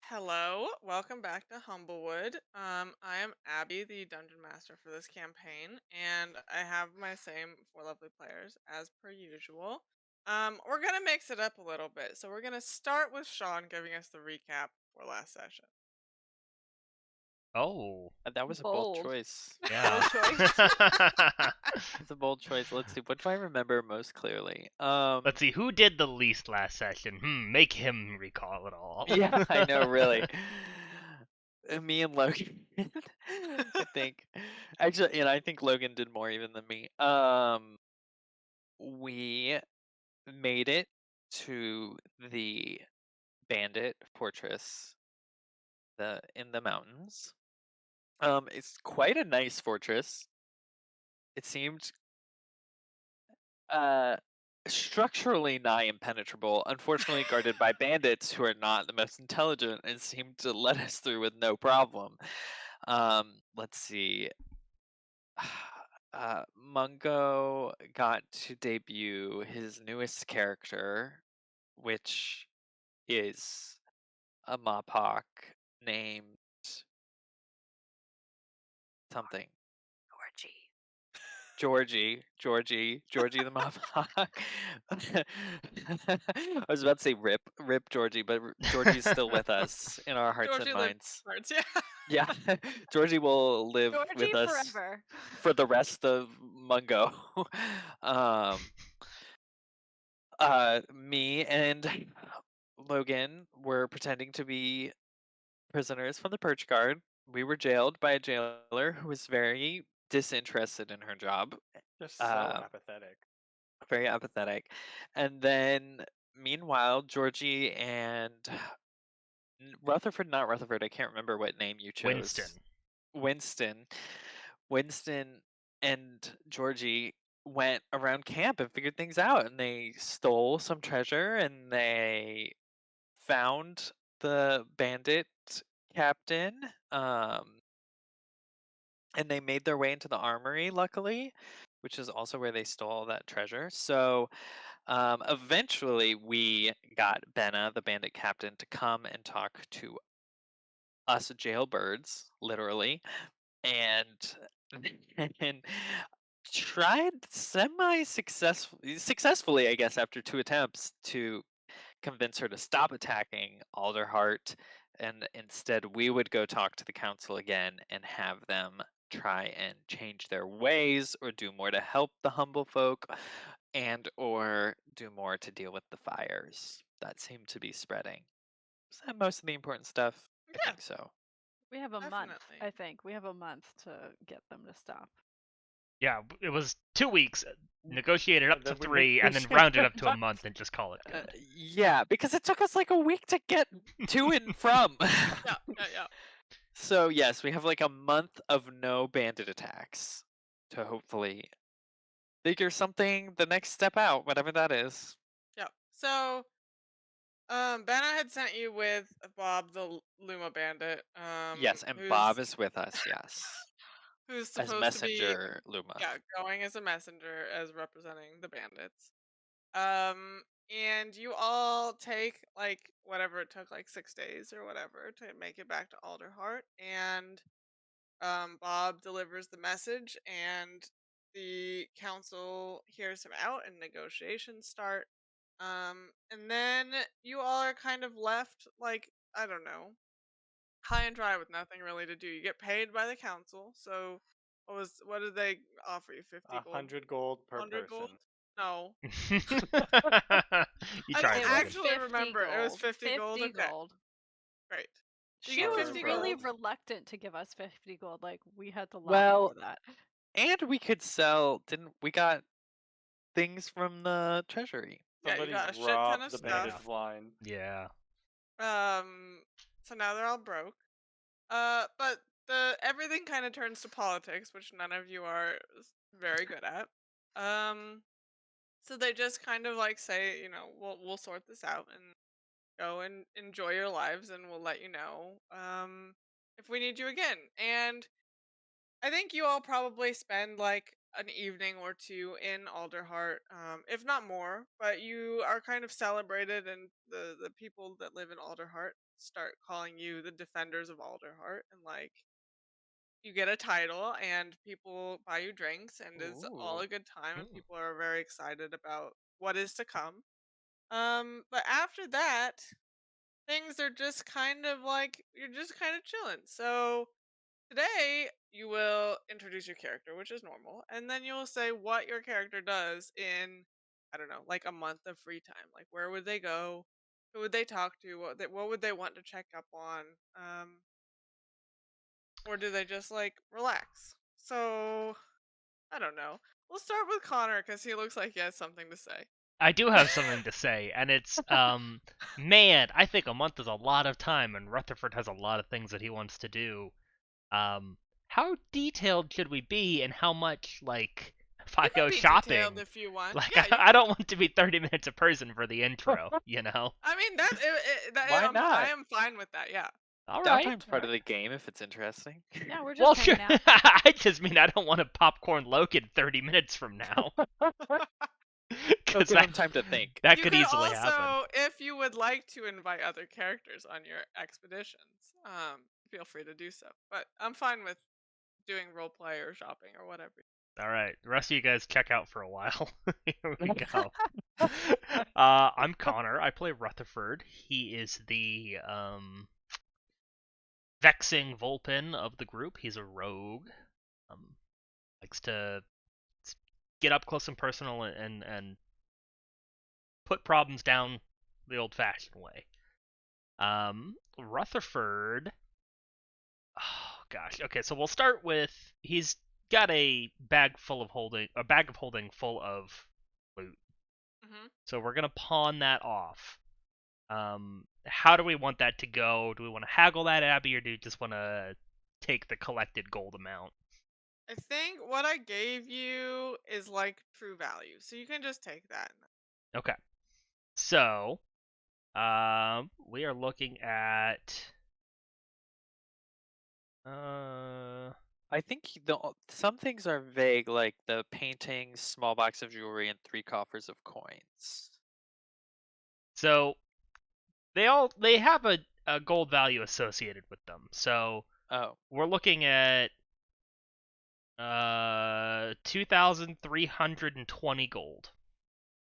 Hello, welcome back to Humblewood. I am Abby, the dungeon master for this campaign, and I have my same four lovely players as per usual. We're gonna mix it up a little bit, so we're gonna start with Sean giving us the recap for last session. Oh, That was a bold Bold. choice. yeah. choice. It's a bold choice. Let's see. What do I remember most clearly? Let's see, who did the least last session? Make him recall it all. Yeah, I know, really. Me and Logan, I think. Actually, I think Logan did more even than me. We made it to the Bandit fortress, in the mountains. It's quite a nice fortress. It seemed uh structurally nigh impenetrable, unfortunately guarded by bandits who are not the most intelligent and seem to let us through with no problem. Let's see. Mungo got to debut his newest character, which is a Mopok named something. Georgie the Mopok. I was about to say rip Georgie, but Georgie's still with us in our hearts Georgie and lived minds. parts, yeah. Yeah, Georgie will live Georgie with us forever. for the rest of Mungo. um, me and Logan were pretending to be prisoners from the Perch Guard. We were jailed by a jailer who was very disinterested in her job. Just so Uh, apathetic. very apathetic. And then, meanwhile, Georgie and Rutherford, not Rutherford, I can't remember what name you chose. Winston. Winston. Winston and Georgie went around camp and figured things out, and they stole some treasure and they found the bandit captain. And they made their way into the armory, luckily, which is also where they stole all that treasure. So eventually, we got Benna, the bandit captain, to come and talk to us jailbirds, literally, and and tried successfully, I guess, after 2 attempts to convince her to stop attacking Alderheart, and instead we would go talk to the council again and have them try and change their ways or do more to help the humble folk and or do more to deal with the fires that seem to be spreading. Is that most of the important stuff? I Yeah. think so. We have a month, Definitely. I think. We have a month to get them to stop. Yeah, it was 2 weeks, negotiated up And to then we 3, and then negotiated rounded up to a month. month and just call it good. Yeah, because it took us like a week to get to and from. Yeah. So yes, we have like a month of no bandit attacks to hopefully figure something the next step out, whatever that is. Yeah. So, Benna had sent you with Bob the Luma bandit, Yes, and who's Bob is with us, yes. who's As supposed to be messenger Luma. going as a messenger as representing the bandits. And you all take like whatever it took, like 6 days or whatever, to make it back to Alderheart, and Bob delivers the message, and the council hears him out, and negotiations start. And then you all are kind of left, like, I don't know, high and dry with nothing really to do. You get paid by the council, so what did they offer you? 50 gold? 100 gold per 100 gold? person. No. You I tried, don't It was Logan. actually 50 remember. It was gold. 50 gold. 50 Okay, gold. great. You She get was 50 really gold. reluctant to give us 50 gold. Like, we had to lobby Well, for that. and we could sell, didn't we got things from the treasury. Yeah, you Somebody got a shit ton robbed of the stuff. bandit line. Yeah. So now they're all broke. But the everything kind of turns to politics, which none of you are very good at. Um, so they just kind of like say, we'll sort this out and go and enjoy your lives, and we'll let you know if we need you again. And I think you all probably spend like an evening or two in Alderheart, if not more. But you are kind of celebrated, and the people that live in Alderheart start calling you the Defenders of Alderheart, and like you get a title, and people buy you drinks, and it's all Ooh. a good time, and Ooh. people are very excited about what is to come. But after that, things are just kind of like you're just kind of chilling. So today you will introduce your character, which is normal, and then you'll say what your character does in, I don't know, like a month of free time. Like where would they go? Who would they talk to? What would they want to check up on? Or do they just like relax? So I don't know. We'll start with Connor because he looks like he has something to say. I do have something to say, and it's man, I think a month is a lot of time, and Rutherford has a lot of things that he wants to do. How detailed should we be, and how much like if I You can go be detailed shopping? if you want. Like Yeah, you I can. don't want to be 30 minutes a person for the intro, you know? I mean, Why I not? am fine with that. Yeah. All right. Downtime's part of the game if it's interesting. Yeah, we're Well, just sure. hanging out. I just mean I don't want to popcorn Logan 30 minutes from now. So Because give them time to think. that You could could easily also, happen. if you would like to invite other characters on your expeditions, feel free to do so. But I'm fine with doing role play or shopping or whatever. All right, the rest of you guys check out for a while. Here we go. I'm Connor. I play Rutherford. He is the vexing Vulpin of the group. He's a rogue. Likes to get up close and personal and put problems down the old-fashioned way. Rutherford. Oh gosh. Okay, so we'll start with he's got a bag of holding full of loot. Hmm. So we're gonna pawn that off. How do we want that to go? Do we want to haggle that, Abby, or do you just want to take the collected gold amount? I think what I gave you is like true value, so you can just take that. Okay. So, we are looking at I think some things are vague, like the painting, small box of jewelry, and 3 coffers of coins. so they have a gold value associated with them. So Oh, we're looking at 2,320 gold.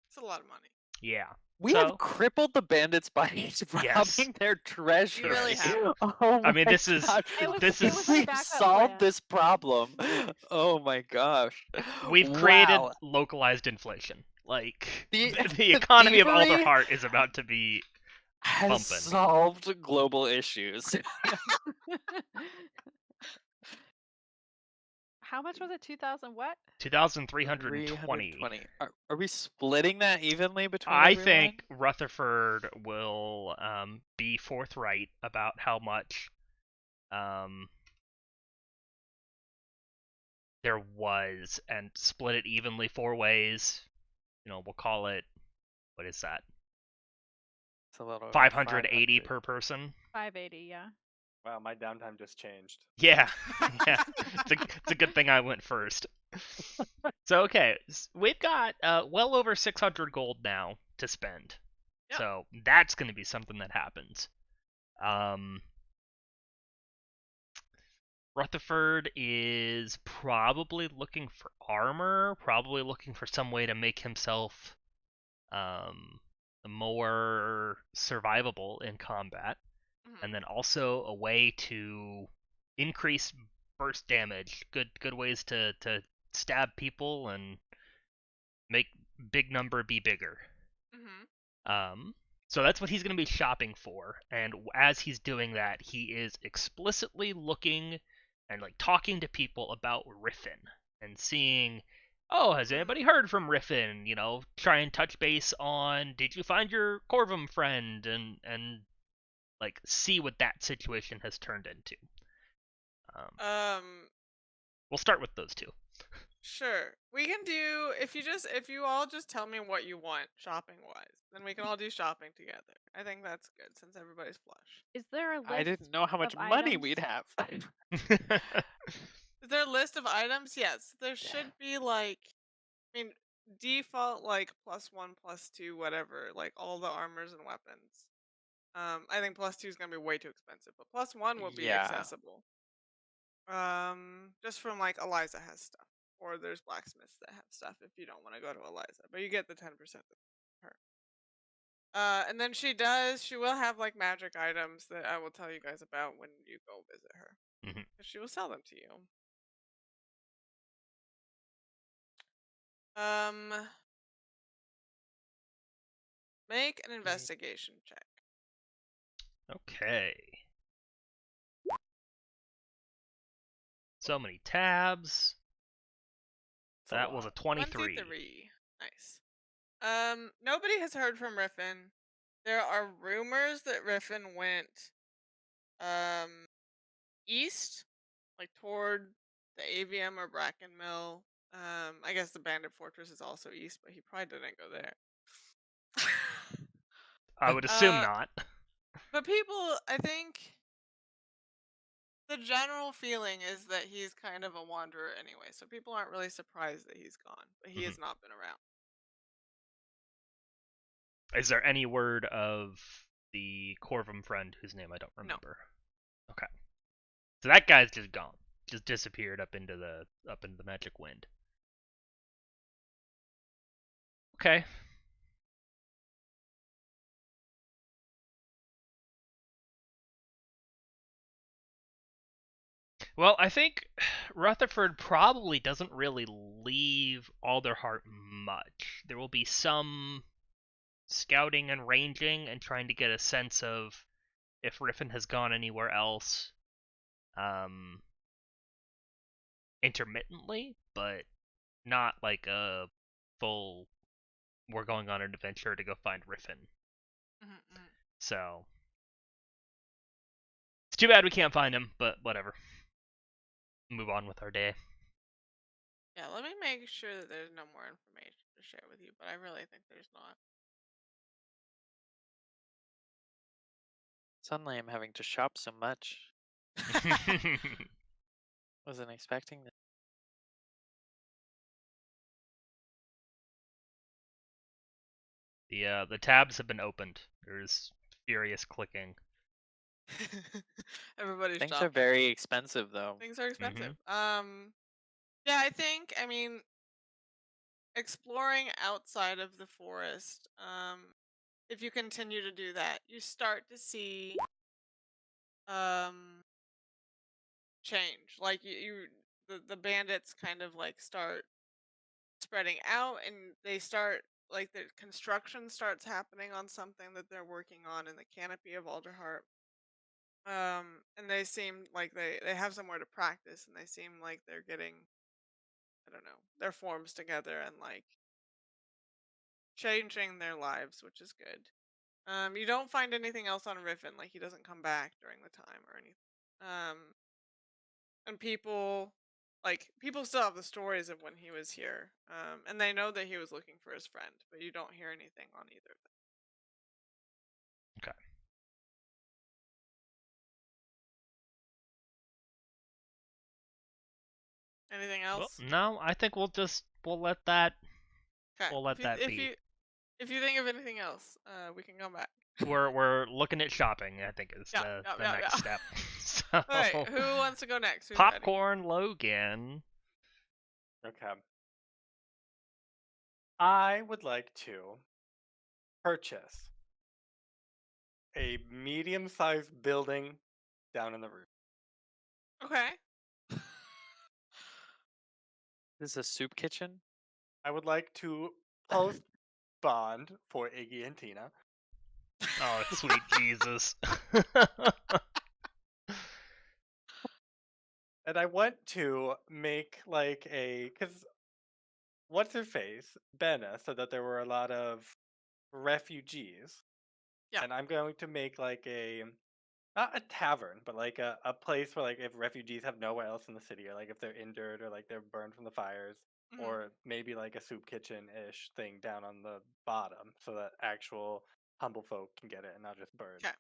It's a lot of money. Yeah. we have crippled the bandits by Yes. robbing their treasure. You really have. Oh I mean, my this is gosh. this It was is a We've backup solved plan. this problem. Oh my gosh. we've created Wow. localized inflation. Like The- the economy of thievery Alderheart is about to be has bumping. solved global issues. How much was it? 2,000 what? 2,320. 320. Are we splitting that evenly between I everyone? think Rutherford will be forthright about how much there was and split it evenly 4 ways. You know, we'll call it, what is that? It's a little over 580 500. per person. 580, yeah. Wow, my downtime just changed. Yeah, yeah. It's a good thing I went first. So okay, we've got well over 600 gold now to spend. Yep. So that's going to be something that happens. Rutherford is probably looking for armor, probably looking for some way to make himself more survivable in combat, Mhm. and then also a way to increase burst damage. Good ways to stab people and make big number be bigger. Mhm. So that's what he's going to be shopping for, and as he's doing that, he is explicitly looking and like talking to people about Riffin and seeing, oh, has anybody heard from Riffin? You know, try and touch base on, did you find your Corvum friend, and like see what that situation has turned into. We'll start with those two. Sure. We can do if you all just tell me what you want shopping wise, then we can all do shopping together. I think that's good since everybody's flush. Is there a list? I didn't know how much of money items? we'd have. Is there a list of items? Yes. There should be like, I mean, default like +1, +2, whatever, like all the armors and weapons. I think +2 is gonna be way too expensive, but +1 will be Yeah. accessible. Just from like Eliza has stuff, or there's blacksmiths that have stuff if you don't want to go to Eliza, but you get the 10% from her. And then she will have like magic items that I will tell you guys about when you go visit her. Mhm. 'Cause she will sell them to you. Um, make an investigation check. Okay. So many tabs. That was a 23. 23. Nice. Nobody has heard from Riffin. There are rumors that Riffin went um east, like toward the Avium or Bracken Mill. I guess the Bandit Fortress is also east, but he probably didn't go there. I would assume uh, not. but people, I think the general feeling is that he's kind of a wanderer anyway, so people aren't really surprised that he's gone, but he has not been around. Is there any word of the Corvum friend whose name I don't remember? No. Okay. So that guy's just gone. Just disappeared up into the magic wind. Okay. Well, I think Rutherford probably doesn't really leave Alderheart much. There will be some scouting and ranging and trying to get a sense of if Riffin has gone anywhere else intermittently, but not like a full we're going on an adventure to go find Riffin. Mm-hmm. So it's too bad we can't find him, but whatever. Move on with our day. Yeah, let me make sure that there's no more information to share with you, but I really think there's not. Suddenly I'm having to shop so much. Wasn't expecting that. The tabs have been opened. There's furious clicking. Everybody's Things shopping. are very expensive though. Things are expensive. Yeah, I think, I mean, exploring outside of the forest, if you continue to do that, you start to see um change. Like the bandits kind of like start spreading out, and they start like the construction starts happening on something that they're working on in the canopy of Alderheart. And they seem like they have somewhere to practice, and they seem like they're getting, I don't know, their forms together and like changing their lives, which is good. You don't find anything else on Riffin, like he doesn't come back during the time or anything. And people still have the stories of when he was here. And they know that he was looking for his friend, but you don't hear anything on either of them. Okay. Anything Well, else? no, I think we'll let that Okay. be. If you think of anything else, we can come back. We're looking at shopping, I think is Yeah, the next step. So, All right, who wants to go next? Who's Popcorn Logan. Okay. I would like to purchase a medium-sized building down in the roof. ready? Okay. This is a soup kitchen? I would like to post bond for Iggy and Tina. Oh, sweet Jesus. And I want to make like because what's her face? Benna said that there were a lot of refugees. Yeah. And I'm going to make like not a tavern, but like a place where like if refugees have nowhere else in the city, or like if they're injured or like they're burned from the fires, Mhm. or maybe like a soup kitchen-ish thing down on the bottom so that actual humble folk can get it and not just birds. 'Kay.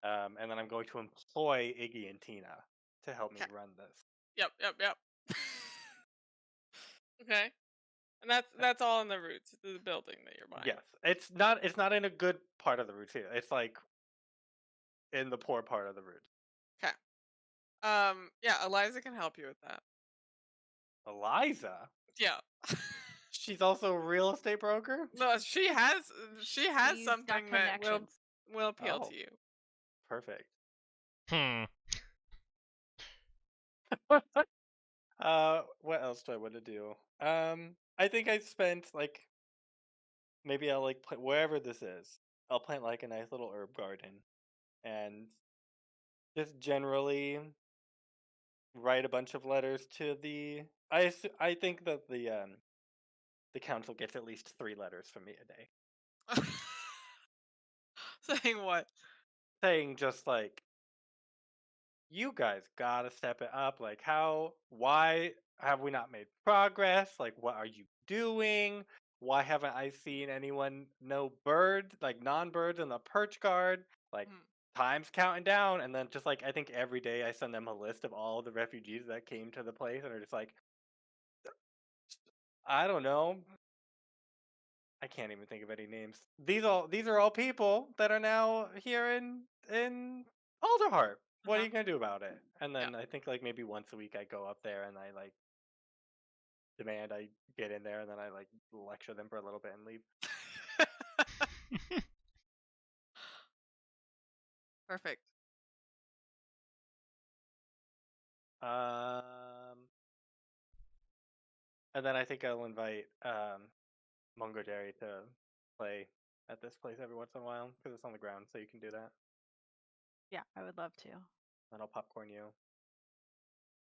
And then I'm going to employ Iggy and Tina to help me 'Kay. run this. Yep. Okay. And that's all in the roots, the building that you're buying. Yes, it's not in a good part of the route here. It's like in the poor part of the route. Okay. Yeah, Eliza can help you with that. Eliza? Yeah. She's also a real estate broker? No, she has She's got something that connections. will appeal Oh. to you. Perfect. What else do I want to do? I think I spent like maybe I'll like plant wherever this is. I'll plant like a nice little herb garden and just generally write a bunch of letters to the. I think that the council gets at least 3 letters from me a day, Saying what? saying just like you guys gotta step it up. Like, why have we not made progress? Like, what are you doing? Why haven't I seen anyone, no birds, like non birds in the perch guard? Like, Mhm. time's counting down. And then just like, I think every day I send them a list of all the refugees that came to the place and are just like, I don't know. I can't even think of any names. These are all people that are now here in Alderheart. What are Uh-huh. you gonna do about it? And Yeah. then I think like maybe once a week I go up there and I like demand I get in there and then I like lecture them for a little bit and leave. Perfect. And then I think I'll invite Mungojerry to play at this place every once in a while because it's on the ground, so you can do that. Yeah, I would love to. And I'll popcorn you.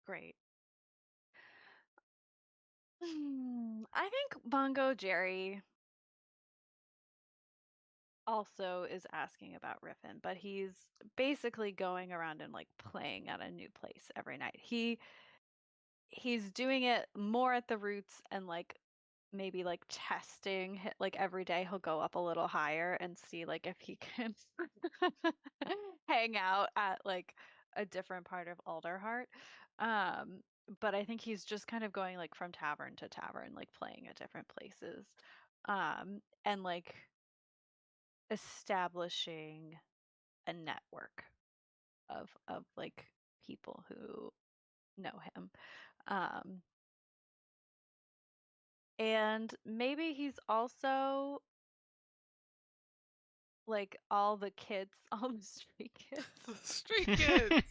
Great. I think Mungojerry also is asking about Riffin, but he's basically going around and like playing at a new place every night. He's doing it more at the roots and like maybe like testing like every day he'll go up a little higher and see like if he can hang out at like a different part of Alderheart. But I think he's just kind of going like from tavern to tavern, like playing at different places. And like establishing a network of like people who know him. Um and maybe he's also like all the kids, all the street kids. The street kids.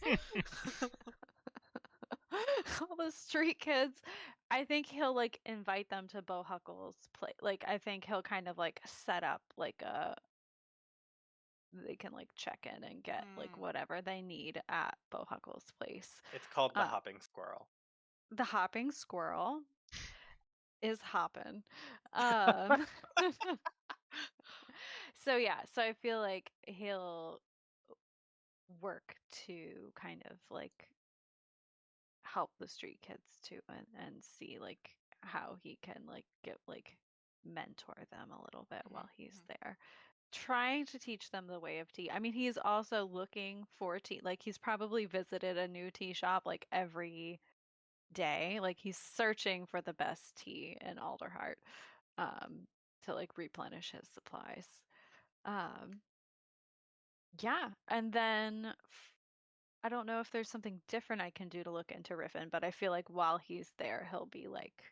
All the street kids. I think he'll like invite them to Bohuckle's play. Like I think he'll kind of like set up like a they can like check in and get like whatever they need at Bohuckle's place. It's called the Uh, hopping squirrel. The hopping squirrel is hopping. So yeah, so I feel like he'll work to kind of like help the street kids too and see like how he can like get like mentor them a little bit while he's there, trying to teach them the way of tea. I mean, he's also looking for tea, like he's probably visited a new tea shop like every day, like he's searching for the best tea in Alderheart to like replenish his supplies. Yeah, and then I don't know if there's something different I can do to look into Riffin, but I feel like while he's there, he'll be like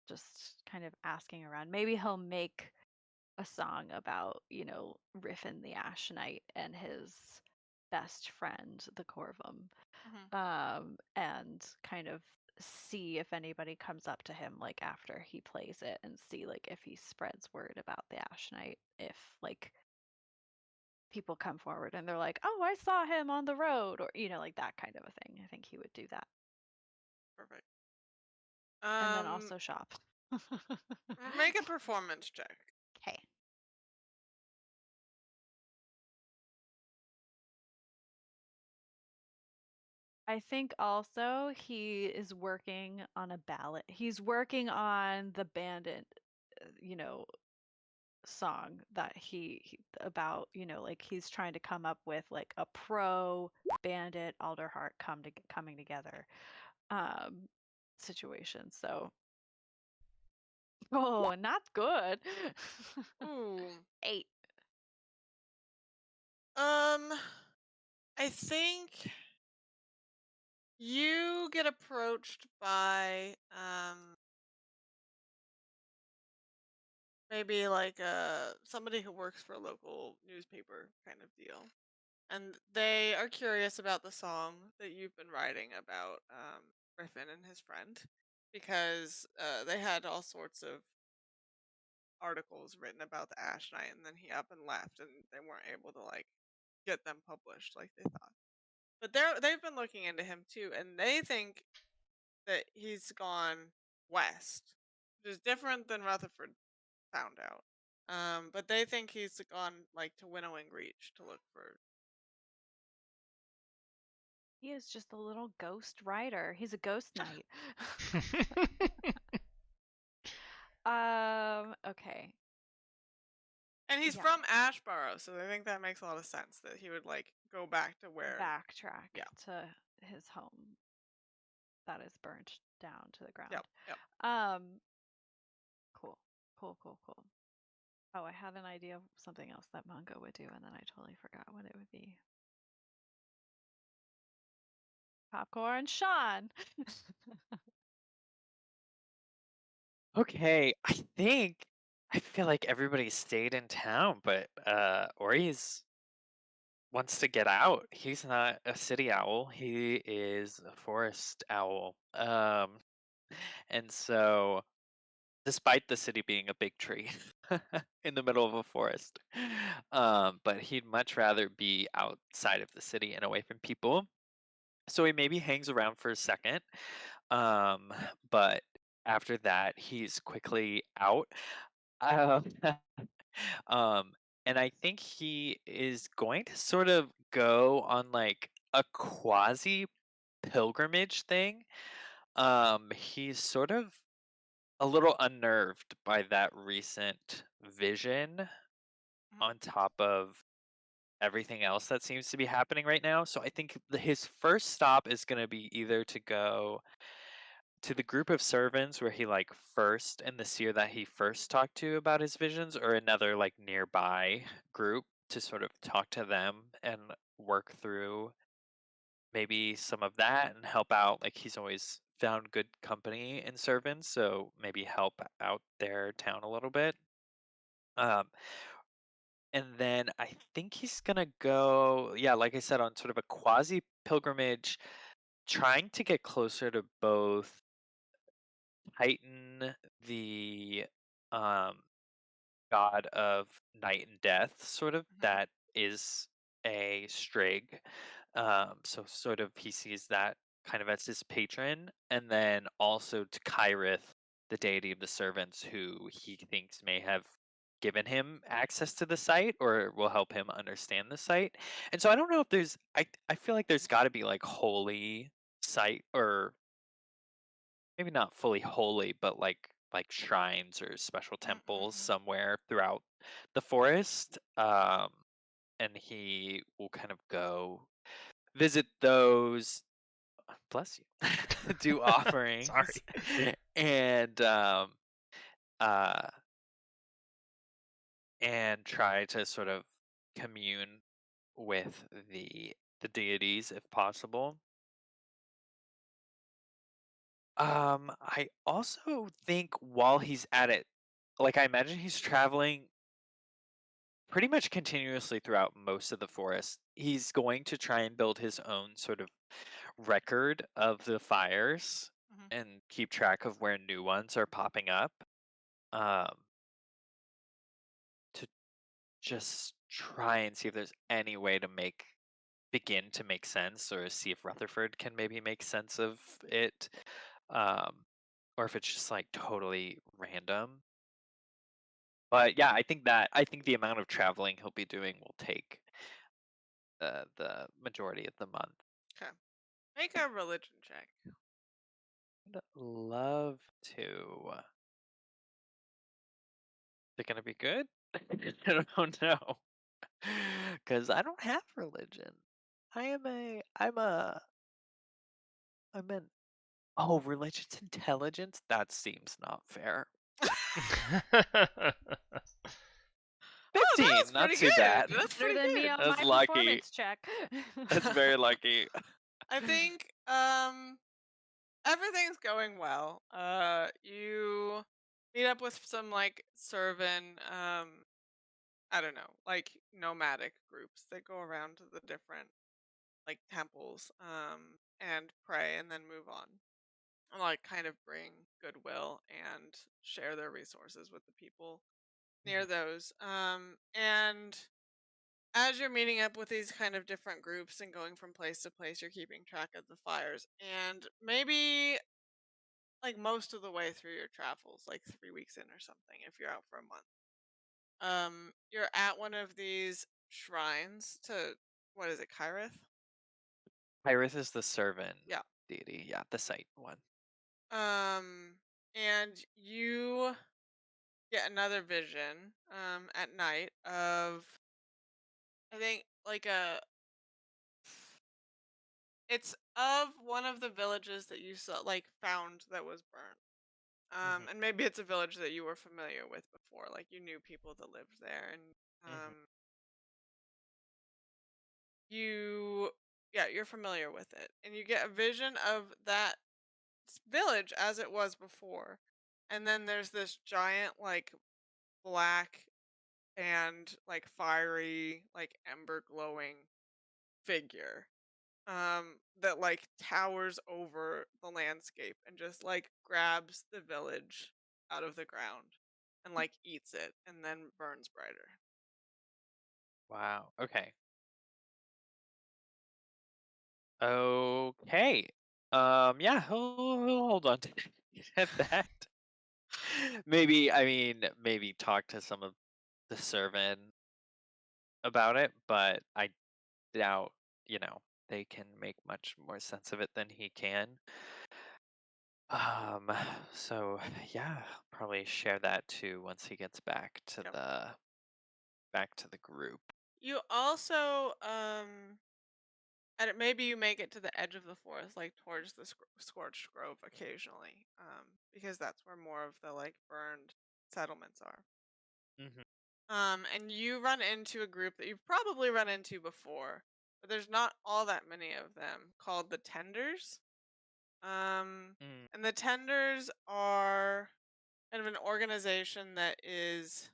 just kind of asking around. Maybe he'll make a song about, you know, Riffin the Ash Knight and his best friend, the Corvum, and kind of see if anybody comes up to him like after he plays it and see like if he spreads word about the Ash Knight, if like people come forward and they're like, "Oh, I saw him on the road," or you know, like that kind of a thing. I think he would do that. Perfect. And then also shop. Make a performance check. Okay. I think also he is working on a ballad. He's working on the Bandit, you know, song that he about, you know, like he's trying to come up with like a pro Bandit Alderheart coming together situation. So, oh, not good. Ooh. 8. I think you get approached by maybe like somebody who works for a local newspaper kind of deal. And they are curious about the song that you've been writing about Griffin and his friend because they had all sorts of articles written about the Ash Knight, and then he up and left, and they weren't able to like get them published like they thought. But they've been looking into him too, and they think that he's gone west, which is different than Rutherford found out. But they think he's gone like to Winnowing Reach to look for. He is just a little ghost rider. He's a ghost knight. Okay. And he's Yeah. from Ashborough, so I think that makes a lot of sense that he would like go back to where. Backtrack Yeah. to his home that is burnt down to the ground. Yep. Cool. Oh, I had an idea of something else that Mungo would do, and then I totally forgot what it would be. Popcorn Sean. Okay, I feel like everybody stayed in town, but Ori's wants to get out. He's not a city owl. He is a forest owl. And so despite the city being a big tree in the middle of a forest, but he'd much rather be outside of the city and away from people. So he maybe hangs around for a second, um, but after that, he's quickly out. Um, um, and I think he is going to sort of go on like a quasi pilgrimage thing. He's sort of a little unnerved by that recent vision Mhm. on top of everything else that seems to be happening right now. So I think his first stop is going to be either to go to the group of servants where he like first and the seer that he first talked to about his visions, or another like nearby group to sort of talk to them and work through maybe some of that and help out. Like he's always found good company in servants, so maybe help out their town a little bit. Um, and then I think he's gonna go, yeah, like I said, on sort of a quasi pilgrimage, trying to get closer to both Titan, the um, god of night and death, sort of, Mhm. that is a Strig. So sort of he sees that kind of as his patron, and then also to Kyrith, the deity of the servants, who he thinks may have given him access to the site or will help him understand the site. And so I don't know if there's I feel like there's got to be like holy site, or maybe not fully holy, but like shrines or special temples Mm-mm-mm. somewhere throughout the forest. And he will kind of go visit those. Bless you. Do offerings Sorry. and uh and try to sort of commune with the deities if possible. I also think while he's at it, like I imagine he's traveling pretty much continuously throughout most of the forest. He's going to try and build his own sort of record of the fires Mhm. and keep track of where new ones are popping up. Um, to just try and see if there's any way to begin to make sense, or see if Rutherford can maybe make sense of it. Um, or if it's just like totally random. But yeah, I think the amount of traveling he'll be doing will take the majority of the month. Okay. Make a religion check. I'd love to. They're gonna be good? I don't know. Because I don't have religion. I'm an, oh, religion's intelligence? That seems not fair. Oh, that 15, was not pretty too good. bad. That's Better pretty than me good. on That's my lucky. performance check. That's very lucky. I think everything's going well. You meet up with some like servant I don't know, like nomadic groups that go around to the different like temples and pray and then move on. And like kind of bring goodwill and share their resources with the people near those. And as you're meeting up with these kind of different groups and going from place to place, you're keeping track of the fires. And maybe like most of the way through your travels, like 3 weeks in or something, if you're out for a month, you're at one of these shrines to what is it, Kyrith? Pyrith is the servant Yeah. deity. Yeah, the site one. And you get another vision at night of I think like it's of one of the villages that you saw like found that was burnt. And maybe it's a village that you were familiar with before, like you knew people that lived there, and you, yeah, you're familiar with it, and you get a vision of that village as it was before, and then there's this giant, like black and like fiery, like ember glowing figure that like towers over the landscape and just like grabs the village out of the ground and like eats it and then burns brighter. Wow. Okay. Okay. Yeah, he'll hold on to that. Maybe, I mean, maybe talk to some of the servant about it, but I doubt, they can make much more sense of it than he can. Um, so yeah, probably share that too once he gets Yep. back to the group. You also and maybe you make it to the edge of the forest, like towards the scorched grove occasionally, because that's where more of the like burned settlements are. Hmm. And you run into a group that you've probably run into before, but there's not all that many of them, called the Tenders. Mm. And the Tenders are kind of an organization that is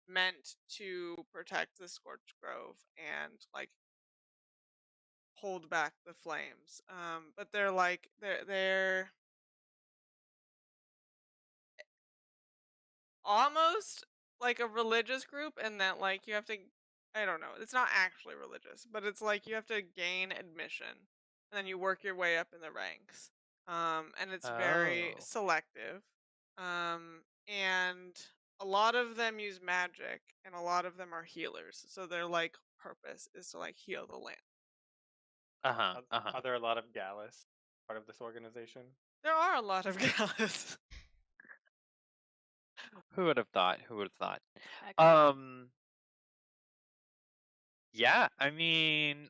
meant to protect the Scorched Grove and like hold back the flames. But they're like they're almost like a religious group in that like you have to, I don't know, it's not actually religious, but it's like you have to gain admission and then you work your way up in the ranks. And it's very Oh. selective. And a lot of them use magic and a lot of them are healers, so their like purpose is to like heal the land. Uh-huh. Are, Uh-huh. are there a lot of Gallus part of this organization? There are a lot of Gallus. Who would have thought? Who would have thought? Excellent. Yeah, I mean,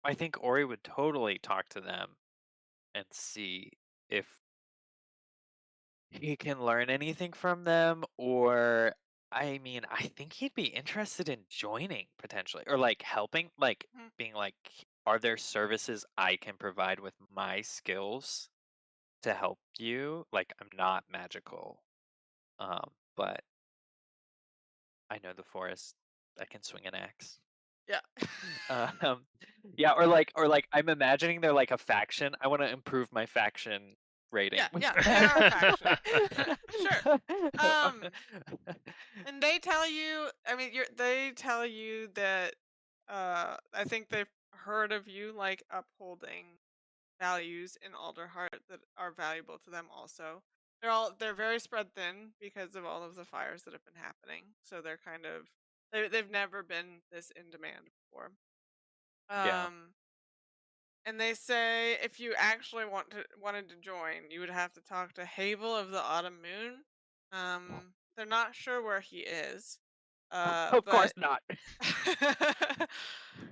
I think Ori would totally talk to them and see if he can learn anything from them, or I mean, I think he'd be interested in joining potentially, or like helping, like Mhm. being like, are there services I can provide with my skills to help you? Like, I'm not magical, but I know the forest. I can swing an axe. Yeah. Um, yeah, or like I'm imagining they're like a faction. I want to improve my faction rating. Yeah, yeah, they are a faction. Sure. Um, and they tell you, I mean, they tell you that I think they've heard of you like upholding values in Alderheart that are valuable to them also. They're very spread thin because of all of the fires that have been happening. So they're kind of they've never been this in demand before. Yeah. Um and they say if you actually wanted to join, you would have to talk to Havel of the Autumn Moon. They're not sure where he is. Of course But not.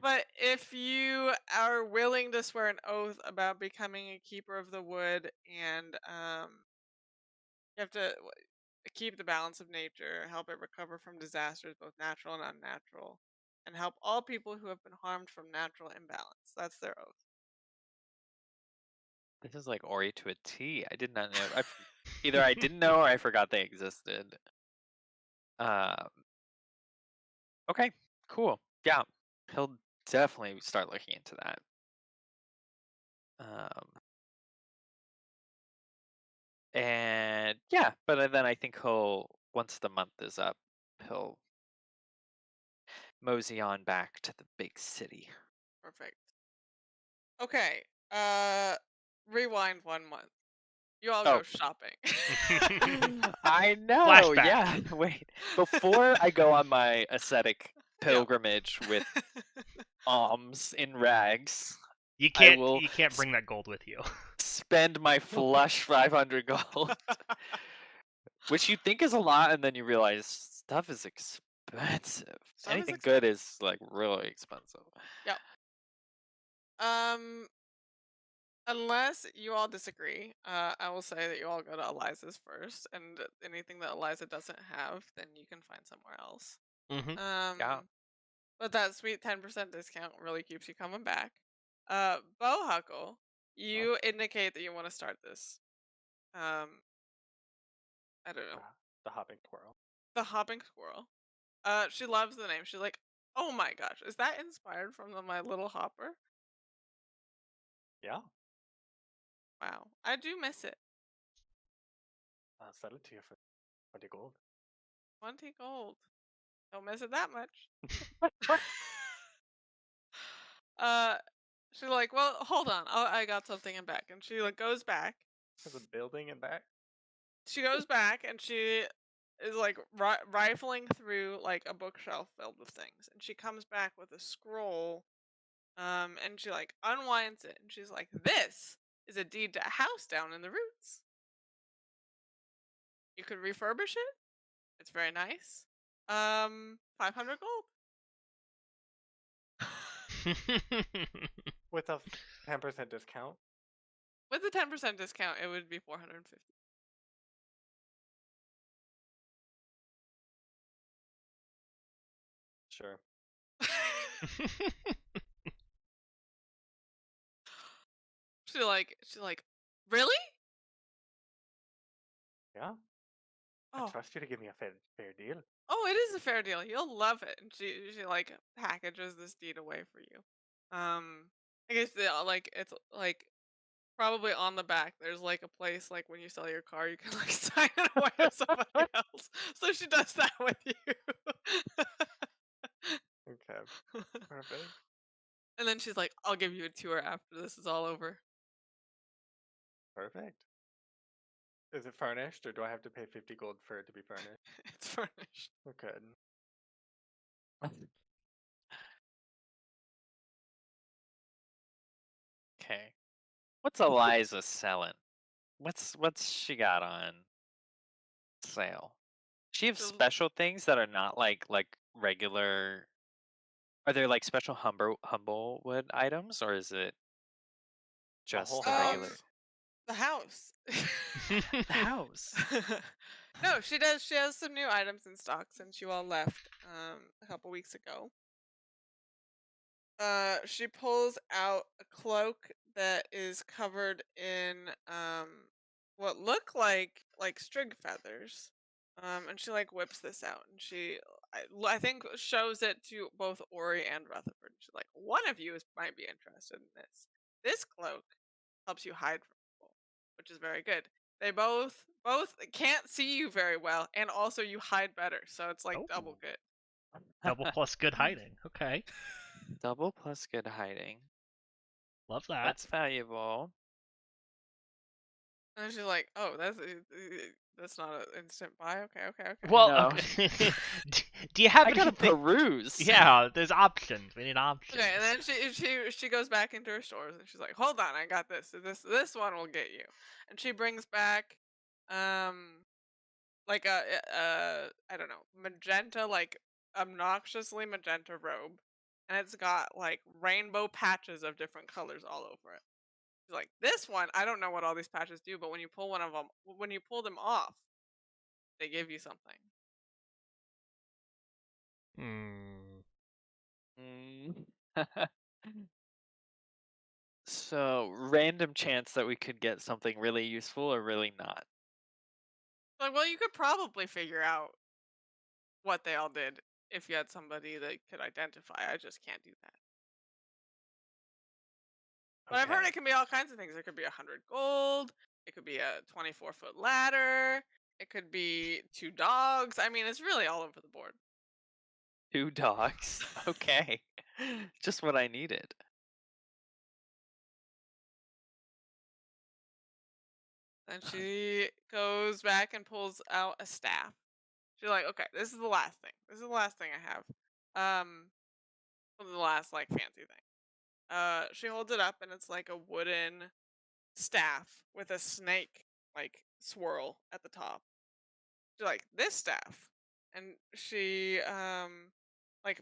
but if you are willing to swear an oath about becoming a keeper of the wood, and you have to keep the balance of nature, help it recover from disasters, both natural and unnatural, and help all people who have been harmed from natural imbalance. That's their oath. This is like Ori to a T. I did not know. Either I didn't know or I forgot they existed. Okay, cool. Yeah, he'll definitely start looking into that. And yeah, but then I think once the month is up, he'll mosey on back to the big city. Perfect. Okay. Rewind 1 month. You all go shopping. I know. Flashback. Yeah. Wait. Before I go on my ascetic pilgrimage with alms in rags, You I will can't bring that gold with you. spend my flush 500 gold, which you think is a lot, and then you realize stuff is expensive. Stuff is Anything good expensive. is like really expensive. Yep. Unless you all disagree, I will say that you all go to Eliza's first, and anything that Eliza doesn't have, then you can find somewhere else. Mm-hmm. Yeah. But that sweet 10% discount really keeps you coming back. Bohuckle, you indicate that you want to start this. I don't know. The hopping squirrel. The hopping squirrel. She loves the name. She's like, oh my gosh, is that inspired from the My Little Hopper? Yeah. Wow, I do miss it. I'll sell it to you for 20 gold. 20 gold. Don't miss it that much. She's like, well, hold on. I got something in back. And she like goes back. There's a building in back. She goes back and she is like rifling through like a bookshelf filled with things. And she comes back with a scroll. And she like unwinds it. And she's like, this is a deed to a house down in the roots. You could refurbish it. It's very nice. 500 gold. With a 10% discount. With the 10% discount, it would be 450. Sure. She's like, really? Yeah. Oh. I trust you to give me a fair deal. Oh, it is a fair deal. You'll love it. And she like packages this deed away for you. I guess it's like probably on the back. There's like a place like when you sell your car, you can like sign it away to somebody else. So she does that with you. Okay. Perfect. And then she's like, I'll give you a tour after this is all over. Perfect. Is it furnished, or do I have to pay 50 gold for it to be furnished? It's furnished. Okay. Okay. What's Eliza selling? What's she got on sale? She have special things that are not like regular. Are there like special Humblewood items, or is it just whole the regular? The house. The house. No, she does. She has some new items in stock since you all left a couple weeks ago. She pulls out a cloak that is covered in what look like strig feathers. And she like whips this out, and I think shows it to both Ori and Rutherford. She's like, one of you might be interested in this. This cloak helps you hide from people, which is very good. They both can't see you very well, and also you hide better, so it's like double good. Double plus good hiding. Okay. Double plus good hiding. Love that. That's valuable. And she's like, "Oh, that's not an instant buy. Okay. Well, No. okay. Do you have I gotta anything? peruse. Yeah, there's options. We need options. Okay, and then she goes back into her stores and she's like, "Hold on, I got this. This one will get you." And she brings back, like I don't know, magenta, like obnoxiously magenta robe, and it's got like rainbow patches of different colors all over it. She's like, "This one, I don't know what all these patches do, but when you pull them off, they give you something. Mm. So, random chance that we could get something really useful or really not. Like, well, you could probably figure out what they all did if you had somebody that could identify. I just can't do that. But I've heard Okay. it can be all kinds of things. It could be 100 gold. It could be a 24-foot ladder. It could be 2 dogs. I mean, it's really all over the board. 2 dogs. Okay. Just what I needed. And she goes back and pulls out a staff. She's like, okay, this is the last thing. This is the last thing I have. The last like fancy thing. She holds it up and it's like a wooden staff with a snake like swirl at the top. She's like, this staff, and she like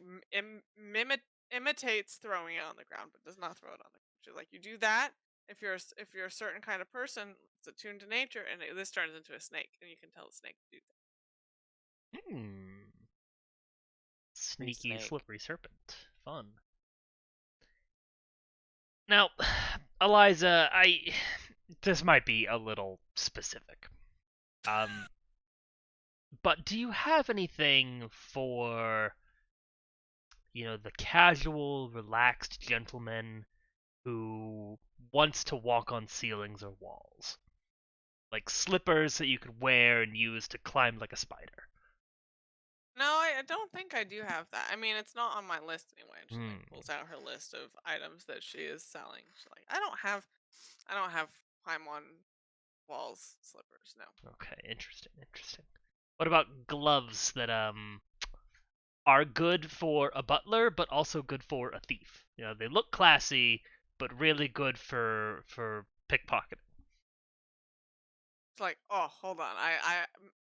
imitates throwing it on the ground, but does not throw it on the ground. She's like, you do that if you're if you're a certain kind of person, it's attuned to nature, and this turns into a snake, and you can tell the snake to do that. Sneaky, snake. slippery serpent. Fun. Now, Eliza, this might be a little specific. But do you have anything for, the casual, relaxed gentleman who wants to walk on ceilings or walls? Like slippers that you could wear and use to climb like a spider. No, I don't think I do have that. I mean, it's not on my list anyway. And she like pulls out her list of items that she is selling. She's like, I don't have climb on walls slippers. No. Okay, interesting. What about gloves that are good for a butler but also good for a thief? They look classy but really good for pickpocketing. It's like, oh, hold on,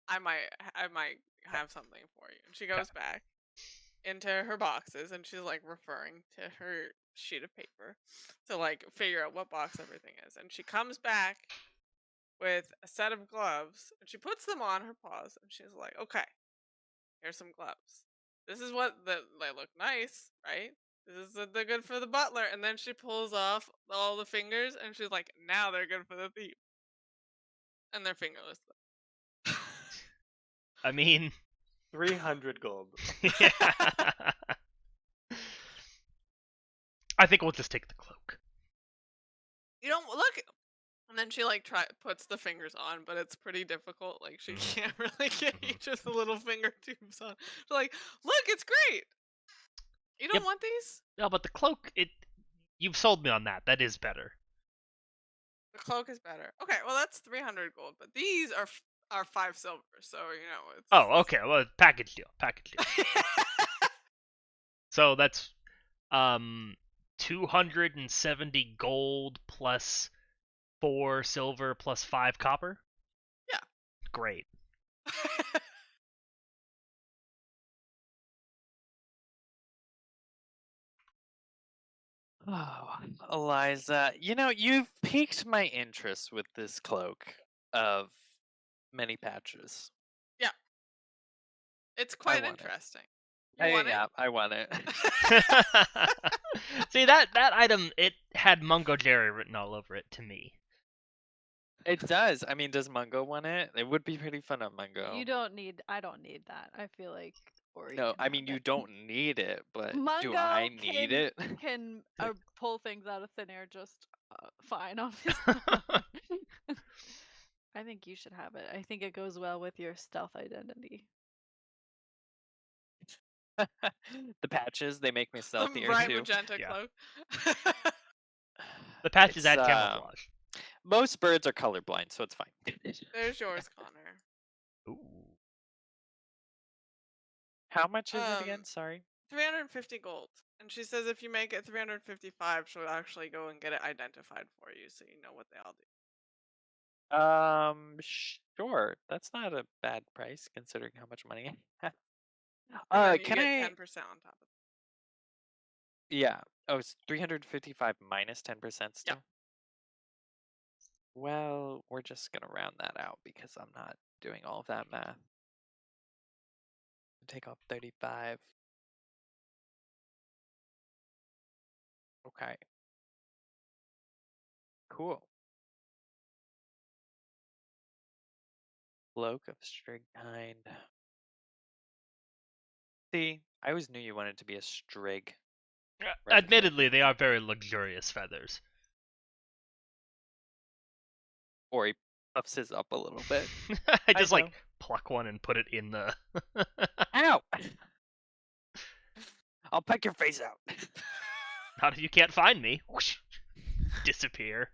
I might have something for you. And she goes back into her boxes and she's like referring to her sheet of paper to like figure out what box everything is. And she comes back with a set of gloves and she puts them on her paws and she's like, okay, here's some gloves. This is what they look nice, right? This is they're good for the butler. And then she pulls off all the fingers and she's like, now they're good for the thief. And they're fingerless. I mean, 300 gold. yeah. I think we'll just take the cloak. You don't look. And then she like puts the fingers on, but it's pretty difficult. Like she can't really get each of the little finger tubes on. She's like, look, it's great. You don't want these? No, but the cloak, you've sold me on that. That is better. The cloak is better. Okay, well that's 300 gold, but these are 5 silver, so it's. Oh, okay. Well, package deal. So that's 270 gold plus 4 silver plus 5 copper? Yeah. Great. Oh, Eliza, you've piqued my interest with this cloak of many patches. Yeah. It's quite interesting. I want it. See, that item, it had Mungojerry written all over it to me. It does. I mean, does Mungo want it? It would be pretty fun on Mungo. I don't need that. I feel like Ori. No, I mean you don't need it, but Mungo do I need it? Can pull things out of thin air just fine on his own. I think you should have it. I think it goes well with your stealth identity. The patches, they make me stealthier bright too. magenta cloak. The patches add camouflage. Most birds are colorblind, so it's fine. There's yours, Connor. Ooh. How much is it again? Sorry. 350 gold. And she says if you make it 355, she'll actually go and get it identified for you so you know what they all do. Sure. That's not a bad price considering how much money I And have. then you get 10% on top of it. Yeah. Oh, it's 355 minus 10% still? Yeah. Well, we're just going to round that out because I'm not doing all of that math. Take off 35. Okay. Cool. Cloak of Strig kind. See, I always knew you wanted to be a Strig. Rutherford. Admittedly, they are very luxurious feathers. Ori puffs his up a little bit. I just know. pluck one and put it in the. Ow! I'll peck your face out. Not if you can't find me. Whoosh. Disappear.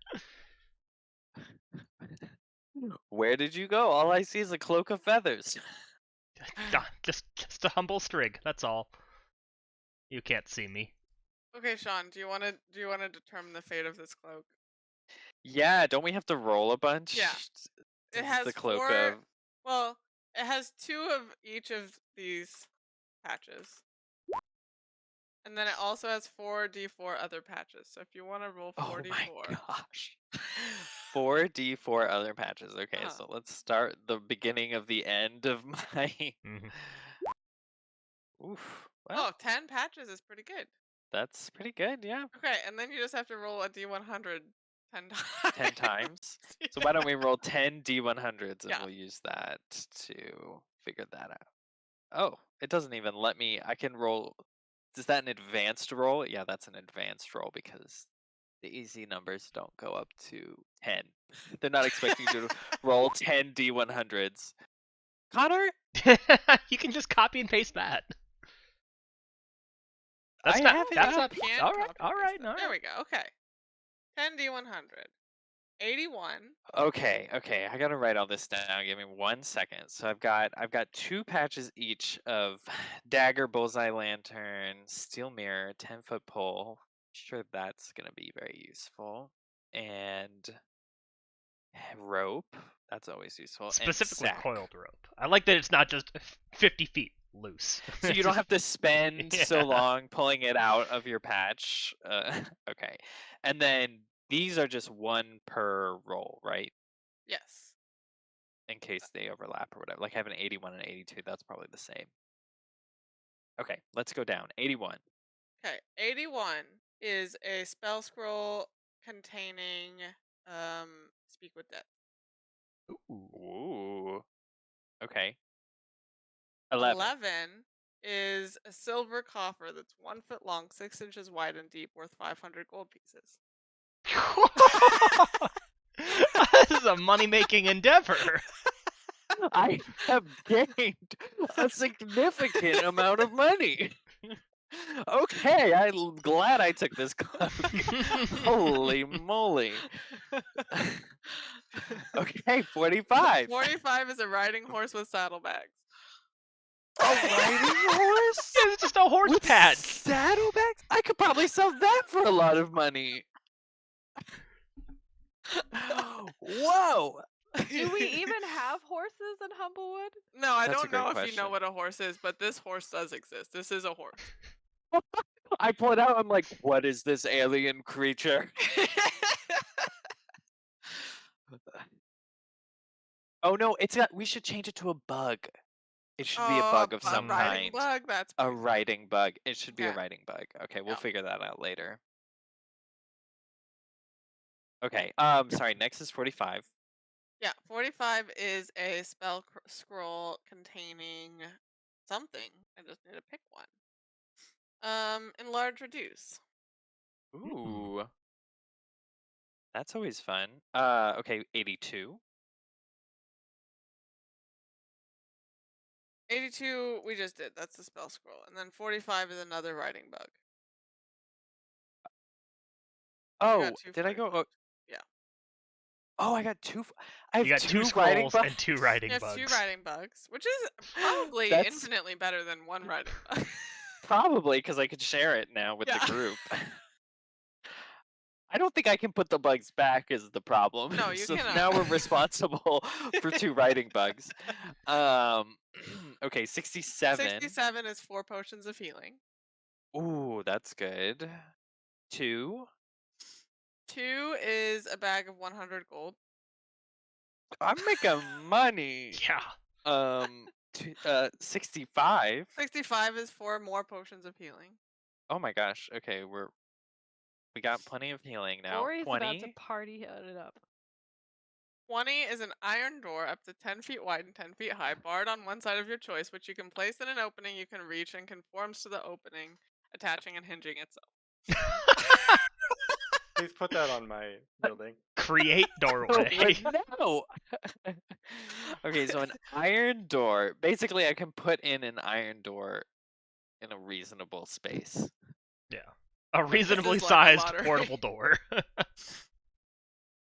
Where did you go? All I see is a cloak of feathers. Just a humble Strig. That's all. You can't see me. Okay, Sean, do you want to determine the fate of this cloak? Yeah, don't we have to roll a bunch? Yeah. This It is has the cloak 4. of. Well, it has 2 of each of these patches. And then it also has 4d4 other patches. So if you want to roll 4d4. Oh my gosh. 4d4 other patches. Okay, so let's start the beginning of the end of my. Oof. Well, Oh, 10 patches is pretty good. that's pretty good, yeah. Okay, and then you just have to roll a d100 10 times. 10 times. So why don't we roll 10 d100s and Yeah. we'll use that to figure that out. Oh, it doesn't even let me. I can roll. Is that an advanced roll? Yeah, that's an advanced roll because the easy numbers don't go up to 10. They're not expecting you to roll 10 d100s. Connor? You can just copy and paste that. I That's have that's it not. Can All copy right, paste all right, it. all There right. we go. Okay. 10 d100. 81. Okay, I gotta write all this down. Give me 1 second. So I've got 2 patches each of dagger, bullseye lantern, steel mirror, 10-foot pole. Sure, that's gonna be very useful. And rope. That's always useful. Specifically and sack. coiled rope. I like that it's not just 50 feet loose. So you don't have to spend so long pulling it out of your patch. Okay. And then these are just 1 per roll, right? Yes. In case they overlap or whatever. Like I have an 81 and 82, that's probably the same. Okay, let's go down. 81. Okay. 81 is a spell scroll containing Speak with Death. Ooh. Okay. 11. 11 is a silver coffer that's 1 foot long, 6 inches wide and deep, worth 500 gold pieces. This is a money-making endeavor. I have gained a significant amount of money. Okay, I'm glad I took this cloak. Holy moly. Okay, 45. 45 is a riding horse with saddlebags. A riding horse? It's just a horse With pad. saddlebags? I could probably sell that for a lot of money. Whoa! Do we even have horses in Humblewood? No, I That's a don't know great if you know question. what a horse is, but this horse does exist. This is a horse. I pull it out, I'm like, what is this alien creature? Oh no, we should change it to a bug. It should be a bug of some riding kind. bug. That's A pretty cool. riding bug. It should be a Yeah. riding bug. Okay, we'll Yeah. figure that out later. Okay, sorry, next is 45. Yeah, 45 is a spell scroll containing something. I just need to pick one. Enlarge reduce. Ooh. That's always fun. Okay, 82. 82 we just did. That's the spell scroll. And then 45 is another riding bug. Oh, got 2 did I go? 45s. Yeah. Oh, I got 2. I have You got 2 2 riding scrolls bugs. and 2 riding You have bugs. 2 riding bugs, which is probably That's- infinitely better than 1 riding bug. Probably because I could share it now with Yeah. the group. I don't think I can put the bugs back is the problem. No, you so cannot. now we're responsible for 2 riding bugs. Okay, 67. 67 is 4 potions of healing. Ooh, that's good. 2. 2 is a bag of 100 gold. I'm making money. Yeah. 65. 65 is 4 more potions of healing. Oh my gosh. Okay, we got plenty of healing now. Ori's about to 20. party it up. 20 is an iron door up to 10 feet wide and 10 feet high, barred on one side of your choice, which you can place in an opening you can reach and conforms to the opening, attaching and hinging itself. Please put that on my building. Create doorway. No. Okay, so an iron door. Basically, I can put in an iron door in a reasonable space. Yeah. A reasonably is like a sized lottery. portable door.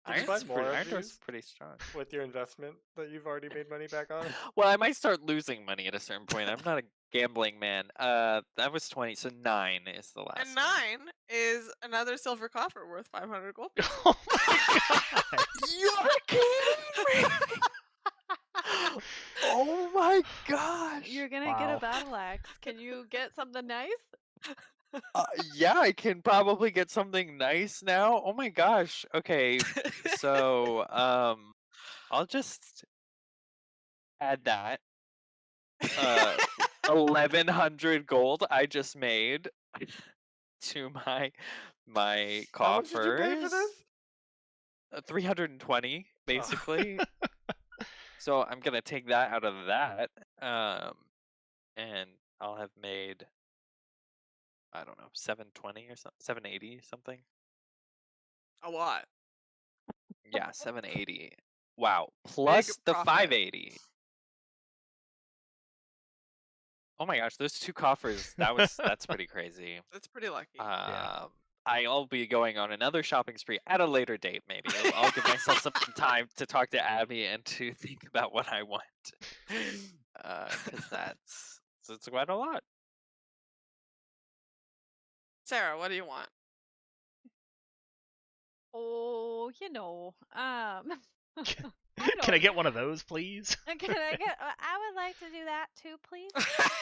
Could you buy more of Iron door's these? pretty strong. With your investment that you've already made money back on? Well, I might start losing money at a certain point. I'm not a gambling man. That was 20, so 9 is the last. And 9 is another silver coffer worth 500 gold pieces. Oh my god. You're kidding me! Oh my gosh! You're gonna get Wow. a battle axe. Can you get something nice? Yeah, I can probably get something nice now. Oh my gosh. Okay, so I'll just add that 1100 gold I just made to my How much did you pay for coffers. this? 320 basically. So I'm gonna take that out of that, and I'll have made, I don't know, 720 or something, 780 something. A lot. Yeah, 780. Wow, plus the profit. 580. Oh my gosh, those 2 coffers. That's pretty crazy. That's pretty lucky. I'll be going on another shopping spree at a later date. Maybe I'll give myself some time to talk to Abby and to think about what I want, because it's quite a lot. Sarah, what do you want? Oh, Can I get one of those, please? Can I get? I would like to do that too, please.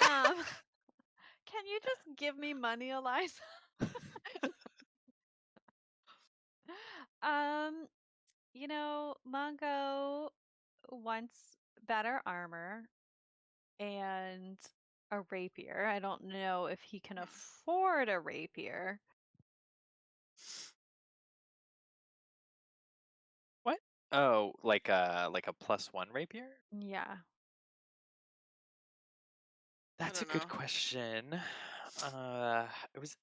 Can you just give me money, Eliza? Mungo wants better armor and a rapier. I don't know if he can afford a rapier. What? Oh, like a +1 rapier? Yeah. That's a don't good know. question. It was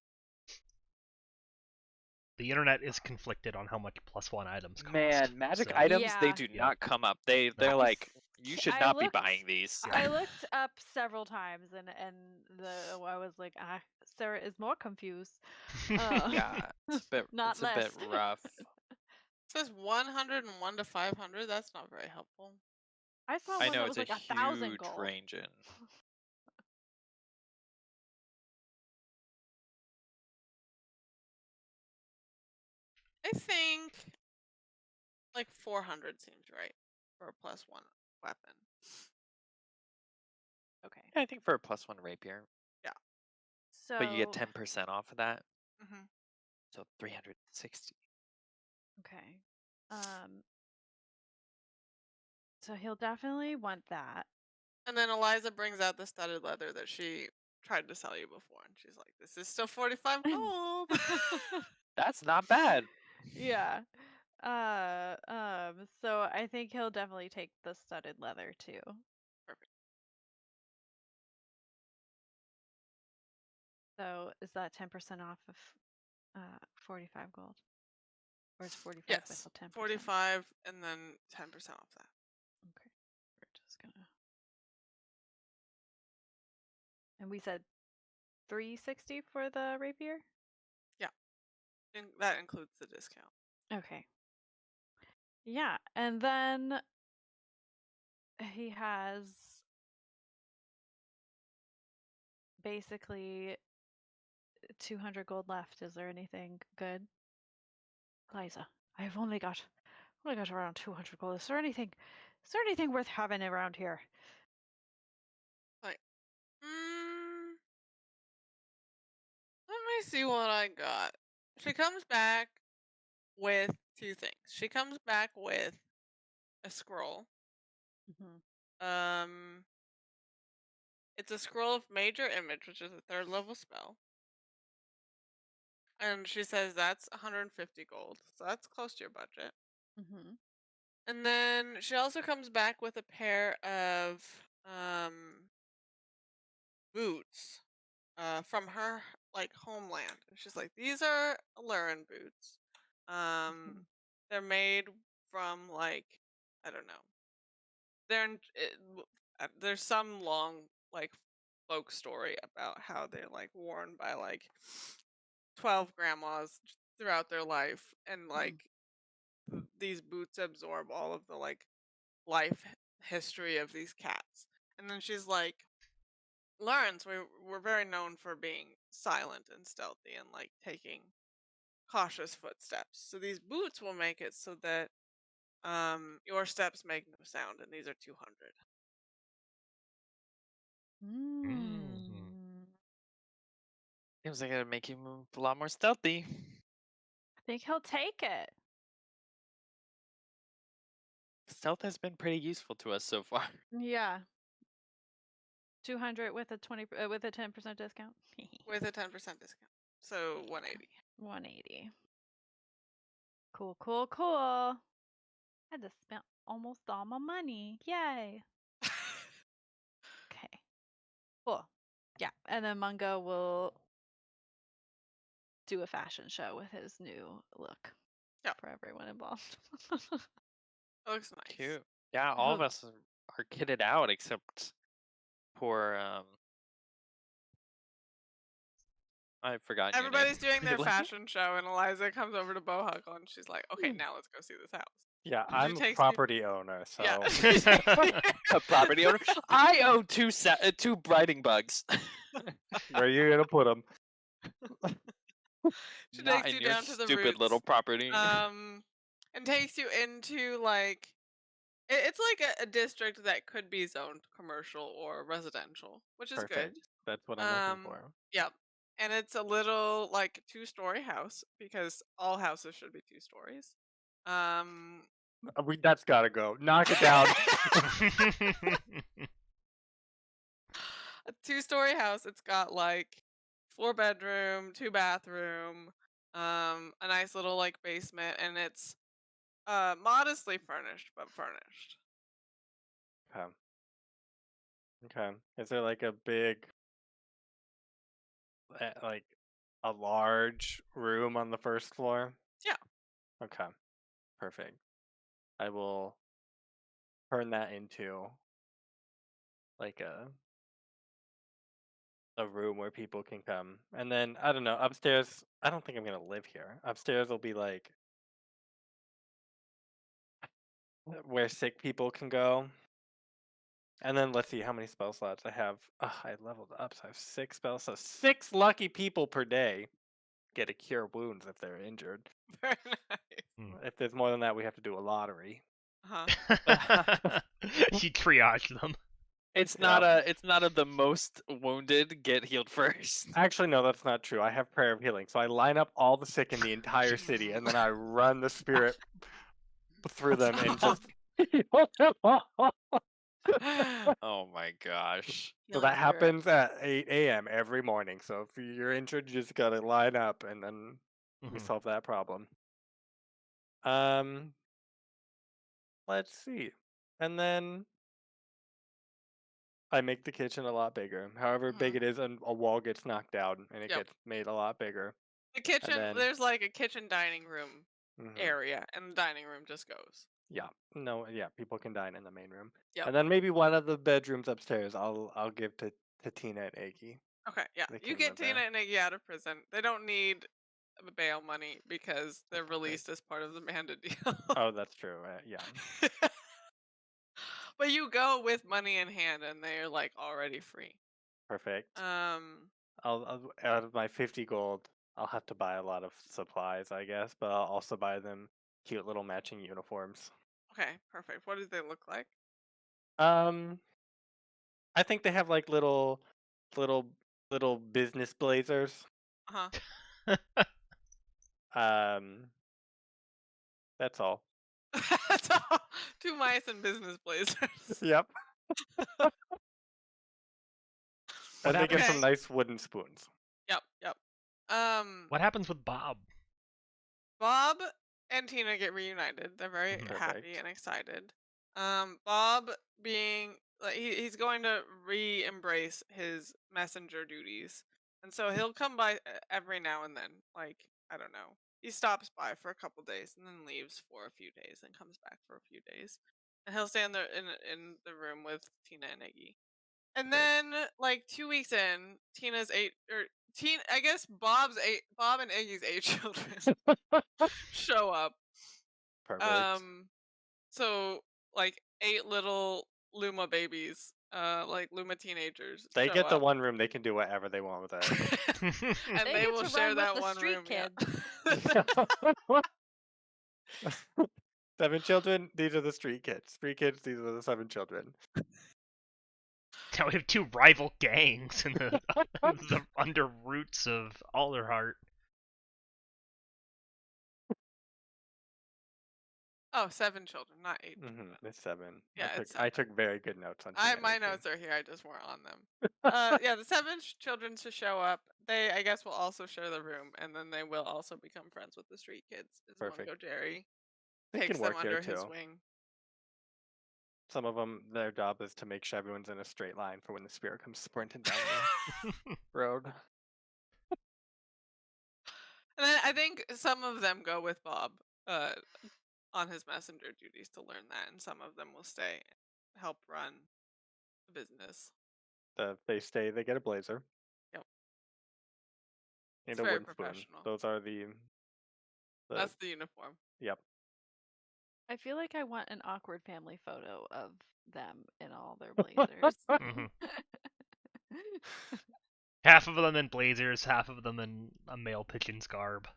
The internet is conflicted on how much +1 items cost. Man, magic so- items, they Yeah. do Yeah. not come up. They're like, you should I not be looked- buying these. I looked up several times and I was like, Sarah is more confused. Yeah, it's a bit, Not it's a bit less. rough. It says 101 to 500. That's not very helpful. I saw I one know that was it's like a 1,000 huge gold. range in. I think like 400 seems right for a +1 weapon. Okay. I think for a +1 rapier, So but you get 10% off of that, Hmm. so 360. Okay. So he'll definitely want that. And then Eliza brings out the studded leather that she tried to sell you before, and she's like, "This is still 45 gold." That's not bad. Yeah. So I think he'll definitely take the studded leather too. Perfect. So is that 10% off of 45 gold? Or is 45 Yes, with 10%? 45 and then 10% off that. Okay. We're just gonna. And we said 360 for the rapier? And that includes the discount. Okay. Yeah, and then he has basically 200 gold left. Is there anything good? Liza, I've only got around 200 gold. Is there anything worth having around here? Let me see what I got. She comes back with 2 things. She comes back with a scroll. Mm-hmm. It's a scroll of major image, which is a 3rd level spell. And she says that's 150 gold. So that's close to your budget. Mm-hmm. And then she also comes back with a pair of boots from her like homeland. And she's like, these are Lurin boots. They're made from like, I don't know. There's some long like folk story about how they're like worn by like 12 grandmas throughout their life, and like these boots absorb all of the like life history of these cats. And then she's like, Lawrence, we're very known for being silent and stealthy and like taking cautious footsteps. So these boots will make it so that your steps make no sound, and these are 200. Seems like it'd make you move a lot more stealthy. I think he'll take it. Stealth has been pretty useful to us so far. Yeah. 200 with a 10% discount. With a 10% discount. So 180. 180. Cool, cool, cool. I just spent almost all my money. Yay. Okay. Cool. Yeah. And then Mungo will do a fashion show with his new look. Yeah. For everyone involved. It looks nice. Cute. Yeah, all of us are kitted out except poor I've forgotten your name. Everybody's doing their fashion show, and Eliza comes over to Bohuckle, and she's like, okay, now let's go see this house. Yeah, And I'm a takes me- property owner, so Yeah. A property owner. I own two briding bugs. where are you gonna put them? She Not takes in you your down to the stupid roots, little property. and takes you into like it's like a district that could be zoned commercial or residential, which is Perfect. good. That's what I'm looking for. Yep. And it's a little like 2-story house, because all houses should be 2 stories. That's gotta go. Knock it down. A 2-story house. It's got like 4-bedroom, 2-bathroom, a nice little like basement, and it's modestly furnished, but furnished. Okay. Okay. Is there like a big, like a large room on the first floor? Yeah. Okay. Perfect. I will turn that into like a room where people can come. And then I don't know, upstairs, I don't think I'm gonna live here. Upstairs will be like where sick people can go. And then let's see how many spell slots I have. I leveled up, so I have 6 spell slots. 6 lucky people per day get to cure wounds if they're injured. Very nice. If there's more than that, we have to do a lottery. You triage them. It's Yeah. not a the most wounded get healed first. Actually, no, that's not true. I have prayer of healing, so I line up all the sick in the entire city, and then I run the spirit through them and just. Oh my gosh. So that happens at 8 a.m. every morning. So if you're injured, you just gotta line up, and then we solve that problem. Let's see, and then I make the kitchen a lot bigger. However big it is, and a wall gets knocked down, and it gets made a lot bigger. The kitchen, then- there's like a kitchen dining room area, and the dining room just goes. Yeah, no, yeah, people can dine in the main room, Yep. and then maybe one of the bedrooms upstairs I'll give to Tina and Iggy. Okay, yeah. They You can get live Tina there. and Iggy out of prison. They don't need the bail money because they're released as part of the Bandit deal. Oh, that's true. Yeah. But you go with money in hand, and they're like already free. Perfect. I'll out of my 50 gold, I'll have to buy a lot of supplies, I guess, but I'll also buy them cute little matching uniforms. Okay, perfect. What do they look like? I think they have like little business blazers. That's all. That's all. 2 mice and business blazers. Yep. What And they get some happens? nice wooden spoons. Yep. What happens with Bob? Bob and Tina get reunited. They're very Mhm. happy Perfect. and excited. Bob being like he's going to re-embrace his messenger duties, and so he'll come by every now and then. Like I don't know, he stops by for a couple days and then leaves for a few days and comes back for a few days, and he'll stay in the room with Tina and Iggy. And Great. then like 2 weeks in, Tina's eight or Tina, I guess Bob and Iggy's 8 children show up. Perfect. Um, so like 8 little Luma babies, like Luma teenagers They show get the up, one room. They can do whatever they want with and They they get will to share run with that the one street room. kids. Yeah. it. 7 children. These are the street kids. Street kids. These are the 7 children. Now we have 2 rival gangs in the under roots of Alderheart. Oh, 7 children, not 8 children. It's 7. Yeah, it's I 7. took very good notes on My humanity. notes are here. I just weren't on them. Yeah, the 7 children to show up. They, I guess, will also share the room, and then they will also become friends with the street kids. As Perfect. Mungojerry They takes can them work here under his too. wing. Some of them, their job is to make sure everyone's in a straight line for when the spirit comes sprinting down the road. And then I think some of them go with Bob on his messenger duties to learn that, and some of them will stay and help run the business. They stay. They get a blazer Yep, and it's a very wooden spoon. professional. Those are the That's the uniform. Yep. I feel like I want an awkward family photo of them in all their blazers. Mhm. Half of them in blazers, half of them in a male pigeon's garb.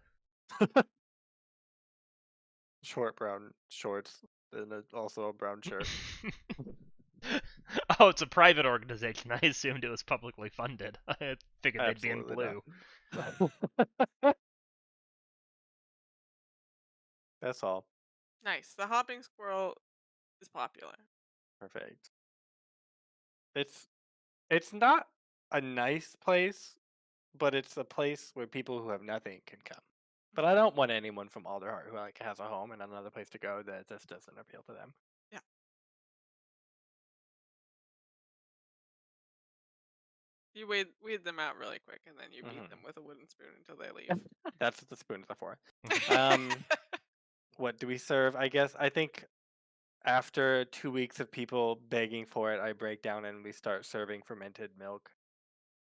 Short brown shorts and also a brown shirt. Oh, it's a private organization. I assumed it was publicly funded. I figured they'd be in Absolutely blue. not. That's all. Nice. The hopping squirrel is popular. Perfect. It's not a nice place, but it's a place where people who have nothing can come. But I don't want anyone from Alderheart who like has a home and another place to go that just doesn't appeal to them. Yeah. You weed them out really quick, and then you beat them with a wooden spoon until they leave. That's what the spoons are for. What do we serve? I think after 2 weeks of people begging for it, I break down and we start serving fermented milk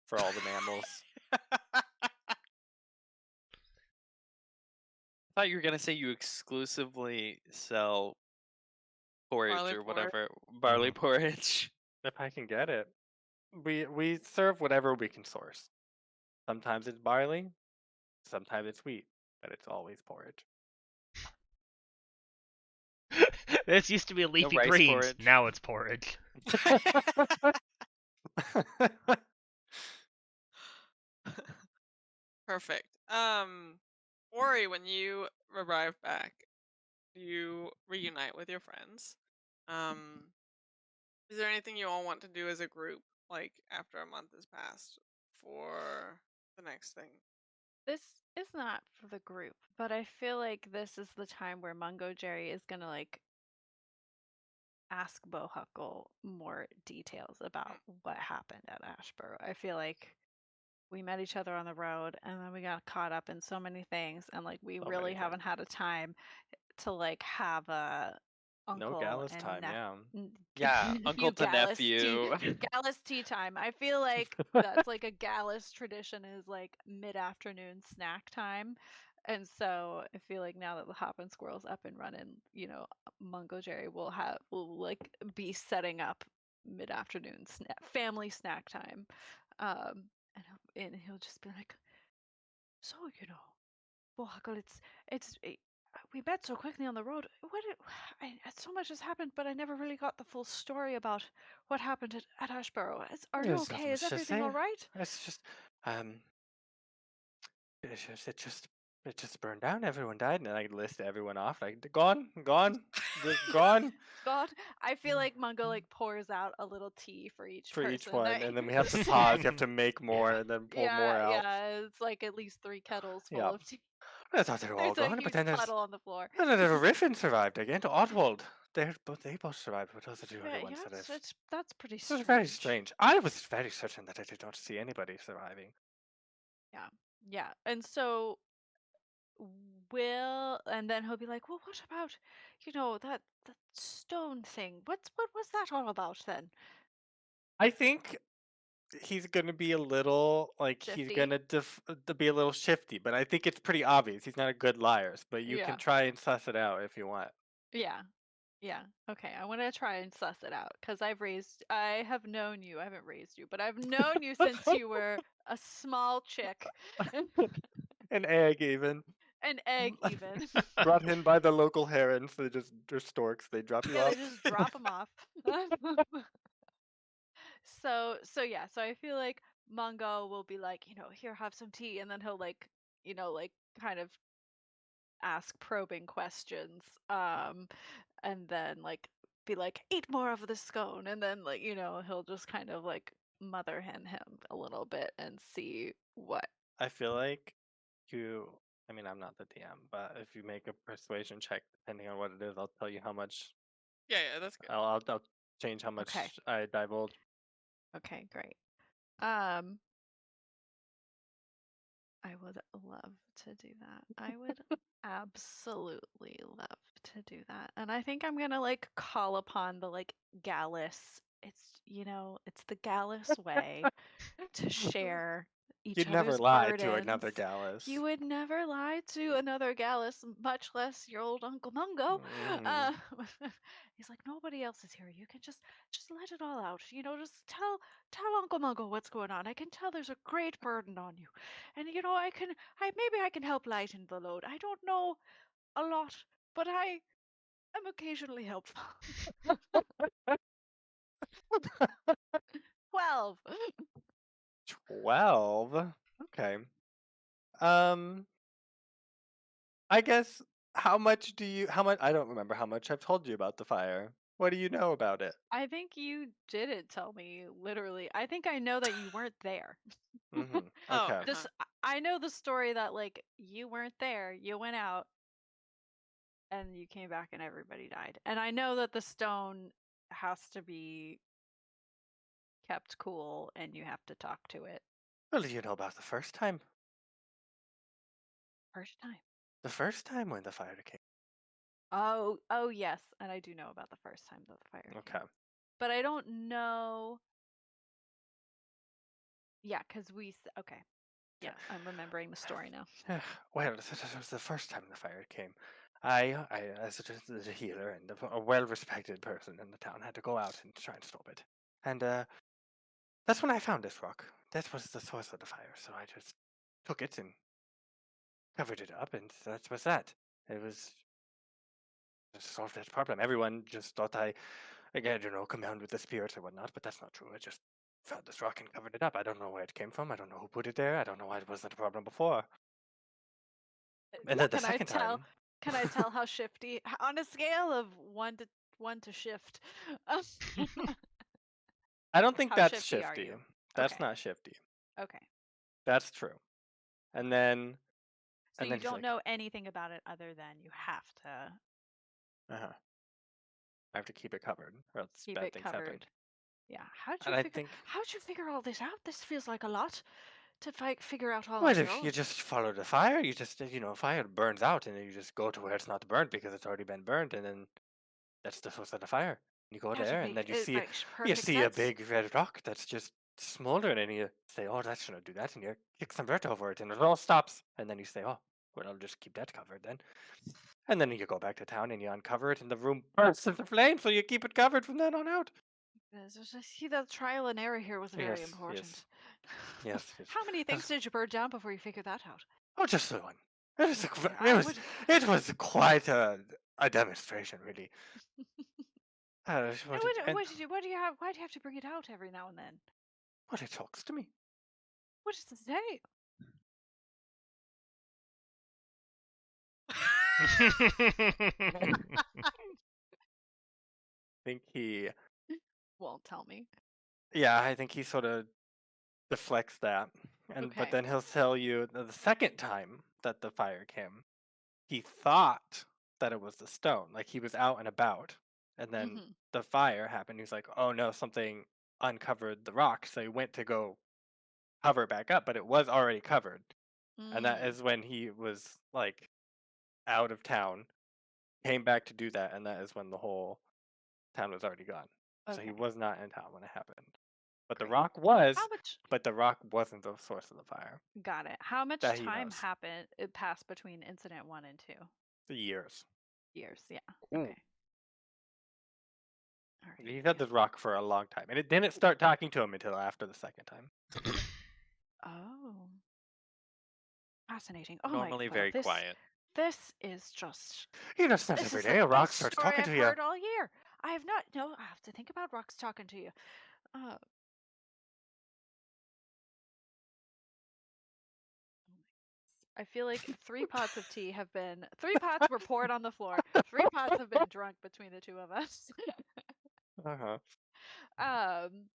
for all the mammals. I thought you were gonna say you exclusively sell porridge Barley or porridge. whatever, barley porridge. If I can get it. We serve whatever we can source. Sometimes it's barley, sometimes it's wheat, but it's always porridge. This used to be leafy rice greens. porridge. Now it's porridge. Perfect. Ori, when you arrive back, you reunite with your friends. Is there anything you all want to do as a group, like after a month has passed, for the next thing? This is not for the group, but I feel like this is the time where Mungojerry is gonna like ask Bohuckle more details about what happened at Ashborough. I feel like we met each other on the road and then we got caught up in so many things and like we So really many haven't had a time to like have a No uncle Gallus and time, yeah. Yeah, uncle to Gallus nephew. Gallus tea time. I feel like that's like a Gallus tradition is like mid-afternoon snack time. And so I feel like now that the Hoppin' Squirrel's up and running, you know, Mungojerry will like be setting up mid-afternoon family snack time. And he'll just be like, so you know, Bohuckle, we met so quickly on the road. So much has happened, but I never really got the full story about what happened at Ashborough. Are you There's okay? nothing Is to everything say. all right? It's just it just burned down. Everyone died, and I list everyone off. Like gone, just gone God, I feel like Mungo like pours out a little tea for each for each person. one, and then we have to pause. You have to make more, and then pull more out. Yeah, it's like at least 3 kettles full Yeah. of tea. I thought they were all There's a gone, but huge then puddle on the floor. there's Riffin survived again. Oswald, they both survived, but those are the only ones that have. That's pretty This was strange. very strange. I was very certain that I did not see anybody surviving. Yeah, and so and then he'll be like, well, what about, that stone thing? What was that all about then? I think he's gonna be a little he's Shifty? gonna to be a little shifty, but I think it's pretty obvious. He's not a good liar, but you can Yeah. try and suss it out if you want. Yeah. Yeah. Okay. I want to try and suss it out because I have known you. I haven't raised you, but I've known you since you were a small chick. An egg, even. An egg, even. Brought in by the local herons. They're storks. They drop you Yeah, off. they just drop them off. So I feel like Mungo will be like, here, have some tea, and then he'll like, kind of ask probing questions, and then like be like, eat more of the scone, and then like, he'll just kind of like mother hen him a little bit and see what. I feel like I mean, I'm not the DM, but if you make a persuasion check, depending on what it is, I'll tell you how much. Yeah, that's good. I'll change how much Okay. I divulge. Okay, great. I would love to do that. I would absolutely love to do that. And I think I'm gonna like call upon the like Gallus. It's the Gallus way to share each You'd other's never lie burdens. to another Gallus. You would never lie to another Gallus, much less your old Uncle Mungo. Mm. He's like, nobody else is here. You can just let it all out. Just tell Uncle Mungo what's going on. I can tell there's a great burden on you, and maybe I can help lighten the load. I don't know a lot, but I am occasionally helpful. 12. 12? Okay. I guess how much I don't remember how much I've told you about the fire. What do you know about it? I think you didn't tell me, literally. I think I know that you weren't there. Mm-hmm. Oh, Okay. I know the story that like you weren't there, you went out and you came back and everybody died. And I know that the stone has to be kept cool and you have to talk to it. Well, do you know about the first time? First time. The first time when the fire came. Oh yes, and I do know about the first time that the fire came. Okay. But I don't know. Yeah, because okay. Yeah, I'm remembering the story now. Well, this was the first time the fire came. I as a healer and a well-respected person in the town, had to go out and try and stop it. And that's when I found this rock. That was the source of the fire. So I just took it and covered it up, and that was that. It was just solved that problem. Everyone just thought I, again, command with the spirits or whatnot, but that's not true. I just found this rock and covered it up. I don't know where it came from. I don't know who put it there. I don't know why it wasn't a problem before. And then the second time. Can I tell how shifty? On a scale of 1 to shift. I don't think How that's shifty are shifty. you? That's Okay. not shifty. Okay. That's true. And then. So and you then he's don't like, know anything about it other than you have to I have to keep it covered, or else keep bad it things covered. happen. Yeah. And I think. How'd you figure all this out? This feels like a lot to figure out all Well, on your if own. you just follow the fire, you just, fire burns out, and then you just go to where it's not burnt because it's already been burned, and then that's the source of the fire. You go there, and then you see a big red rock that's just smoldering, and you say, "Oh, that shouldn't do that," and you kick some dirt over it, and it all stops. And then you say, "Oh, well, I'll just keep that covered then." And then you go back to town, and you uncover it, and the room bursts into flames, so you keep it covered from then on out. I see that trial and error here was very Yes, important. Yes. How many things did you burn down before you figured that out? Oh, just the one. It was, Okay, it was quite a demonstration, really. What do you have? Why do you have to bring it out every now and then? Well, it talks to me. What does it say? think he, Won't tell me. yeah, I think he sort of deflects that, and but Okay. then he'll tell you the second time that the fire came, he thought that it was the stone, like he was out and about, and then Mhm. the fire happened. He's like, "Oh no, something uncovered the rock," so he went to go cover it back up, but it was already covered, and that Mm. is when he was like out of town, came back to do that, and that is when the whole town was already gone. So he Okay. was not in town when it happened. But the Great. rock was, How much? but the rock wasn't the source of the fire. Got it. How much That he time knows. it passed between incident 1 and 2? The years. Years. Yeah. Ooh. Okay. All right. He's had this rock for a long time, and it didn't start talking to him until after the second time. Oh. Fascinating. Oh my Normally god. very quiet. This is just You know, it's not this every is day the a rock best starts story talking I've to you. heard all year. I have not no, I have to think about rocks talking to you. Uh I feel like 3 pots of tea have been 3 pots were poured on the floor. 3 pots have been drunk between the two of us. Uh-huh. um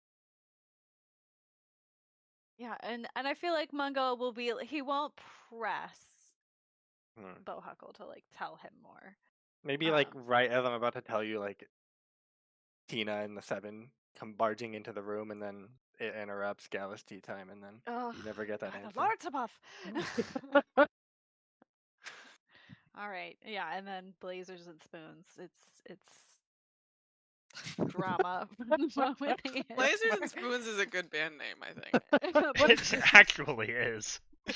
Yeah, and I feel like Mungo will be he won't press Hmm. Bohuckle to like tell him more. Maybe like right as I'm about to tell you, like Tina and the Seven come barging into the room, and then it interrupts Gallus tea time, and then Oh, you never get that the answer. Lord's above. All right, yeah, and then Blazers and Spoons. It's drama from the moment they Lasers enter. and Spoons is a good band name, I think. It actually is. Hey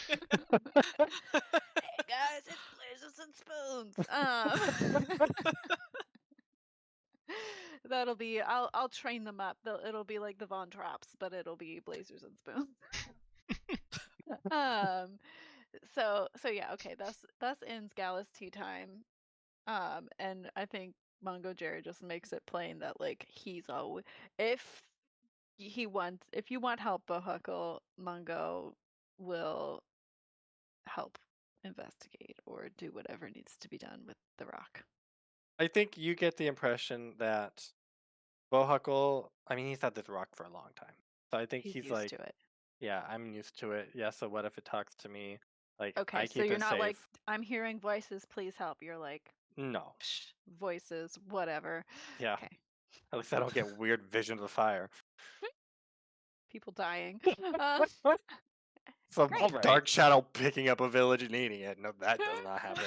guys, it's Blazers and Spoons. That'll be I'll train them up. It'll be like the Von Traps, but it'll be Blazers and Spoons. um so yeah, okay, thus ends Gallus tea time. And I think Mungojerry just makes it plain that like he's always if you want help, Bohuckle, Mungo will help investigate or do whatever needs to be done with the rock. I think you get the impression that Bohuckle, I mean, he's had this rock for a long time. So I think He's he's used like, to it. yeah, I'm used to it. Yeah, so what if it talks to me? Like, Okay, I so keep you're it not like safe. I'm hearing voices, please help. You're like No. psh, voices, whatever. Yeah. Okay, At least I don't get weird visions of fire. people dying. Uh, Some great. All right. dark shadow picking up a village and eating it. No, that does not happen.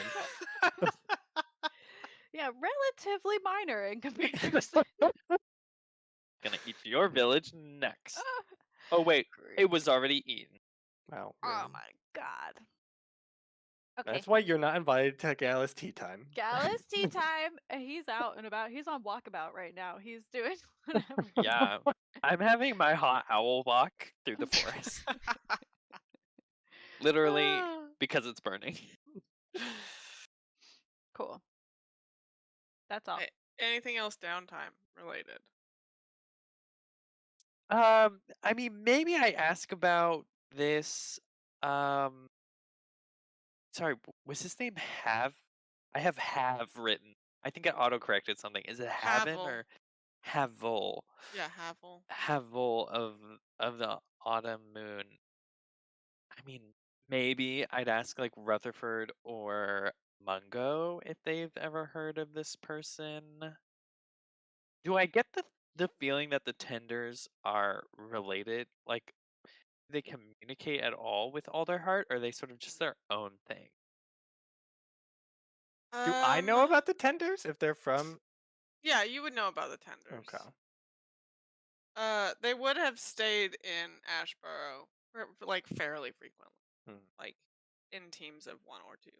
Yeah, relatively minor in comparison. Gonna eat your village next. Oh wait, it was already eaten. Wow. Oh Really. my god. Okay. That's why you're not invited to Gallus tea time. Gallus tea time. He's out and about. He's on walkabout right now. He's doing whatever. Yeah, I'm having my hot owl walk through the forest. Literally because it's burning. Cool. That's all. Anything else downtime related? I mean, maybe I ask about this. Um, sorry, was his name Have? I have written. I think I autocorrected something. Is it Haven Havel. or Havel? Yeah, Havel. Havel of the autumn moon. I mean, maybe I'd ask like Rutherford or Mungo if they've ever heard of this person. Do I get the feeling that the tenders are related? Like they communicate at all with Alderheart, or are they sort of just their own thing? Do I know Um, about the tenders if they're from? yeah, you would know about the tenders. Okay. They would have stayed in Ashborough for like fairly frequently, Hmm. like in teams of 1 or 2,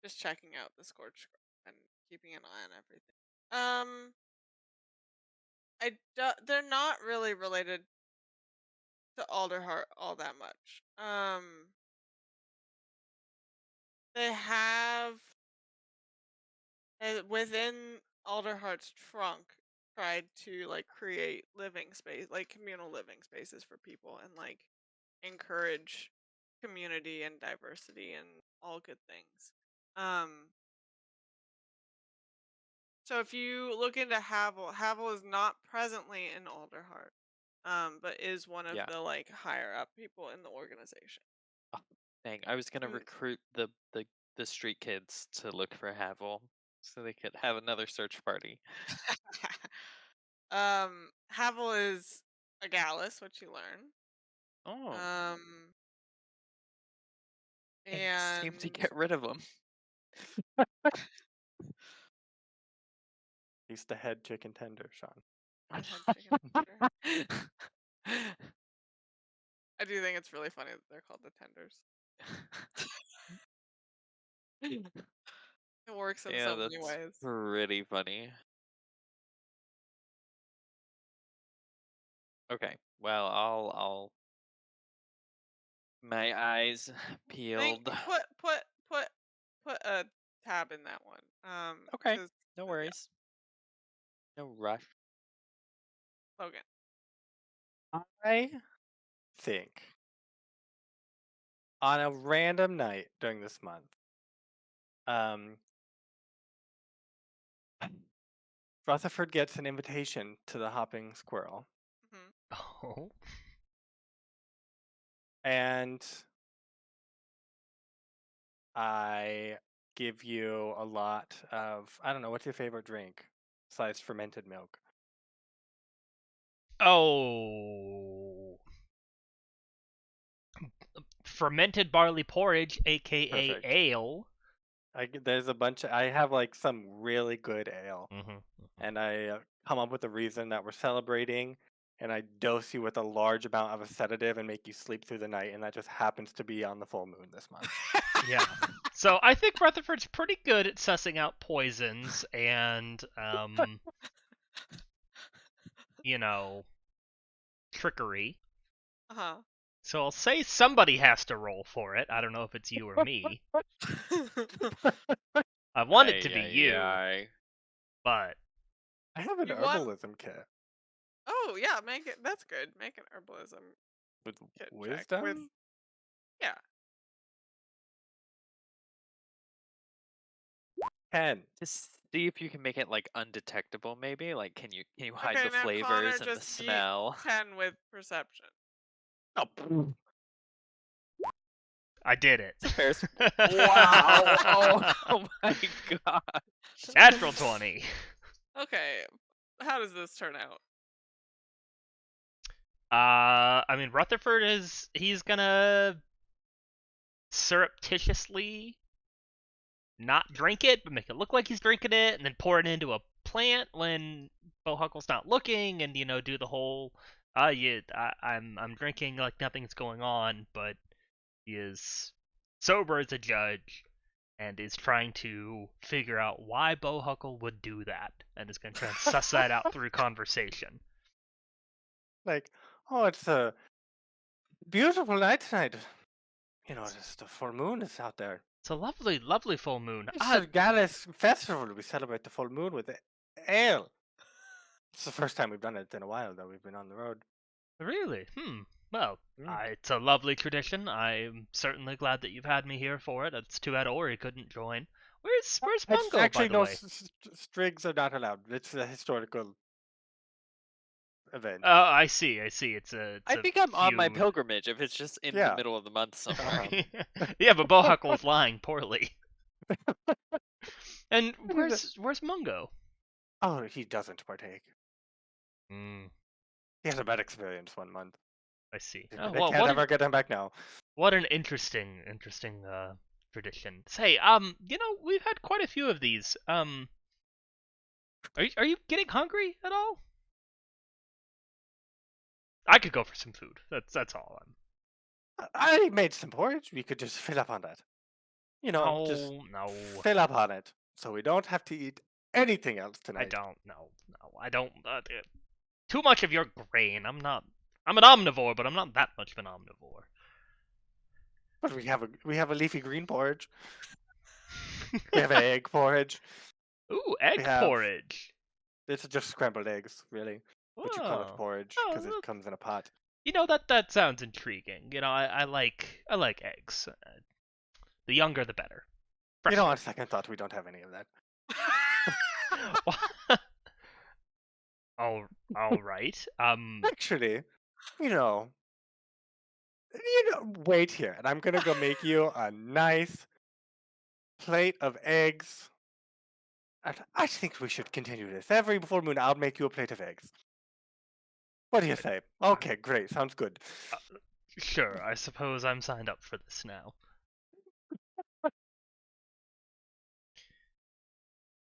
just checking out the scorch and keeping an eye on everything. They're not really related to Alderheart all that much. They have within Alderheart's trunk tried to like create living space, like communal living spaces for people, and like encourage community and diversity and all good things. Um, So if you look into Havel is not presently in Alderheart, but is one of Yeah. the like higher up people in the organization. Oh, dang, I was gonna Mm. recruit the street kids to look for Havel so they could have another search party. Havel is a Gallus, which you learn. Oh, and seem to And get rid of them. He's the head chicken tender, Sean. the head chicken tender. I do think it's really funny that they're called the tenders. It works in Yeah, so many that's ways. pretty funny. Okay, well, I'll my eyes Think peeled. put a tab in that one. Okay, 'Cause, no yeah, worries. No rush. Logan. I think on a random night during this month, um, Rutherford gets an invitation to the Hopping Squirrel, Hmm. Oh. and I give you a lot of, I don't know, what's your favorite drink besides fermented milk? Oh. Fermented barley porridge, aka Perfect. ale. There's a bunch of, I have like some really good ale, Mm-hmm. and I come up with a reason that we're celebrating, and I dose you with a large amount of a sedative and make you sleep through the night, and that just happens to be on the full moon this month. Yeah. So I think Rutherford's pretty good at sussing out poisons and, you know, trickery. Uh-huh. So I'll say somebody has to roll for it. I don't know if it's you or me. I want it to be you, Ay. but I have an You want- herbalism kit Oh yeah, make it. That's good. Make an herbalism with kit check wisdom. with yeah. 10. Just see if you can make it like undetectable, maybe. Like, can you hide Okay, the now Connor, flavors and the just beat smell? 10 with perception. Oh, I did it. It's a fair. Wow! Oh my god! Natural 20. Okay, how does this turn out? I mean, Rutherford he's gonna surreptitiously not drink it, but make it look like he's drinking it, and then pour it into a plant when Bohuckle's not looking, and do the whole, I'm drinking like nothing's going on, but he is sober as a judge, and is trying to figure out why Bohuckle would do that, and is going to try and suss that out through conversation. like, oh, it's a beautiful night tonight. Just the full moon is out there. It's a lovely, lovely full moon. It's a Gallus festival. We celebrate the full moon with ale. It's the first time we've done it in a while, though. We've been on the road. Really? Well, Mm. it's a lovely tradition. I'm certainly glad that you've had me here for it. It's too bad Ori couldn't join. Where's Mungo, Actually, by the no, way? strigs are not allowed. It's a historical event. Oh, I see. It's I a think I'm on my feud. pilgrimage if it's just in the Yeah. middle of the month somewhere. Yeah, but Bohuckle's lying poorly. And where's Mungo? Oh, he doesn't partake. Mm, He has a bad experience one month. I see. They Oh, can't well, ever get him back now. what an interesting tradition. Say, we've had quite a few of these. Are you getting hungry at all? I could go for some food. That's all. I made some porridge. We could just fill up on that. Just No. fill up on it, so we don't have to eat anything else tonight. I don't. No. I don't. Too much of your grain. I'm an omnivore, but I'm not that much of an omnivore. But we have a leafy green porridge. We have egg porridge. Ooh, egg porridge. It's just scrambled eggs, really. But you call it porridge because it comes in a pot. That sounds intriguing. I like eggs. The younger, the better. On second thought, we don't have any of that. All right. Actually, you know, wait here, and I'm gonna go make you a nice plate of eggs. And I think we should continue this. Every full moon, I'll make you a plate of eggs. What do you say? Okay, great. Sounds good. Sure, I suppose I'm signed up for this now.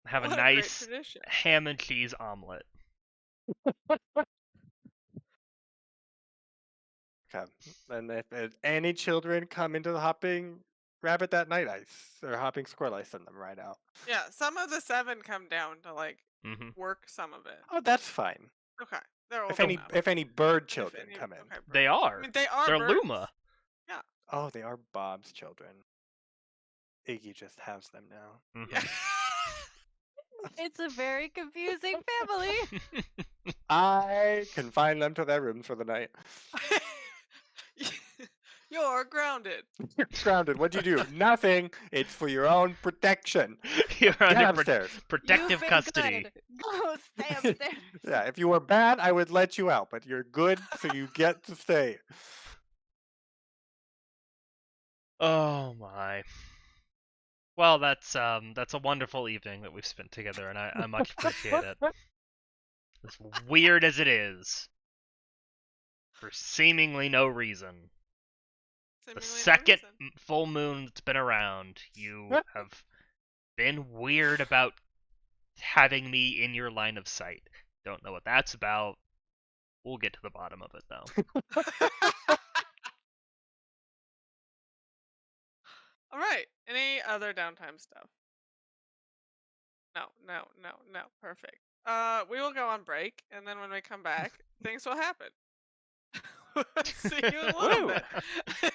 Have a What a great nice tradition. ham and cheese omelet. Okay. And if any children come into the hopping rabbit that night, or hopping squirrel, I send them right out. Yeah, some of the 7 come down to like Mm-hmm. work some of it. Oh, that's fine. Okay, they're old If any enough. if any bird If children any- come in. okay, They birds. are. I mean, they are They're birds. Luma. Oh, they are Bob's children. Iggy just has them now. Mhm. Yeah. It's a very confusing family. I confine them to their rooms for the night. You're grounded. You're grounded. What'd you do? Nothing. It's for your own protection. You're Get under upstairs. protective You've been custody. good. Go stay upstairs. Yeah, if you were bad, I would let you out, but you're good, so you get to stay. Oh my. Well, that's a wonderful evening that we've spent together, and I much appreciate it. As weird as it is, for seemingly no reason. The Seemingly no second reason. full moon that's been around, you have been weird about having me in your line of sight. Don't know what that's about. We'll get to the bottom of it, though. All right. Any other downtime stuff? No. Perfect. We will go on break, and then when we come back, things will happen. See you in a little Woo! bit.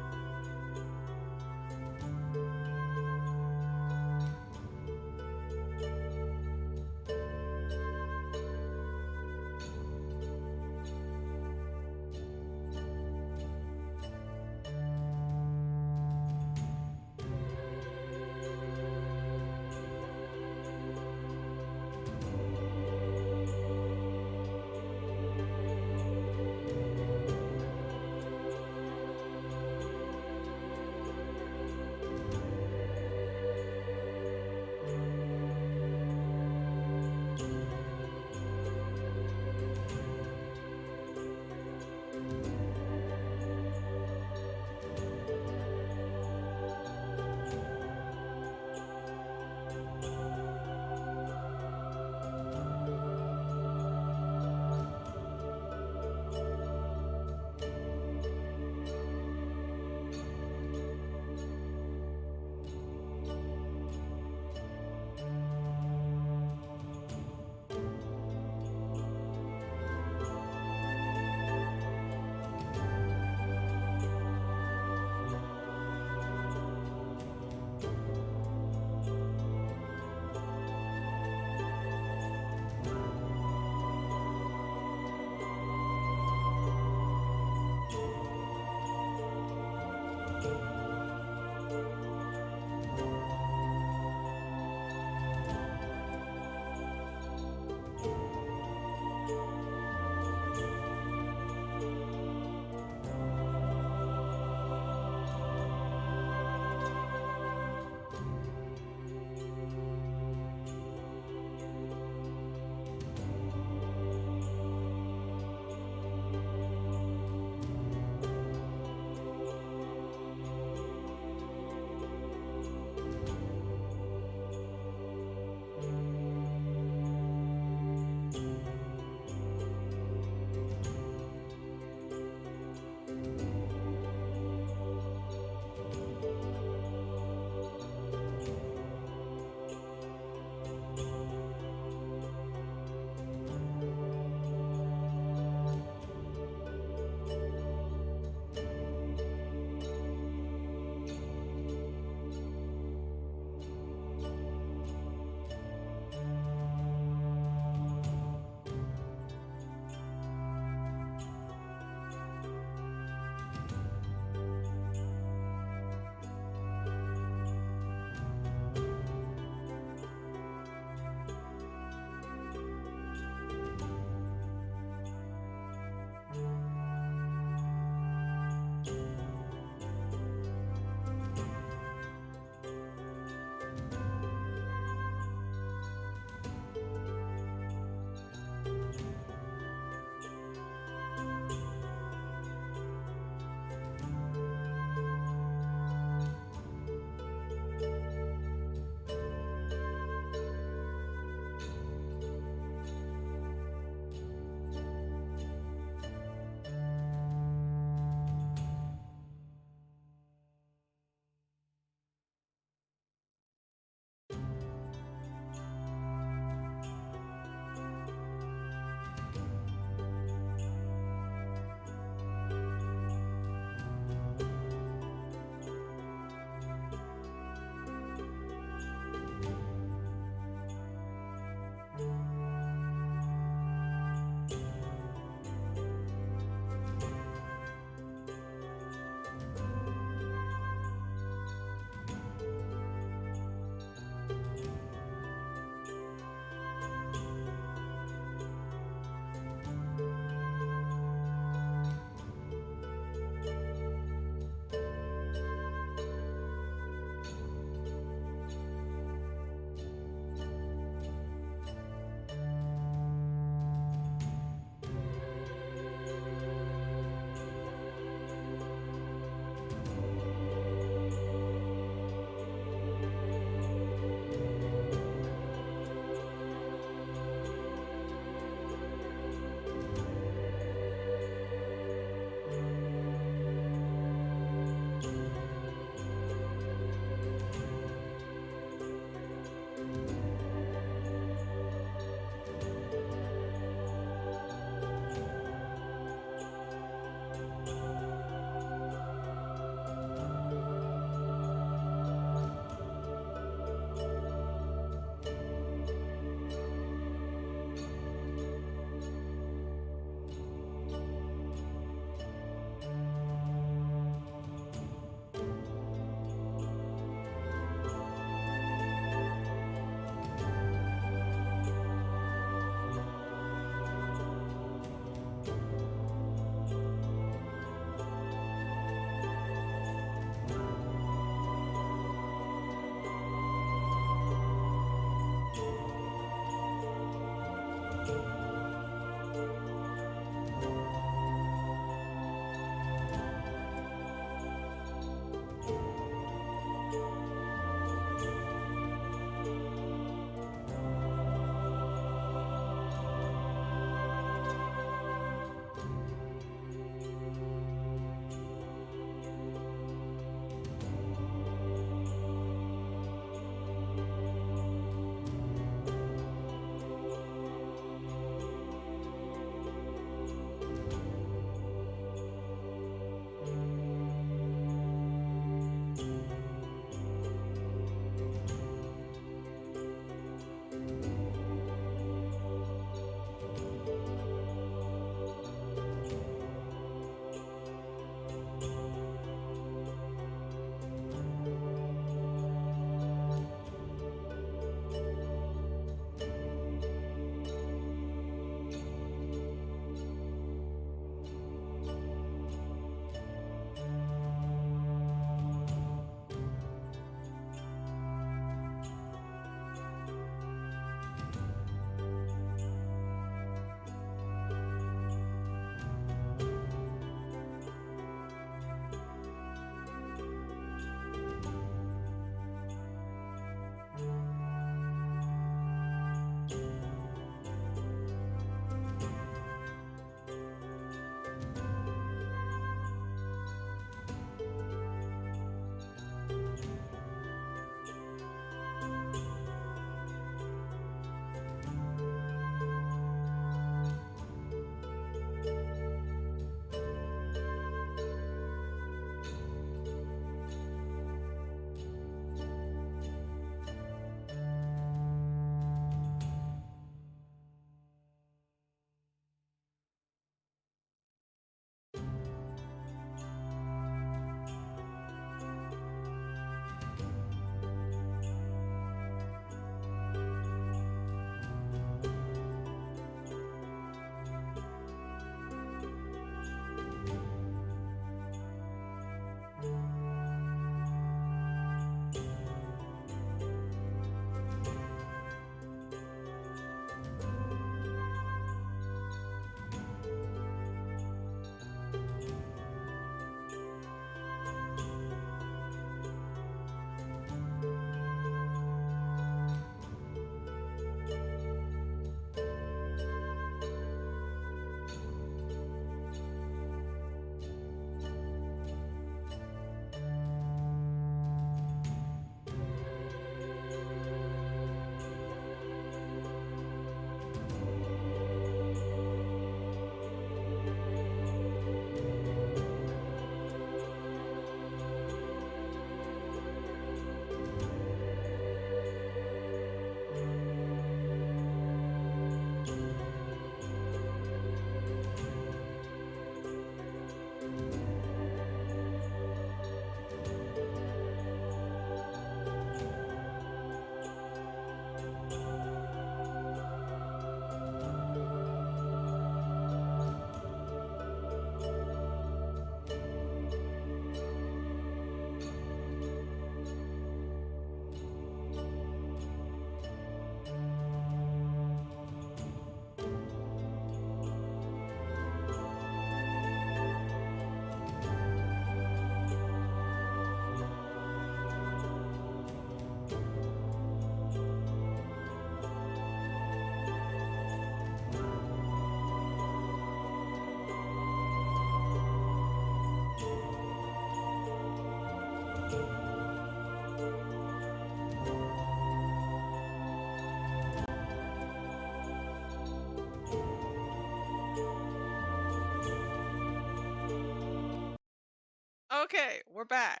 Okay, we're back.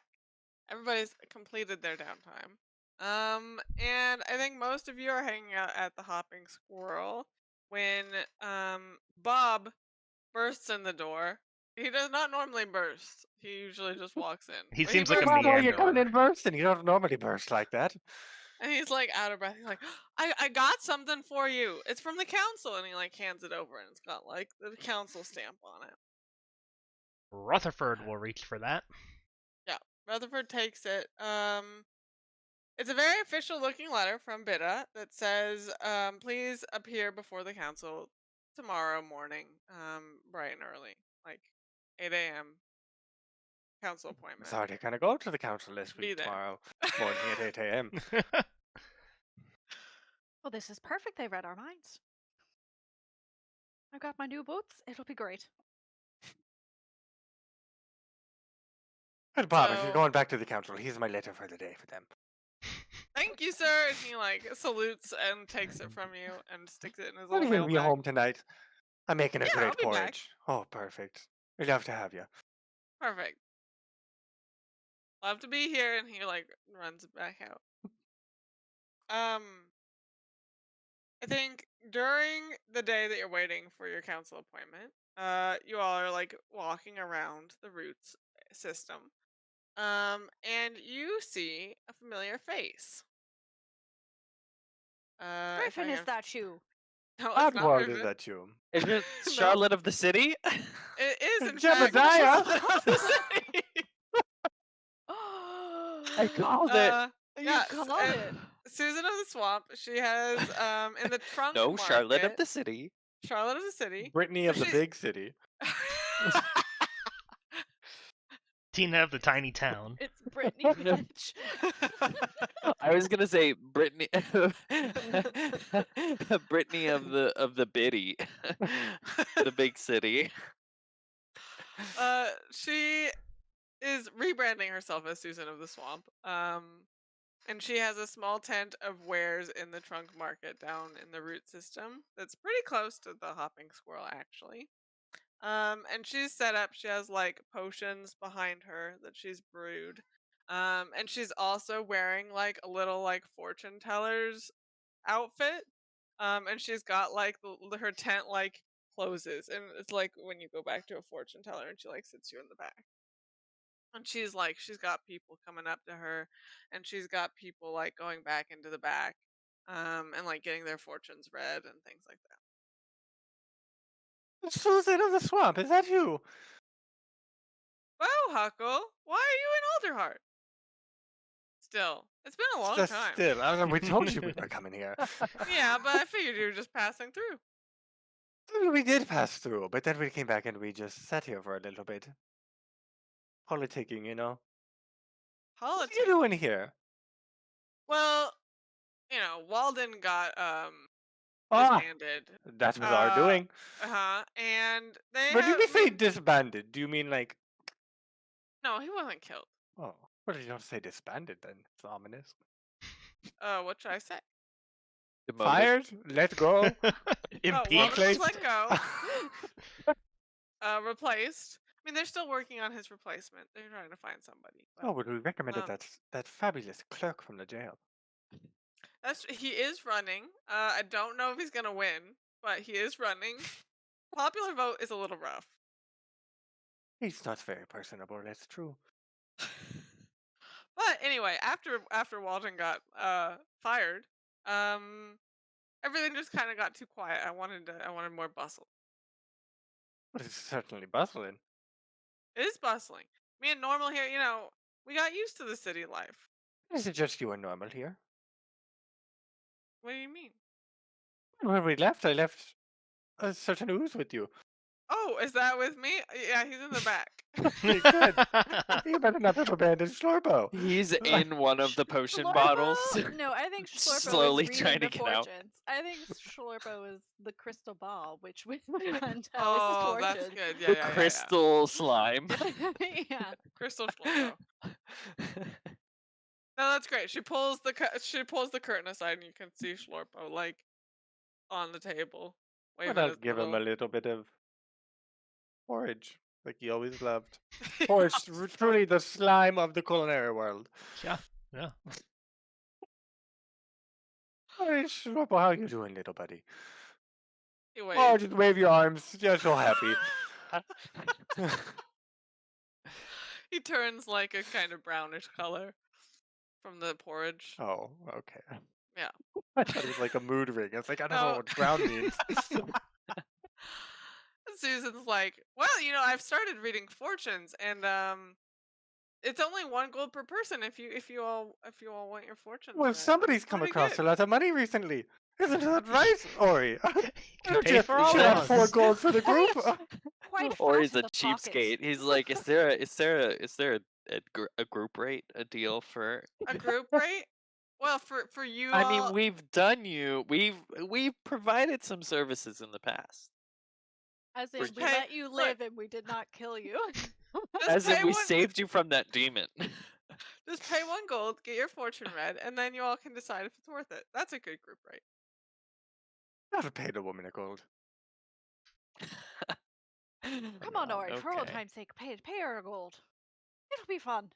Everybody's completed their downtime. And I think most of you are hanging out at the Hopping Squirrel when Bob bursts in the door. He does not normally burst. He usually just walks in. He But seems like a bursts in the meander. You're coming door, in burst, and you don't normally burst like that. and he's like out of breath. He's like, I got something for you. It's from the council, and he like hands it over, and it's got like the council stamp on it. Rutherford will reach for that. Yeah, Rutherford takes it. It's a very official looking letter from Bitta that says, please appear before the council tomorrow morning, bright and early, like 8 a.m. council appointment. Sorry, they're gonna go to the council this Be week there. tomorrow morning at 8 a.m. Well, this is perfect. They read our minds. I got my new boots. It'll be great. But Bob, if you're So- going back to the council, here's my letter for the day for them. Thank you, sir. And he like salutes and takes it from you and sticks it in his Are little you gonna be mailbag. home tonight? I'm making a Yeah, I'll great be back. porridge. Oh, perfect. We'd love to have you. Perfect. Love to be here, and he like runs back out. I think during the day that you're waiting for your council appointment, you all are like walking around the roots system. And you see a familiar face. If I Griffin, is can- that you? No, it's not Oddworld, is Griffin. that you? Is it No. Charlotte of the City? It is in fact Jebediah! Charlotte of the City. I called it. You yeah, called and it. Susan of the Swamp. She has in the trunk No, market. Charlotte of the City. Charlotte of the City. Brittany of the She- big city. Tina of the tiny town. It's Brittany Finch. I was gonna say Brittany, Brittany of the Biddy, the big city. She is rebranding herself as Susan of the Swamp. And she has a small tent of wares in the trunk market down in the root system. That's pretty close to the Hopping Squirrel, actually. And she's set up. She has like potions behind her that she's brewed. And she's also wearing like a little like fortune teller's outfit. And she's got like her tent like closes, and it's like when you go back to a fortune teller, and she like sits you in the back. And she's got people coming up to her, and she's got people like going back into the back, and like getting their fortunes read and things like that. Susan of the Swamp, is that you? Bohuckle, why are you in Alderheart? Still, it's been a long Just time. still, we told you we were coming here. Yeah, but I figured you were just passing through. We did pass through, but then we came back and we just sat here for a little bit. Politicking, you know? What are Politics. you doing here? Well, Walden got Ah, disbanded. that was our doing. And they. But have, you say disbanded, do you mean like... no, he wasn't killed. Oh, well, you don't say disbanded then. It's ominous. What should I say? Demoted. Fired? Let go? Oh, Walden Impeached. was let go. Replaced. I mean, they're still working on his replacement. They're trying to find somebody. Oh, but we recommended Um, that fabulous clerk from the jail. he is running. I don't know if he's gonna win, but he is running. Popular vote is a little rough. He's not very personable, that's true. But anyway, after Walden got fired, everything just kind of got too quiet. I wanted more bustle. But it's certainly bustling. It is bustling. Me and Normal here, we got used to the city life. Is it just you and Normal here? What do you mean? When we left, I left a certain ooze with you. Oh, is that with me? Yeah, he's in the back. Okay, good. You better not have abandoned Slorbo. He's in one of the potion bottles, No, I think Schlorpo slowly is reading trying the to get out. fortunes. I think Schlorpo is the crystal ball, which with and tells Oh, that's fortunes. good. Yeah, The yeah, yeah, crystal slime. Yeah. Crystal Schlorpo. No, that's great. She pulls the curtain aside, and you can see Schlorpo like on the table, Why waving his not give him a little. little bit of porridge, like he always loved? Porridge, truly the slime of the culinary world. Yeah, yeah. Hey, Slorbo, how you doing, little buddy? He Oh, waves. just wave your arms. You're so happy. He turns like a kind of brownish color from the porridge. Oh, okay. Yeah. I thought it was like a mood ring. It's like, I don't know No. what brown means. Susan's like, well, I've started reading fortunes, and it's only 1 gold per person if you all want your fortunes Well, read. somebody's come Pretty across good. a lot of money recently. Isn't that right, Ori? Can pay for all should of have us. 4 gold for the group. Quite Or fat he's in a the pockets. cheapskate. He's like, is there a group rate, a deal for? A group rate? Well, for you I all. mean, we've provided some services in the past. As in, Just we pay- let you live and we did not kill you. just As in, pay we one, saved you from that demon. Just pay 1 gold, get your fortune read, and then you all can decide if it's worth it. That's a good group rate. Never paid a woman a gold. Come on, Ori, for old Okay. time's sake, pay her a gold. It'll be fun.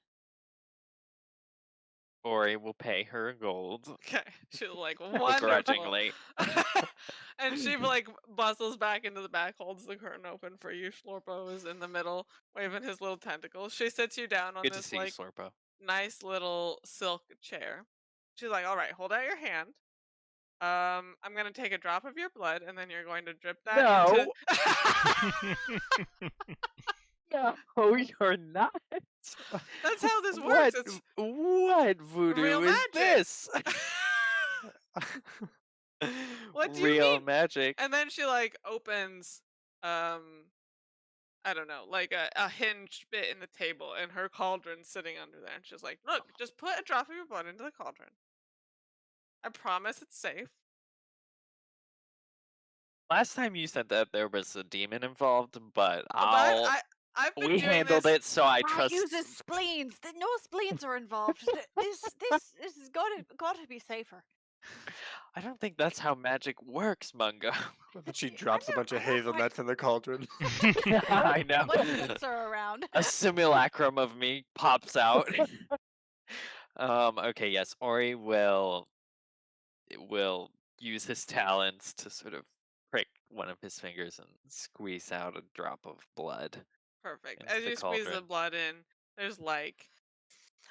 Ori will pay her gold Okay. She's like, wonderful. begrudgingly. And she like bustles back into the back, holds the curtain open for you. Schlorpo is in the middle, waving his little tentacles. She sits you down on Good to this see you, like Slurpo. nice little silk chair. She's like, all right, hold out your hand. I'm gonna take a drop of your blood, and then you're going to drip that into. No, you're not. That's how this works. It's What voodoo real is magic. this? What do you Real mean? magic. And then she like opens, I don't know, like a hinge bit in the table, and her cauldron's sitting under there. And she's like, look, just put a drop of your blood into the cauldron. I promise it's safe. Last time you said that there was a demon involved, but I've been we doing handled this. it, so I Guy trust. uses spleens. No spleens are involved. This has gotta be safer. I don't think that's how magic works, Mungo. She drops a bunch of I don't quite- hazelnuts in the cauldron. I know. What nuts are around? A simulacrum of me pops out. Okay, yes, Ori will use his talents to sort of prick one of his fingers and squeeze out a drop of blood. Perfect. into As the you squeeze the cauldron. blood in, there's like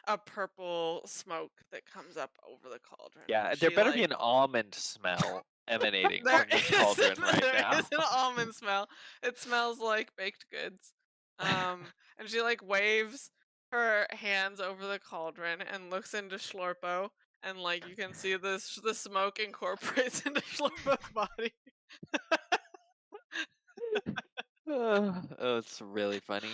a purple smoke that comes up over the cauldron. Yeah, and there she, better like, be an almond smell emanating There from this is cauldron an- right there now. is an almond smell. It smells like baked goods. And she like waves her hands over the cauldron and looks into Schlorpo, and like you can see the smoke incorporates into Schlorpo's body. Oh, it's really funny.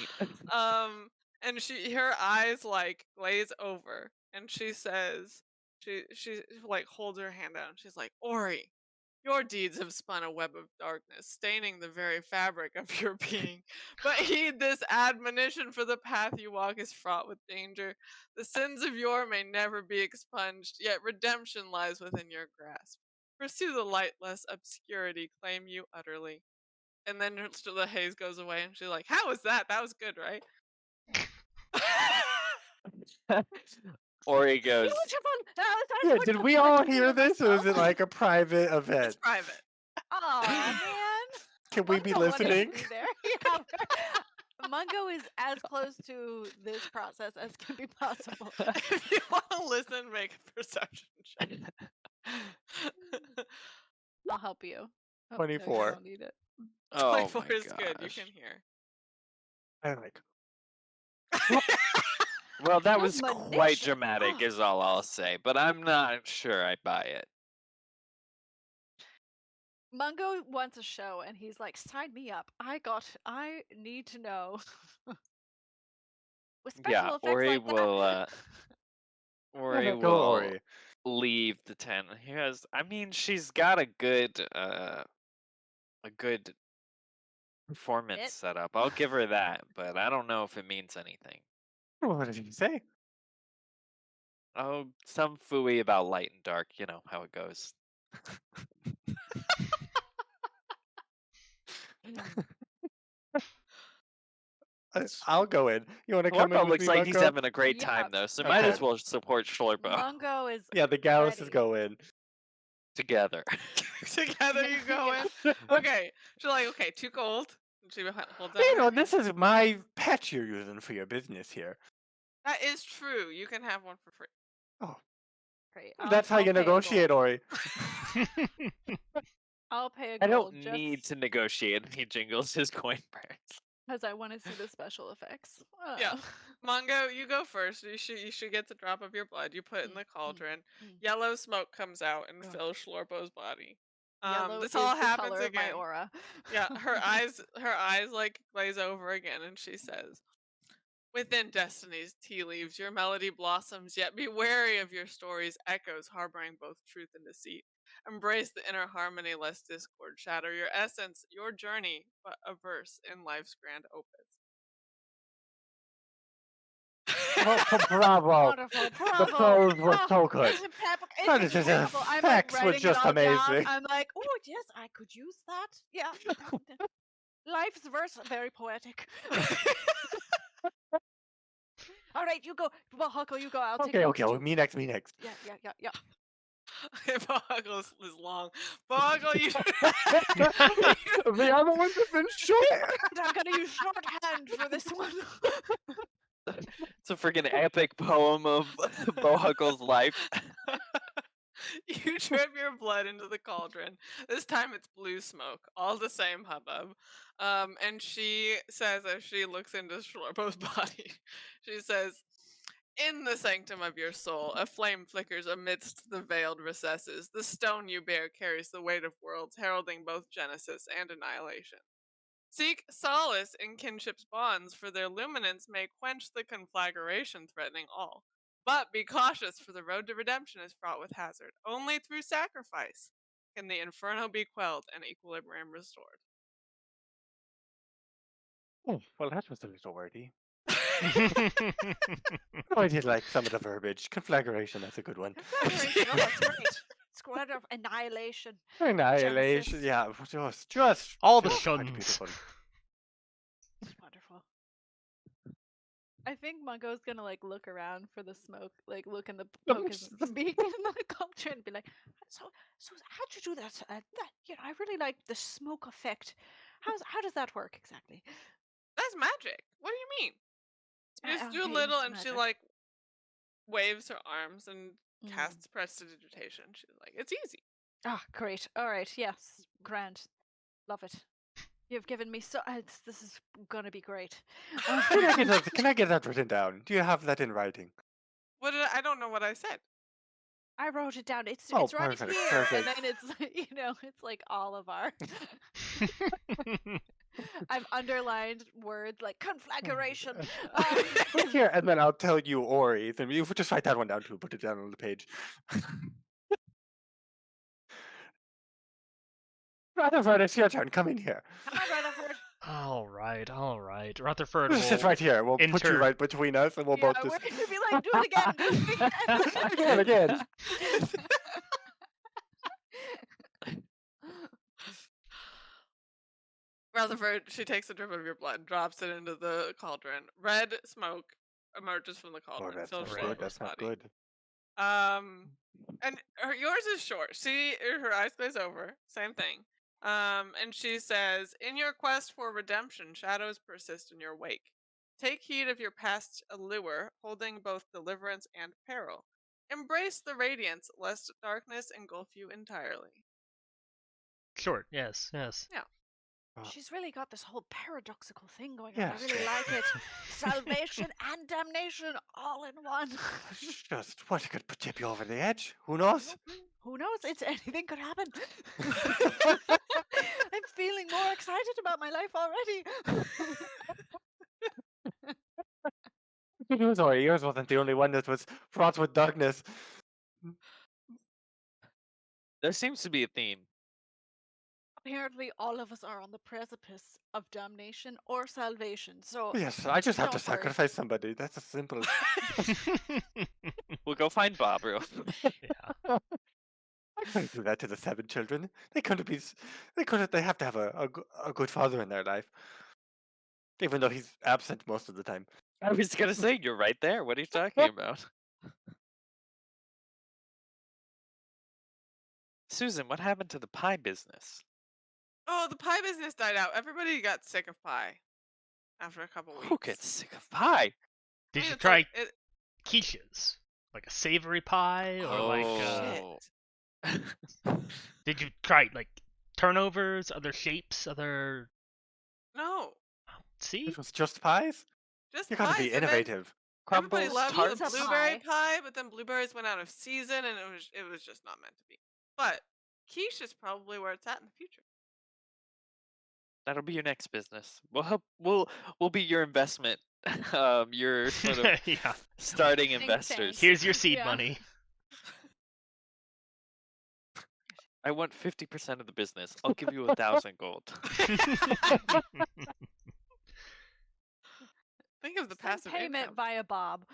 And her eyes like glaze over, and she says, she like holds her hand out, and she's like, Ori, your deeds have spun a web of darkness, staining the very fabric of your being. But heed this admonition, for the path you walk is fraught with danger. The sins of yore may never be expunged, yet redemption lies within your grasp. Pursue the light, lest obscurity claim you utterly. And then the haze goes away, and she's like, how was that? That was good, right? Ori goes, Yeah, did we all hear this, or is it like a private It's event? private. Oh man. Can we be Mungo wanted to listening? be there. Yeah. Mungo is as close to this process as can be possible. If you want to listen, make a perception check. I'll help you. Oh, no, 24. you don't need it. oh 24 my is good. You gosh. can hear. I'm like, Well, that was quite Admonition. dramatic, is all I'll say, but I'm not sure I buy it. Mungo wants a show, and he's like, "Sign me up! I need to know." With special Yeah, effects Ori like will. that. Ori Go, will Ori. leave the tent. I mean, she's got a good performance It- set up. I'll give her that, but I don't know if it means anything. What did he say? Oh, some phooey about light and dark. You know how it goes. I'll go in. You want to come in Slurpo with looks me, like he's Bunko? having a great Yeah. time though, so Okay. might as well support Slurpo Mungo is Yeah, the Gallus ready. go in. together. Together you go in. Okay. She's like, okay, 2 gold. And she holds out You her know, hand. this is my pet you're using for your business here. That is true. You can have one for free. Great. That's how I'll you pay a negotiate, gold. Ori. I'll pay a I gold don't just need to negotiate. He jingles his coin purse. because I want to see the special effects. Yeah. Mongo, you go first. You should get the drop of your blood. You put it in the cauldron. Yellow smoke comes out and Ugh. fills Schlorpo's body. Yellow This is all the happens color of my again. aura. Yeah, her eyes like glaze over again, and she says, "Within Destiny's tea leaves, your melody blossoms. Yet be wary of your story's echoes, harboring both truth and deceit. Embrace the inner harmony, lest discord shatter your essence, your journey, but a verse in life's grand opus." Bravo. Wonderful, The bravo. prose was so good. It's That it's is incredible. I'm like effects were writing it just all down. amazing. I'm like, oh yes, I could use that. Yeah. Life's verse, very poetic. All right, you go. Well, Huckle, you go. I'll take Okay, notes okay. too. Me next. Me next. Yeah. Bohuckle is long. Bohuckle, you. The other ones have been short. I'm gonna use shorthand for this one. It's a freaking epic poem of Bohuckle's life. You drip your blood into the cauldron. This time it's blue smoke. All the same hubbub. And she says, as she looks into Schlorpo's body, she says, "In the sanctum of your soul, a flame flickers amidst the veiled recesses. The stone you bear carries the weight of worlds, heralding both genesis and annihilation. Seek solace in kinship's bonds, for their luminance may quench the conflagration threatening all. But be cautious, for the road to redemption is fraught with hazard. Only through sacrifice can the inferno be quelled and equilibrium restored." Oh, well, that was a little wordy. I did like some of the verbiage. Conflagration, that's a good one. Conflagration, oh, that's great. Squad of annihilation. Annihilation, Genesis. yeah, just All the quite shuns. beautiful. Wonderful. I think Mungo's gonna like look around for the smoke, like look in the poke his beak in the cauldron and be like, so how'd you do that? That I really like the smoke effect. How does that work exactly? That's magic. What do you mean? You just do a Okay, little, it's and she magic. like waves her arms and Mm. casts prestidigitation. She's like, "It's easy." Ah, great. All right, yes, grand, love it. You've given me so. This is gonna be great. Can I get that written down? Do you have that in writing? What did I don't know what I said. I wrote it down. It's Oh, right perfect, here, perfect. and then it's it's like all of our. I've underlined words like conflagration. Look here, and then I'll tell you, Ori. Then you just write that one down too. Put it down on the page. Rutherford, it's your turn. Come in here. Hi, Rutherford. All right. Rutherford Just sit will right here. We'll put you enter- right between us, and we'll Yeah, both we're just gonna be like, do it again, do it again. again. Rutherford, she takes a drip of your blood, drops it into the cauldron. Red smoke emerges from the Oh, cauldron. that's fills not Red. good. Schlorpo's That's not body. good. And yours is short. Her eyes glaze over. Same thing. And she says, "In your quest for redemption, shadows persist in your wake. Take heed of your past allure, holding both deliverance and peril. Embrace the radiance, lest darkness engulf you entirely." Short, yes. She's really got this whole paradoxical thing going on. Yes. I really like it. Salvation and damnation all in one. Just what could tip you over the edge? Who knows? Who knows? It's anything could happen. I'm feeling more excited about my life already. Sorry, yours wasn't the only one that was fraught with darkness. There seems to be a theme. Apparently, all of us are on the precipice of damnation or salvation. So Yes, I just have to Don't worry. sacrifice somebody. That's as simple as. We'll go find Bob real. Yeah. I couldn't do that to the 7 children. They couldn't be. They couldn't. They have to have a good father in their life, even though he's absent most of the time. I was gonna say you're right there. What are you talking about? Susan, what happened to the pie business? Oh, the pie business died out. Everybody got sick of pie after a couple weeks. Who gets sick of pie? Did mean, you it's try like- it- quiches? Like a savory pie? Or Oh. did you try like turnovers, other shapes, other... No, See? It was just pies. just You gotta pies. be and then innovative. Everybody Crumbles, loved tarts. the Pizza blueberry pie. pie, but then blueberries went out of season, and it was just not meant to be. But quiche is probably where it's at in the future. That'll be your next business. We'll help. We'll be your investment. Your sort of Yeah. starting Think investors. tank. Here's your seed Yeah. money. I want 50% of the business. I'll give you 1,000 gold. Think of the Send passive payment income. via Bob.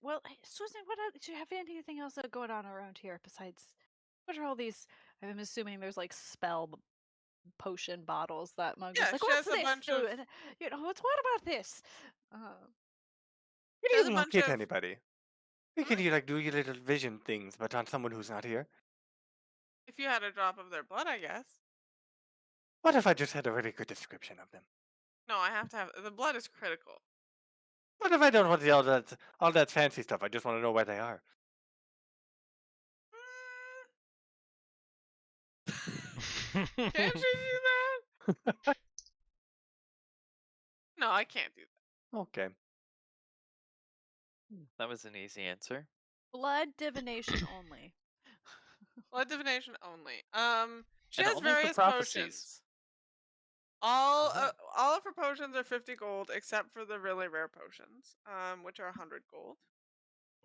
Well, hey, Susan, do you have anything else going on around here besides? What are all these? I'm assuming there's like potion bottles that Mug Yeah, was like, she what's has a this? bunch of- What about this? You There's a didn't bunch get of- anybody. You can do your little vision things, but on someone who's not here. If you had a drop of their blood, I guess. What if I just had a really good description of them? No, I have to have the blood is critical. What if I don't want all that fancy stuff? I just want to know where they are. Can't you do that? No, I can't do that. Okay. That was an easy answer. Blood divination only. Blood divination only. She And has only for various prophecies. potions. All Oh. all of her potions are 50 gold, except for the really rare potions, which are 100 gold.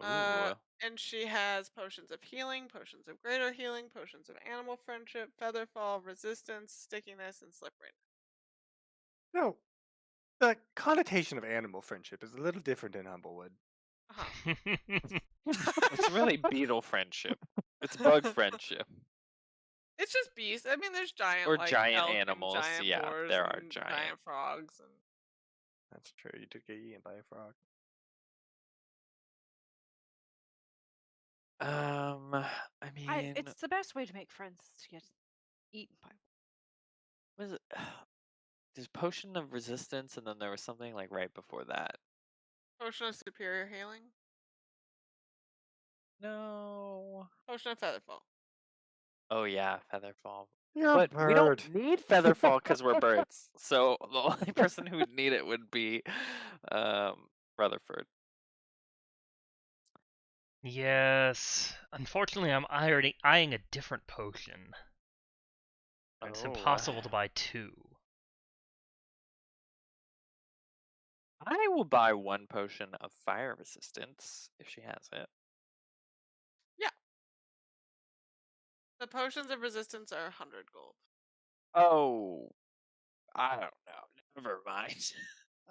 Ooh. And she has potions of healing, potions of greater healing, potions of animal friendship, featherfall, resistance, stickiness, and slipperiness. No, the connotation of animal friendship is a little different in Humblewood. It's really beetle friendship. It's bug friendship. It's just beasts. I mean, there's giant Or like giant elk and animals, giant yeah, boars there are and giant. frogs and That's true. You did get eaten by a frog. I mean, It's the best way to make friends is to get eaten by. was it? There's potion of resistance, and then there was something like right before that. potion of superior healing, No. potion of featherfall. Oh yeah, featherfall. You're a But we don't bird. need featherfall because we're birds. So the only person who would need it would be Rutherford. Yes. Unfortunately, I'm eyeing a different potion. It's Oh. impossible to buy two. I will buy one potion of fire resistance if she has it. The potions of resistance are 100 gold. Oh, I don't know. Never mind.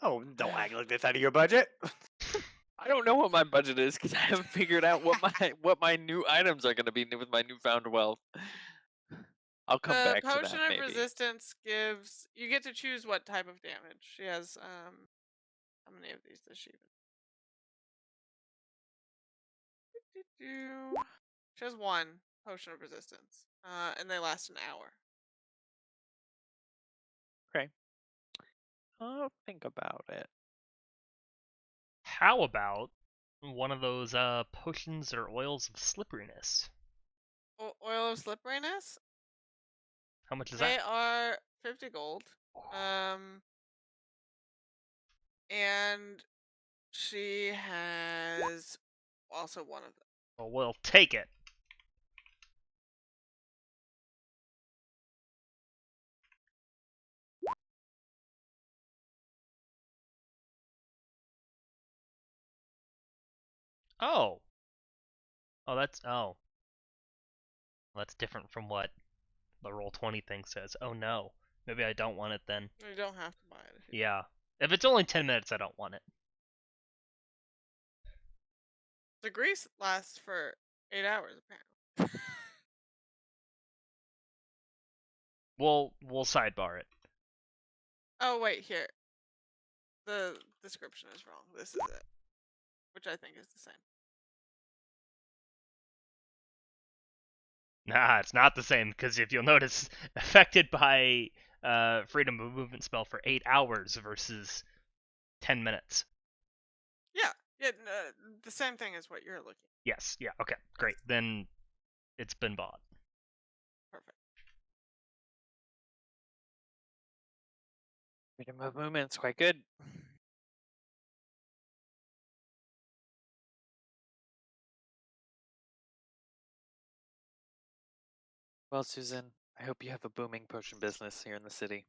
Oh, don't act like this out of your budget. I don't know what my budget is because I haven't figured out what my new items are going to be with my newfound wealth. I'll come The back to potion that of maybe. resistance gives you get to choose what type of damage. She has how many of these does she even? She has one potion of resistance. And they last an hour. Okay. I'll think about it. How about one of those potions or oils of slipperiness? Oil of slipperiness? How much is They that? are 50 gold. And She has also one of them. Well, we'll take it. Oh. Oh, that's that's different from what the Roll20 thing says. Oh no. Maybe I don't want it then. You don't have to buy it. If you Yeah. If it's only 10 minutes, I don't want it. The grease lasts for 8 hours, apparently. We'll sidebar it. Oh, wait, here. The description is wrong. This is it. Which I think is the same. Nah, it's not the same, because if you'll notice, affected by freedom of movement spell for 8 hours versus 10 minutes. Yeah, the same thing as what you're looking. Yes, yeah, okay, great. Then it's been bought. Perfect. Freedom of movement's quite good. Well, Susan, I hope you have a booming potion business here in the city.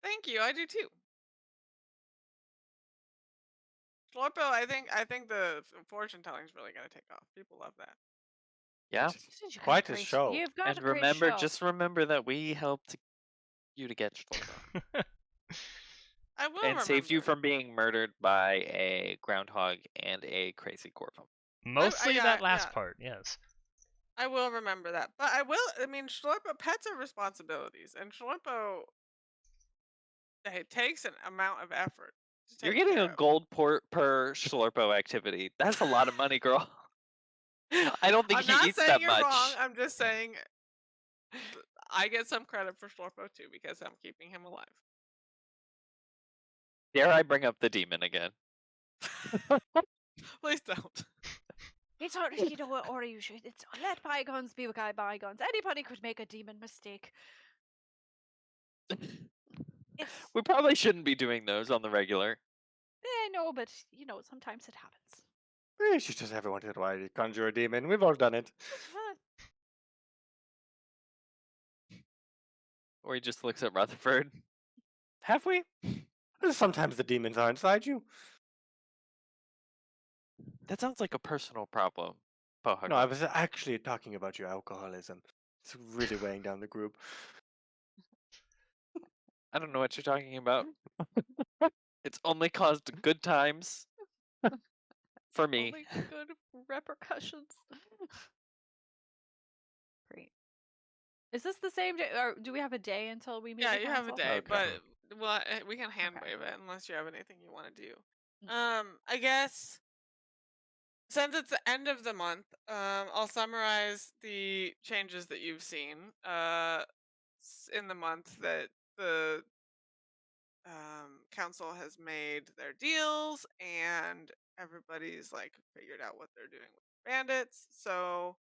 Thank you. I do too. Florpo, I think the fortune telling is really gonna take off. People love that. Yeah. You've got Quite a great- show. You've got And a great remember, show. just remember that we helped you to get Schlorpo. I will And saved you remember. from being murdered by a groundhog and a crazy corpse. Mostly yeah, that last yeah. part, yes. I will remember that. But I mean, Schlorpo, pets are responsibilities. And Schlorpo, it takes an amount of effort to You're take getting care a of. gold per Schlorpo activity. That's a lot of money, girl. I don't think I'm he not eats saying that you're much. wrong. I'm just saying I get some credit for Schlorpo too because I'm keeping him alive. Dare I bring up the demon again? Please don't. It's hard, you know what, Ori, you should. It's let bygones be bygones. Anybody could make a demon mistake. It's We probably shouldn't be doing those on the regular. no, but you know, sometimes it happens. We should just every once in a while conjure a demon. We've all done it. Or he just looks at Rutherford. Have we? Sometimes the demons are inside you. That sounds like a personal problem. Bohuckle. No, I was actually talking about your alcoholism. It's really weighing down the group. I don't know what you're talking about. It's only caused good times for me. Only good repercussions. Great. Is this the same day, or do we have a day until we meet? Yeah, the you have a council? day, Okay. but well, we can hand Okay. wave it unless you have anything you want to do. Mm. I guess since it's the end of the month, I'll summarize the changes that you've seen in the month that the council has made their deals and everybody's like figured out what they're doing with bandits. So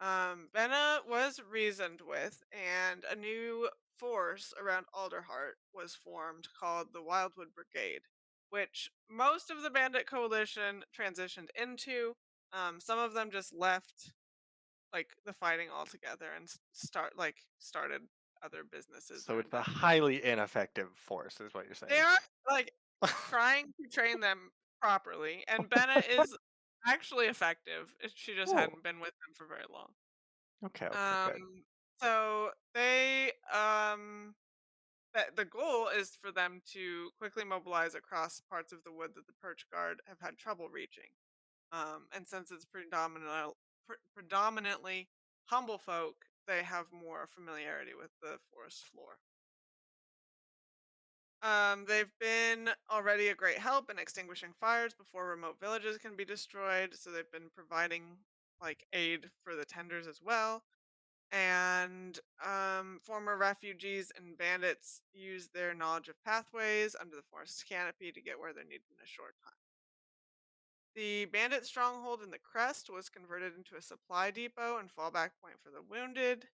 Benna was reasoned with, and a new force around Alderheart was formed called the Wildwood Brigade, which most of the bandit coalition transitioned into. Some of them just left like the fighting altogether and started other businesses. So or it's a endeavors. highly ineffective force, is what you're saying. They are like trying to train them properly, and Benna is actually effective. She just Cool. hadn't been with them for very long. Okay, good. So they the goal is for them to quickly mobilize across parts of the wood that the Perch Guard have had trouble reaching. And since it's predominantly humble folk, they have more familiarity with the forest floor. They've been already a great help in extinguishing fires before remote villages can be destroyed, so they've been providing like aid for the tenders as well. And former refugees and bandits use their knowledge of pathways under the forest canopy to get where they're needed in a short time. The bandit stronghold in the crest was converted into a supply depot and fallback point for the wounded,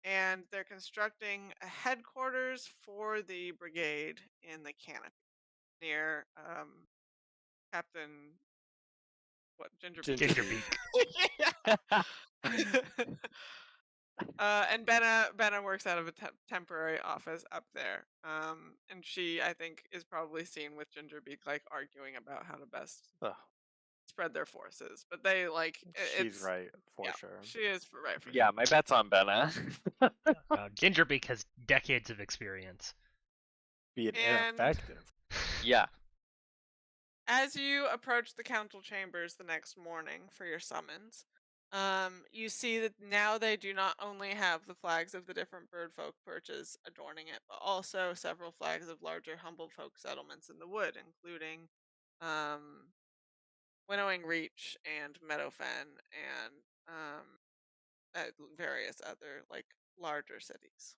and they're constructing a headquarters for the brigade in the canopy near Captain what Ginger Ginger Gingerbeak. yeah. And Benna works out of a temporary office up there. And she, I think, is probably seen with Gingerbeak like arguing about how to best Ugh, spread their forces. But they like she's it's right for yeah, sure. she is right for Yeah, sure. my bet's on Benna. Gingerbeak has decades of experience. Being And ineffective. Yeah. as you approach the council chambers the next morning for your summons, you see that now they do not only have the flags of the different bird folk perches adorning it, but also several flags of larger humble folk settlements in the wood, including um, Winnowing Reach and Meadowfen and various other like larger cities.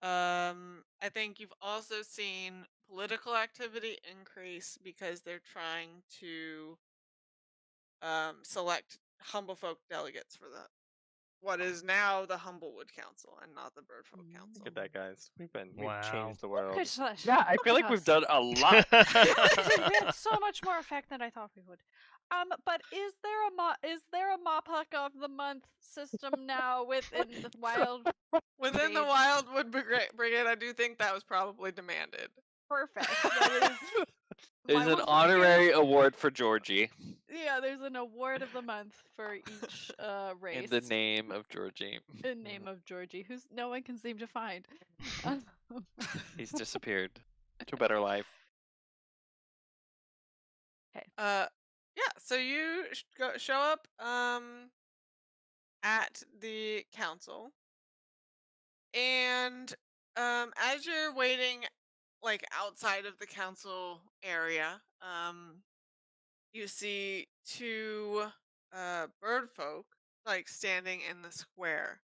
I think you've also seen political activity increase because they're trying to select humble folk delegates for the what is now the Humblewood Council and not the Birdfolk Look Council. at that, guys. We've Wow. changed the Look world. at us. Yeah, I Look feel at like we've us. done a lot. We had so much more effect than I thought we would. But is there a Mopuck of the Month system now within the Wild Within the Brigade? Wildwood Brigade, I do think that was probably demanded. Perfect. That is. There's my an one for honorary you. award for Georgie Yeah, there's an award of the month for each race. in the name of Georgie. In name of Georgie, who's no one can seem to find. He's disappeared to a better life. Yeah. So you show up at the council, and as you're waiting, like outside of the council area, you see two bird folk like standing in the square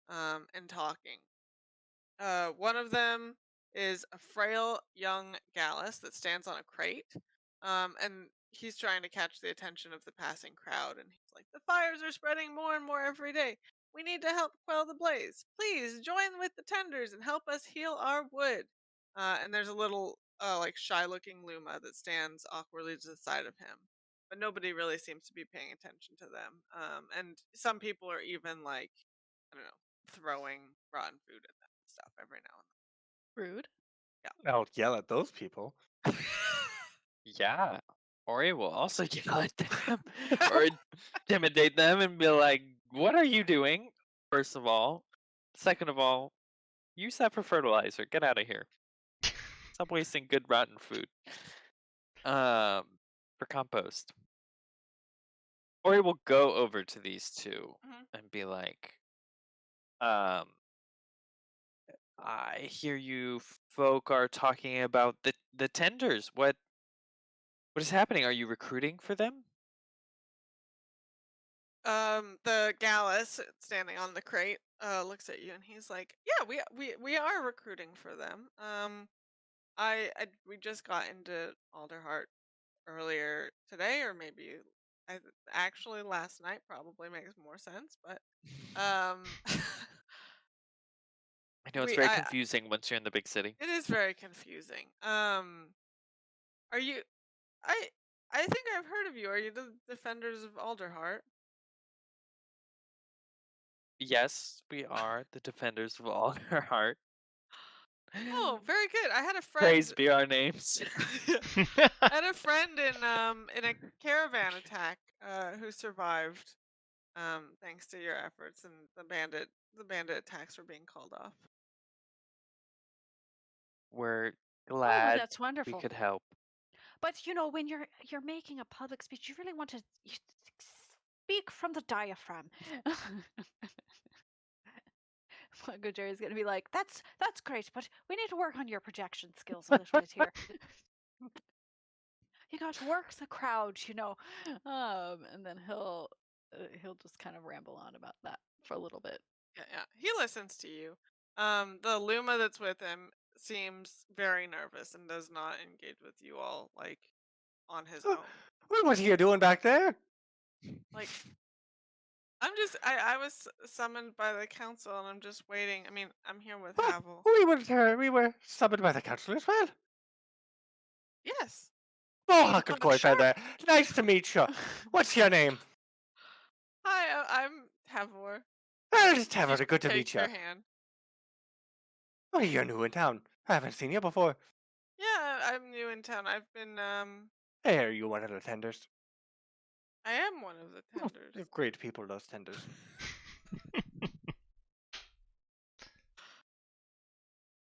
and talking. One of them is a frail young Gallus that stands on a crate, and he's trying to catch the attention of the passing crowd. And he's like, "The fires are spreading more and more every day. We need to help quell the blaze. Please join with the tenders and help us heal our wood." And there's a little, like shy-looking Luma that stands awkwardly to the side of him, but nobody really seems to be paying attention to them. And some people are even like, I don't know, throwing rotten food at them and stuff every now and Rude. I'll yell at those people. Yeah. Ori will also yell at them or intimidate them and be like, "What are you doing?" First of all. Second of all, use that for fertilizer. Get out of here. Stop wasting good rotten food. For compost. Ori will go over to these two Mhm. and be like, I hear you folk are talking about the tenders. What is happening? Are you recruiting for them? The Gallus standing on the crate looks at you and he's like, "Yeah, we are recruiting for them. We just got into Alderheart earlier today, or maybe actually last night. Probably makes more sense, but um, I know it's we very confusing once you're in the big city. it is very confusing. Are you? I I think I've heard of you. Are you the defenders of Alderheart? Yes, we are the defenders of all our heart. Oh, very good. I had a Praise friend. be our names. I had a friend in a caravan attack who survived thanks to your efforts, and the bandit attacks were being called off. We're Oh, glad that's we wonderful. could help. But when you're making a public speech, you really want to speak from the diaphragm. Mungojerry's gonna be like, that's great, but we need to work on your projection skills a little bit here. You got to work the crowd, and then he'll just kind of ramble on about that for a little bit. Yeah, he listens to you. The Luma that's with him seems very nervous and does not engage with you all like on his own. What are you doing back there? Like, I was summoned by the council and I'm just waiting. I mean, I'm here with Havel. We were summoned by the council as well. Yes. Bohuckle Sure. Corriefeather, nice to meet you. What's your name? Hi, I'm Tavor. Well, it's He Tavor, good to meet shakes you. your hand. Oh, you're new in town. I haven't seen you before. Yeah, I'm new in town. I've been Hey, are you one of the tenders? I am one of the Oh, tenders. they're great people, those tenders.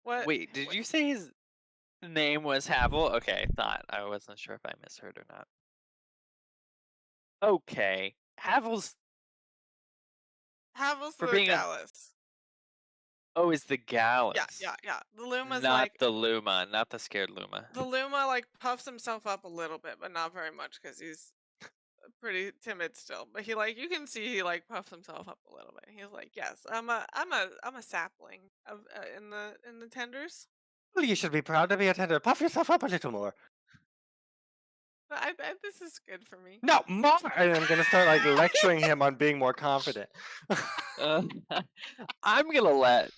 What? Wait, did you say his name was Havel? Okay, I wasn't sure if I misheard or not. Okay, Havel's Havel's for the being a Gallus. is the Gallus. Yeah. The Luma's Not like the Luma, not the scared Luma. the Luma like puffs himself up a little bit, but not very much because he's pretty timid still. But he like you can see he like puffs himself up a little bit. He's like, yes, I'm a sapling of in the tenders. Well, you should be proud to be a tender. Puff yourself up a little more. But this is good for me. No, more! And I'm going to start like lecturing him on being more confident. Uh, I'm gonna let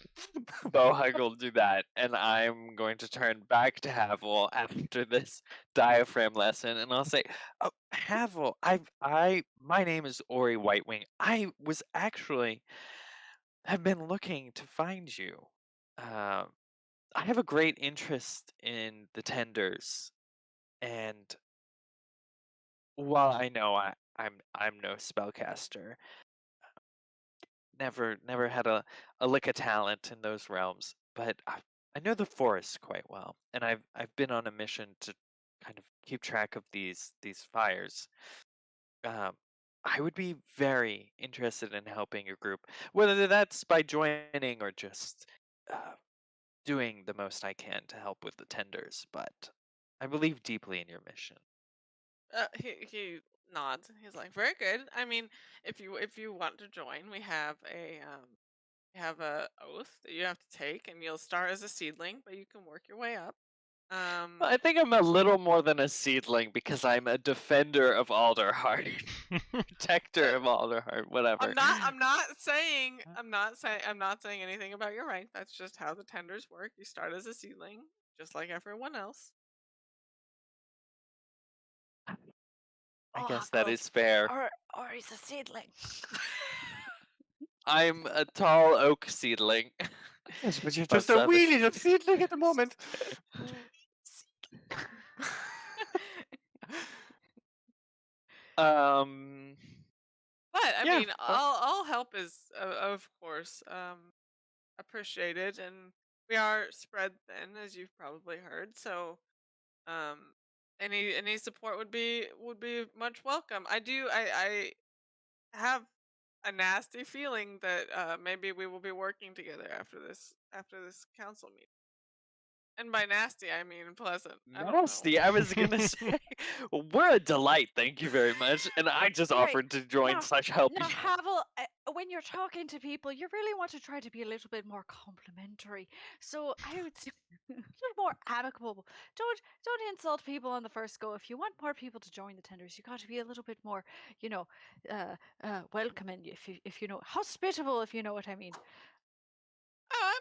Bohuckle do that, and I'm going to turn back to Havel after this diaphragm lesson, and I'll say, "Oh, Havel, my name is Ori Whitewing. I was actually have been looking to find you. I have a great interest in the tenders, and while I know I'm no spellcaster, never had a lick of talent in those realms, but I know the forest quite well, and I've been on a mission to kind of keep track of these fires. Um, I would be very interested in helping your group, whether that's by joining or just doing the most I can to help with the tenders. But I believe deeply in your mission. He nods. He's like, very good. I mean, if you want to join, we have a oath that you have to take, and you'll start as a seedling, but you can work your way up. I think I'm a little more than a seedling because I'm a defender of Alderheart, protector of Alderheart, whatever. I'm not saying anything about your rank. That's just how the tenders work. You start as a seedling, just like everyone else. I guess that is fair. Or he's a seedling. I'm a tall oak seedling. Yes, but you're Plus just a wee seven. little seedling at the moment. Um, But I Yeah, mean, all help is of course appreciated, and we are spread thin, as you've probably heard. So um, any support would be much welcome. I have a nasty feeling that maybe we will be working together after this council meeting. And by nasty, I mean pleasant. I don't know. nasty. I was gonna say, we're a delight. Thank you very much. And I just Right. offered to join Now- slash help Now, you. Havel, when you're talking to people, you really want to try to be a little bit more complimentary. So I would say a little more amicable. Don't insult people on the first go. If you want more people to join the tenders, you got to be a little bit more, welcoming. If you know, hospitable, if you know what I mean. Oh,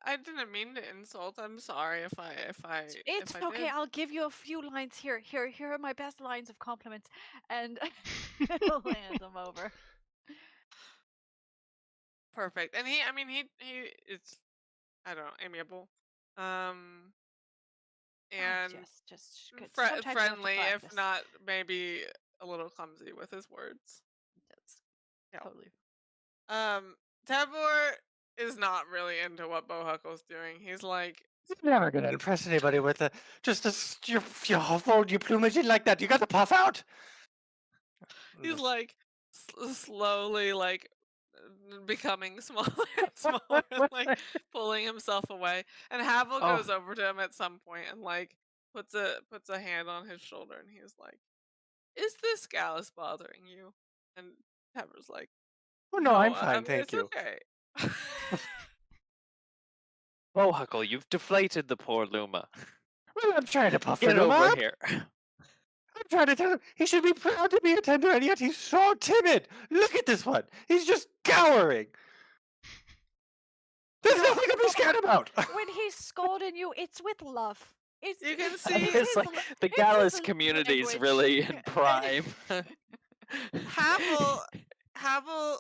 I didn't mean to insult. I'm sorry if I It's if I okay. did. I'll give you a few lines here. Here are my best lines of compliments, and I'll hand them over. Perfect. And he is, I don't know, amiable. Um and Just good. Sometimes you have to friendly, if practice. not maybe a little clumsy with his words. That's Yeah. totally. Tavor is not really into what Bohuckle's doing. He's like, You're never gonna impress anybody with you fold your plumage in like that. You got to puff out. he's like slowly like becoming smaller and smaller, and like pulling himself away. And Havel Oh. goes over to him at some point and like puts a hand on his shoulder, and he's like, "Is this Gallus bothering you?" And Tavor's like, Oh no, I'm "No, fine, thank it's you. okay." Bohuckle, you've deflated the poor Luma. Well, I'm trying to puff Get him over up. here. I'm trying to tell him he should be proud to be a tender, and yet he's so timid. Look at this one. He's just cowering. There's nothing to be scared about. When he's scolding you, it's with love. It's You can it's see- It's like the it's Gallus his community's language. really in prime. Havel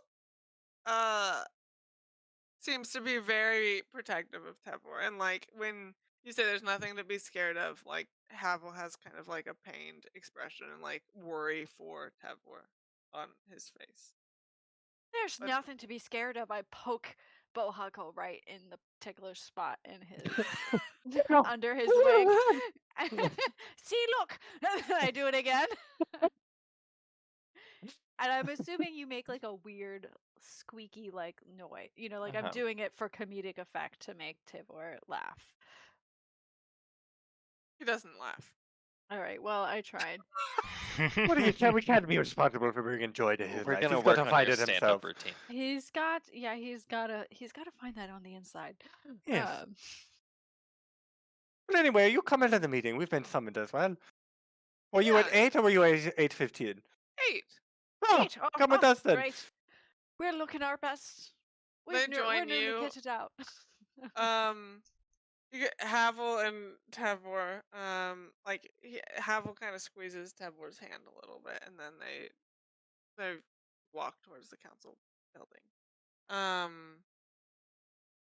seems to be very protective of Tevor, and like when you say there's nothing to be scared of, like Havel has kind of like a pained expression and like worry for Tevor on his face. There's But- nothing to be scared of. I poke Bohuckle right in the particular spot in his under his wing. See, look! I do it again. And I'm assuming you make like a weird squeaky like noise. You know, like I'm Uh-huh. doing it for comedic effect to make Tibor laugh. He doesn't laugh. All right, well, I tried. What do you can't? We can't be responsible for bringing joy to his We're life. gonna He's work got to on find your it stand-up himself. routine. He's got find that on the inside. Yes. Um, But anyway, you come into the meeting. We've been summoned as well. Were you at Yeah. 8 or were you at 8:15? 8. Oh, Great. come with us then. Great. We're looking our best. They We're join nearly you. kitted out. You get Havel and Tevor. Havel kind of squeezes Tevor's hand a little bit, and then they walk towards the council building.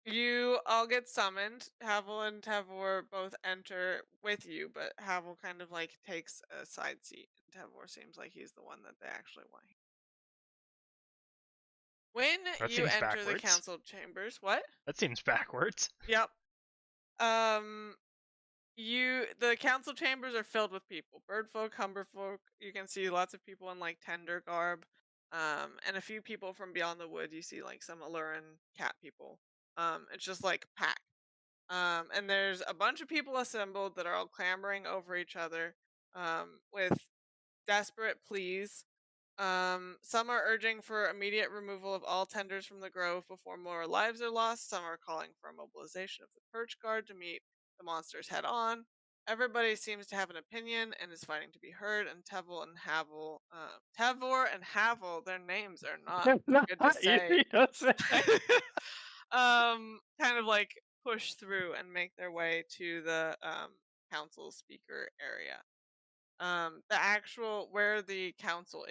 You all get summoned. Havel and Tevor both enter with you, but Havel kind of like takes a side seat, and Tevor seems like he's the one that they actually want. When That you seems enter the backwards. council chambers, what? That seems backwards. Yep. The council chambers are filled with people. Birdfolk, humberfolk. You can see lots of people in like tender garb. And a few people from beyond the wood. You see like some Aluran cat people. It's just like packed. And there's a bunch of people assembled that are all clambering over each other, with desperate pleas. Some are urging for immediate removal of all tenders from the grove before more lives are lost. Some are calling for a mobilization of the perch guard to meet the monsters head on. Everybody seems to have an opinion and is fighting to be heard. And Tevor and Havel, their names are not good to say. Easy to say. Kind of like push through and make their way to the council speaker area. The actual where the council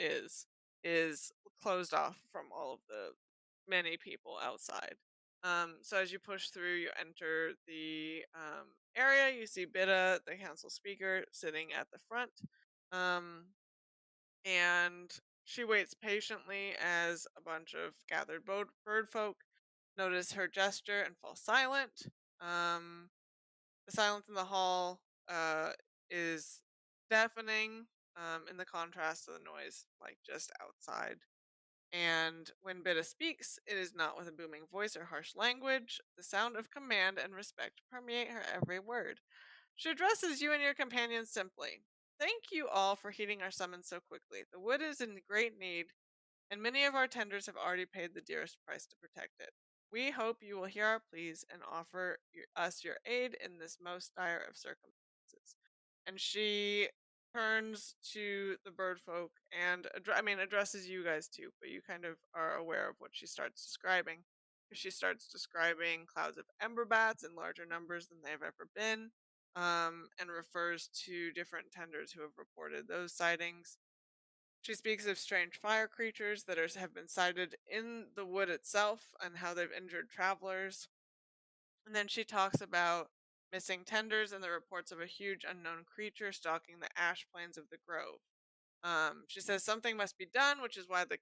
is closed off from all of the many people outside. So as you push through, you enter the area. You see Bitta, the council speaker, sitting at the front, and she waits patiently as a bunch of gathered bird folk notice her gesture and fall silent. The silence in the hall is deafening, in the contrast to the noise like just outside. And when Bitta speaks, it is not with a booming voice or harsh language. The sound of command and respect permeate her every word. She addresses you and your companions simply. Thank you all for heeding our summons so quickly. The wood is in great need, and many of our tenders have already paid the dearest price to protect it. We hope you will hear our pleas and offer us your aid in this most dire of circumstances. And she turns to the bird folk and addresses you guys too, but you kind of are aware of what she starts describing. She starts describing clouds of ember bats in larger numbers than they've ever been, and refers to different tenders who have reported those sightings. She speaks of strange fire creatures that have been sighted in the wood itself and how they've injured travelers. And then she talks about missing tenders and the reports of a huge unknown creature stalking the ash plains of the grove. She says something must be done, which is why the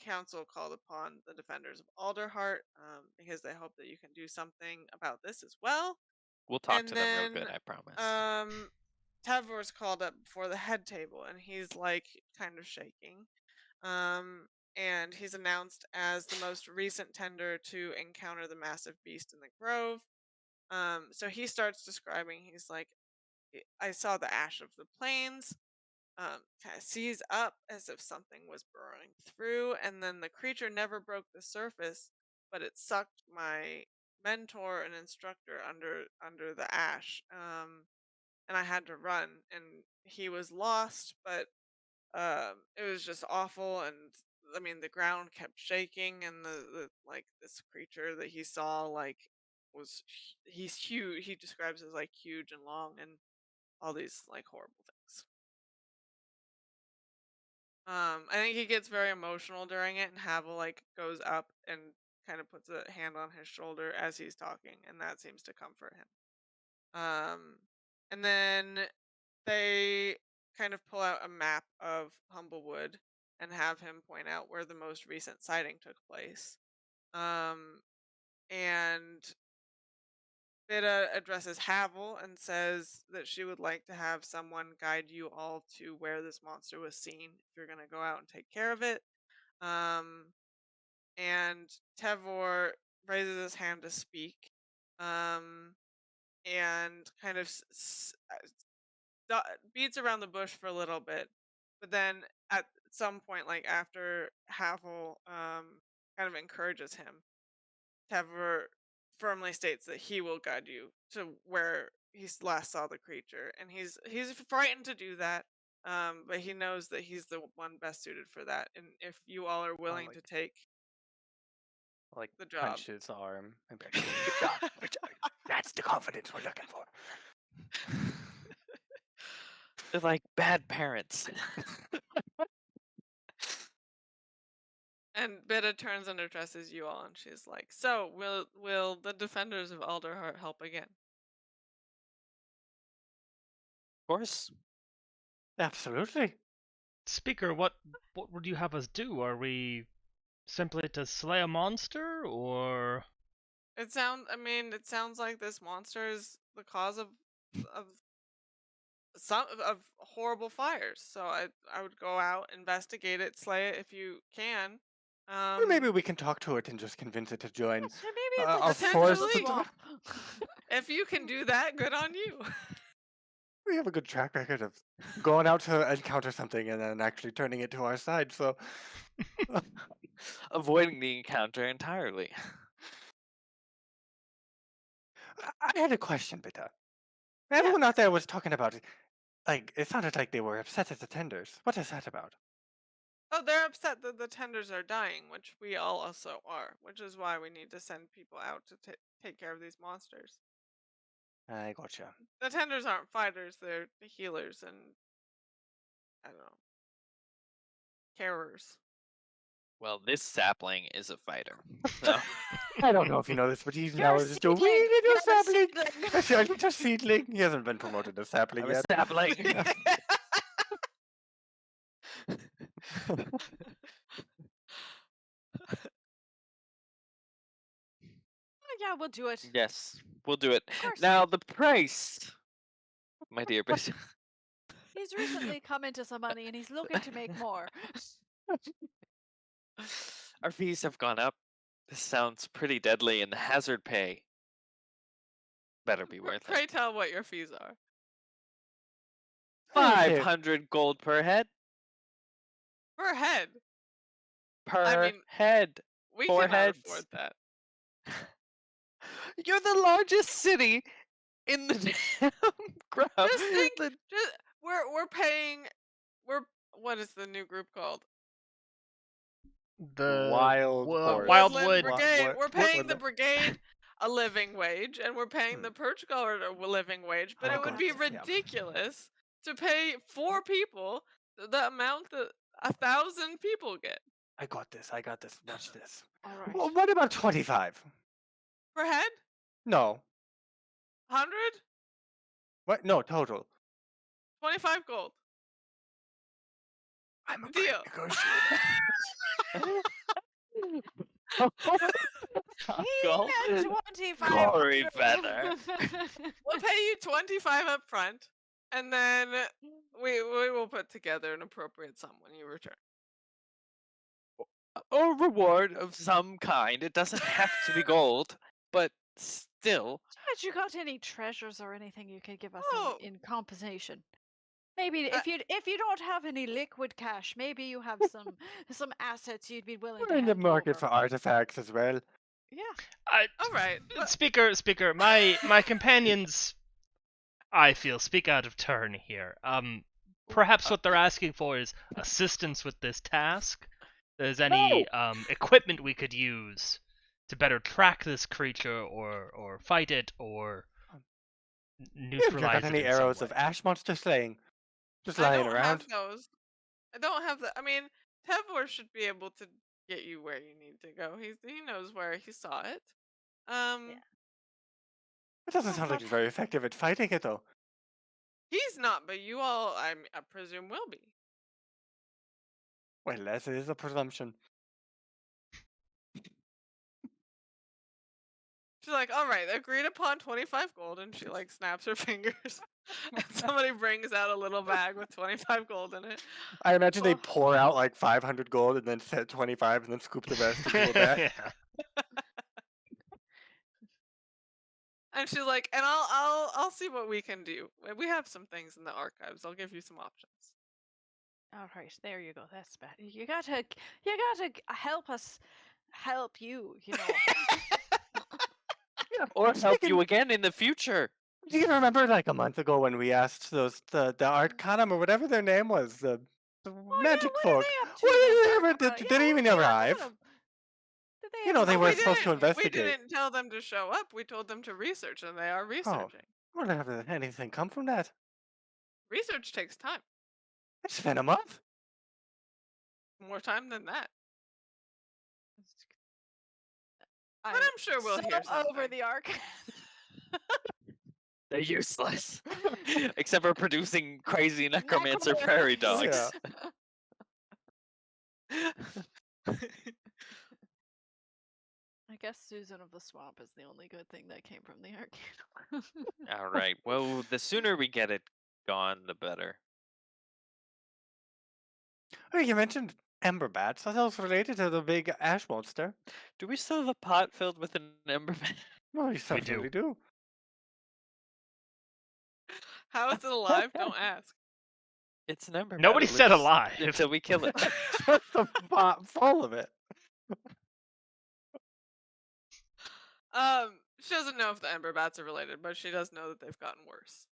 council called upon the defenders of Alderheart, because they hope that you can do something about this as well. We'll talk And to them real then, good, I promise. Tevor's called up before the head table, and he's like kind of shaking. And he's announced as the most recent tender to encounter the massive beast in the grove. So he starts describing. He's like, I saw the ash of the plains. Kind of seized up as if something was burrowing through, and then the creature never broke the surface, but it sucked my mentor and instructor under the ash. And I had to run, and he was lost, but it was just awful. And I mean, the ground kept shaking, and the like this creature that he saw like he's huge. He describes as like huge and long, and all these like horrible things. I think he gets very emotional during it, and Havel like goes up and kind of puts a hand on his shoulder as he's talking, and that seems to comfort him. And then they kind of pull out a map of Humblewood and have him point out where the most recent sighting took place. And Bida addresses Havel and says that she would like to have someone guide you all to where this monster was seen if you're going to go out and take care of it. And Tevor raises his hand to speak, and kind of beats around the bush for a little bit, but then at some point, like after Havel kind of encourages him, Tevor firmly states that he will guide you to where he last saw the creature, and he's frightened to do that. But he knows that he's the one best suited for that, and if you all are willing to take Like the job. punch his arm. And be like, good job. Good job. That's the confidence we're looking for. They're like bad parents. And Bida turns and addresses you all, and she's like, "So, will the defenders of Alderheart help again?" Of course. Absolutely. Speaker, what would you have us do? Are we simply to slay a monster, or It sounds like this monster is the cause of some of horrible fires. So I would go out, investigate it, slay it if you can. Or maybe we can talk to it and just convince it to join. Maybe it's our like a force. potentially. swamp. If you can do that, good on you. We have a good track record of going out to encounter something and then actually turning it to our side. So Avoiding the encounter entirely. I had a question, Bita. Everyone out there was talking about it. Like, it sounded like they were upset at the tenders. What is that about? Oh, they're upset that the tenders are dying, which we all also are, which is why we need to send people out to take care of these monsters. I gotcha. The tenders aren't fighters; they're the healers and I don't know, carers. Well, this sapling is a fighter. So. I don't know if you know this, but he's You're now a just a wee seedling. little You're a sapling. seedling. That's a little seedling. He hasn't been promoted to sapling I'm a yet. sapling. Yeah, we'll do it. Yes, we'll do it. Of course. Now the price, my dear bishop. He's recently come into some money and he's looking to make more. Our fees have gone up. This sounds pretty deadly, and the hazard pay better be worth Pray it. tell what your fees are. 500 gold per head. Per head. Per mean, head. We 4 cannot heads. afford that. You're the largest city in the damn grove. Just think, we're paying. What is the new group called? the Wildwood. Wildwood? Brigade. We're paying the Woodland. brigade a living wage, and we're paying the Purge Guard a living wage. But Oh, it would be God, yeah. ridiculous to pay 4 people the amount that 1,000 people get I got this. Watch this. All right. Well, what about 25? per head. No. 100, What? No, total. 25 gold. I'm a Deal. great negotiator. Go. He had 25. Corriefeather. We'll pay you 25 up front, and then we will put together an appropriate sum when you return. A reward of some kind. It doesn't have to be gold, but still. Had you got any treasures or anything you could give us Oh. in compensation? Maybe Uh, if you don't have any liquid cash, maybe you have some assets you'd be willing to We're in the hand market over. for artifacts as well. Yeah. All right. Speaker, my companions, I feel, speak out of turn here. Perhaps what they're asking for is assistance with this task. There's any equipment we could use to better track this creature or fight it, or You haven't got neutralize it any in some arrows way. of ash monster slaying? Just I lying don't around? have those. I don't have the. I mean, Tevor should be able to get you where you need to go. He knows where he saw it. Um, It doesn't oh sound like God, he's very effective at fighting it, though. he's not, but you all, I presume, will be. Well, that is a presumption. She's like, all right, agreed upon 25 gold, and she like snaps her fingers, and somebody brings out a little bag with 25 gold in it. I imagine they Oh. pour out like 500 gold and then set 25 and then scoop the rest to give it back. Yeah. And she's like, and I'll see what we can do. We have some things in the archives. I'll give you some options. All right, there you go. That's bad. You gotta help us, help you. You know. Or help Speaking- you again in the future. Do you remember like a month ago when we asked those the Arcanum or whatever their name was, the magic what folk? Are they up to? What did those they ever Arcana? did Yeah, they what even are they up arrive? to? Did You know, they Oh, were we supposed to didn't- investigate. We didn't tell them to show up. We told them to research, and they are researching. Well, did anything come from that? Research takes time. It's been a month. More time than that. I'm But I'm sure we'll so hear something. over the arc. They're useless. Except for producing crazy necromancer prairie dogs. Yeah. I guess Susan of the Swamp is the only good thing that came from the Arcana. All right. Well, the sooner we get it gone, the better. Oh, you mentioned ember bats. Are those related to the big ash monster? Do we still have a pot filled with an ember bat? Well, you certainly do. How is it alive? Don't ask. It's an ember bat. Nobody It said lives alive. until we kill it. Just a pot full of it. She doesn't know if the ember bats are related, but she does know that they've gotten worse.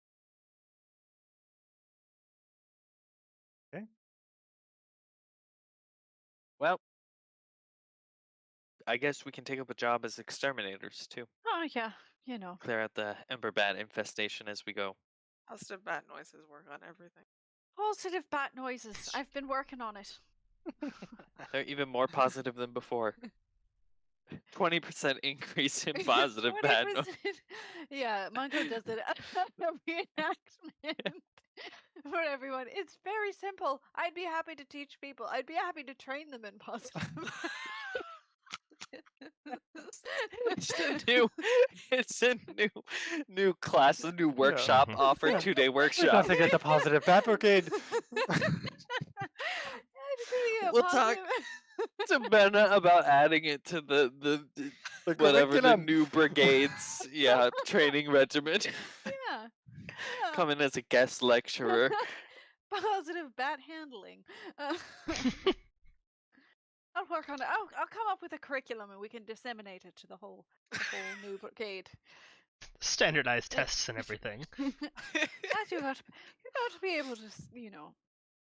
Well, I guess we can take up a job as exterminators too. Oh yeah, you know. Clear out the ember bat infestation as we go. Positive bat noises work on everything. Positive bat noises. I've been working on it. They're even more positive than before. 20% increase in positive bat noise. 20%. Yeah, Mungo does it as a reenactment for everyone. It's very simple. I'd be happy to teach people. I'd be happy to train them in positive. It's a new class, a new workshop offer, Yeah. 2-day We've workshop. got to get the positive bat brigade. We'll talk to Benna about adding it to the whatever the curriculum. new brigades training regiment. Yeah. Come in as a guest lecturer. Positive bat handling. I'll work on it. I'll come up with a curriculum and we can disseminate it to the whole new brigade. Standardized tests and everything. You got to be able to,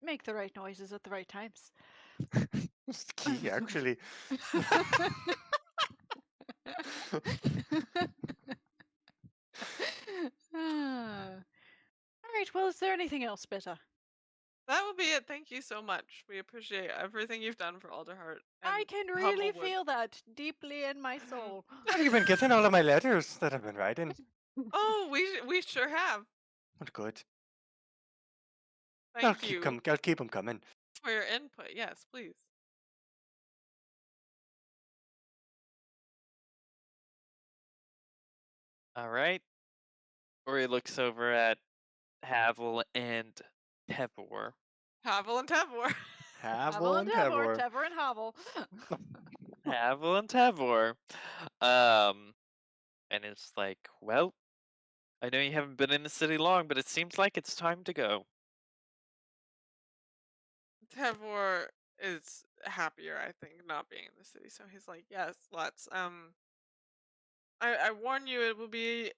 make the right noises at the right times. It's key, actually. All right. Well, is there anything else, Bitta? That will be it. Thank you so much. We appreciate everything you've done for Alderheart. I and can really Humblewood. feel that deeply in my soul. Have you been getting all of my letters that I've been writing? Oh, we sure have. What good. Thank you I'll keep them coming. for your input. Yes, please. All right. Ori looks over at Havel and Tevor. Havel and Tevor. Havel and Tevor. Tevor and Havel. Havel and Tevor. And it's like, well, I know you haven't been in the city long, but it seems like it's time to go. Tevor is happier, I think, not being in the city. So he's like, yes, let's. I warn you, it will be.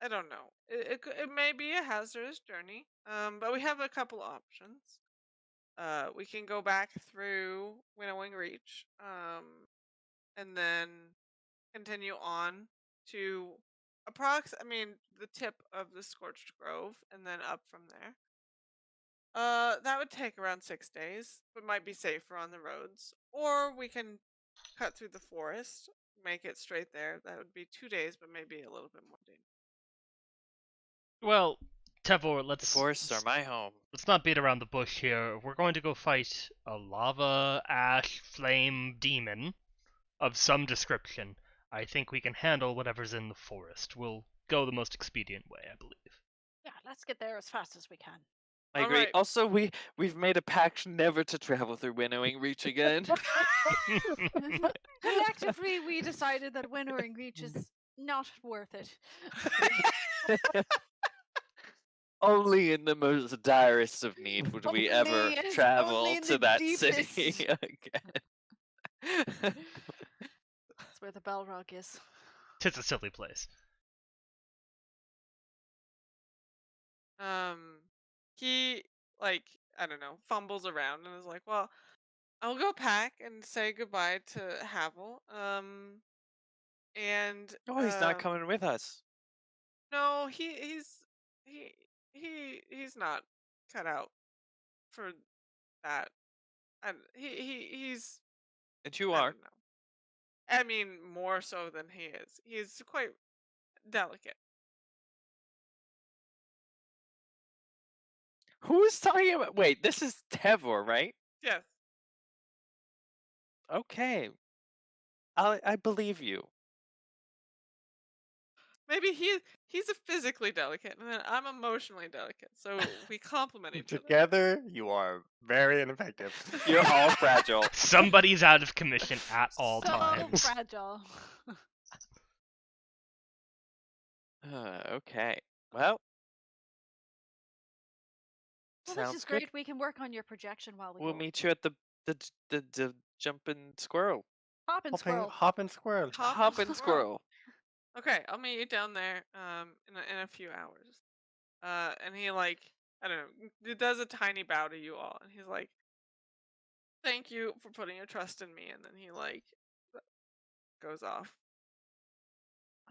I don't know. It may be a hazardous journey. But we have a couple options. We can go back through Winnowing Reach. And then continue on to the tip of the Scorched Grove, and then up from there. That would take around 6 days, but might be safer on the roads. Or we can cut through the forest, make it straight there. That would be 2 days, but maybe a little bit more dangerous. Well, Tevor, The forests are my home. let's not beat around the bush here. We're going to go fight a lava, ash, flame demon of some description. I think we can handle whatever's in the forest. We'll go the most expedient way, I believe. Yeah, let's get there as fast as we can. I agree. Alright. Also, we've made a pact never to travel through Winnowing Reach again. Collectively, we decided that Winnowing Reach is not worth it. Only in the most direst of need would we ever Only- yes, travel only in to the that deepest. city again. That's where the Balrog is. Tis a silly place. He I don't know, fumbles around and is like, "Well, I'll go pack and say goodbye to Havel." And Oh, he's not coming with us. no, he's not cut out for that. And he's And you I are. don't know. I mean, more so than he is. He's quite delicate. Who is talking about? Wait, this is Tevor, right? Yes. Okay. I believe you. Maybe he's a physically delicate, and then I'm emotionally delicate. So we complement each other. Together, you are very ineffective. You're all fragile. Somebody's out of commission at all so times. fragile. Okay. Well. Well, Sounds this is good. great. We can work on your projection while we We'll go. meet you at the jumping squirrel. Hoppin' squirrel. Hopping squirrel. Hopping squirrel. Okay, I'll meet you down there in a few hours. And he I don't know, he does a tiny bow to you all, and he's like, "Thank you for putting your trust in me." And then he goes off.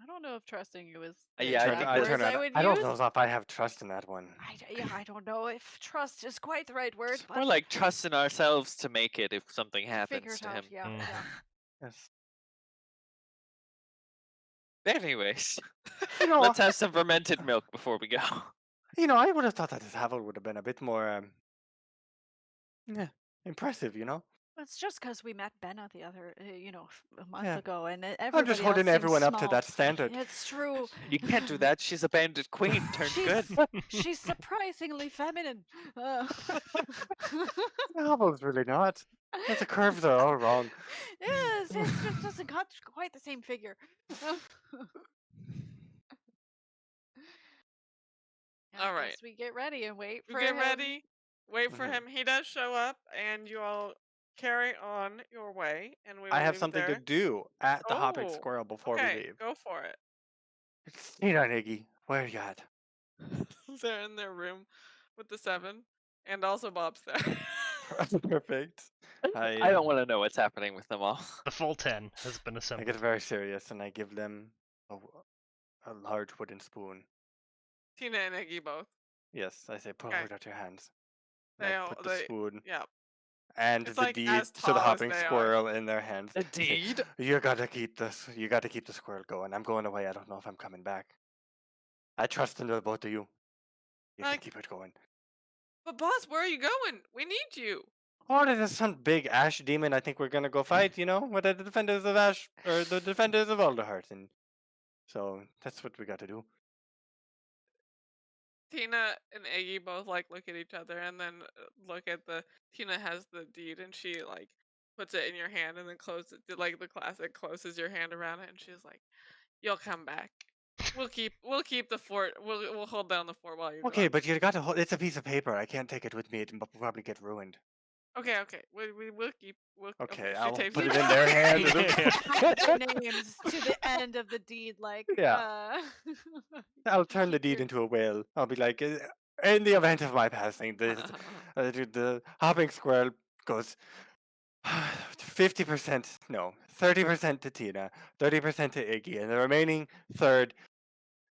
I don't know if trusting you is. Yeah, the I think exact that's- words I would I don't use. know if I have trust in that one. I don't know if trust is quite the right word. It's But more like trusting ourselves to make it if something figure happens it to out. him. Yeah, Mm. yeah. Yes. Anyways, You know, let's have some fermented milk before we go. I would have thought that this Havel would have been a bit more, impressive. It's just because we met Benna the other, a month Yeah. ago, and I'm everybody just else holding seems everyone up to small. that standard. It's true. You can't do that. She's a bandit queen. Turned good. She's surprisingly feminine. Havel's really not. The curves are all wrong. Yes, it just doesn't cut quite the same figure. I All right. guess we get ready and wait You for get him. ready, wait for Mhm. him. He does show up, and you all carry on your way. And we will I have leave it something to there. do at the Hopping Oh, Squirrel before we Okay, leave. go for it. Tina and Iggy, where you at? They're in their room with the 7, and also Bob's there. Perfect. I don't want to know what's happening with them all. The full 10 has been I assembled. get very serious and I give them a large wooden spoon. Tina and Iggy both. Yes, I say, Okay. hold out your hands. And They I all put the they spoon yeah. and It's the like deed as to tall the as Hopping they are. Squirrel in their hands. The I say, deed? You gotta keep this. You gotta keep the squirrel going. I'm going away. I don't know if I'm coming back. I trust in the both of you. You can Like- keep it going. But boss, where are you going? We need you. Oh, there's some big ash demon. I think we're gonna go fight. With the defenders of Ash or the defenders of Alderheart, and so that's what we got to do. Tina and Iggy both look at each other and then look at Tina has the deed and she puts it in your hand and then closes it the classic closes your hand around it and she's like, "You'll come back. We'll keep the fort. We'll hold down the fort while you're Okay, gone." but you got to hold. It's a piece of paper. I can't take it with me. It'll probably get ruined. Okay. We'll keep. Okay, she I'll tapes put it it in their hand. Add their names to the end of the deed, I'll turn the deed into a will. I'll be like, in the event of my passing, the Hopping Squirrel goes 50%, no, 30% to Tina, 30% to Iggy, and the remaining third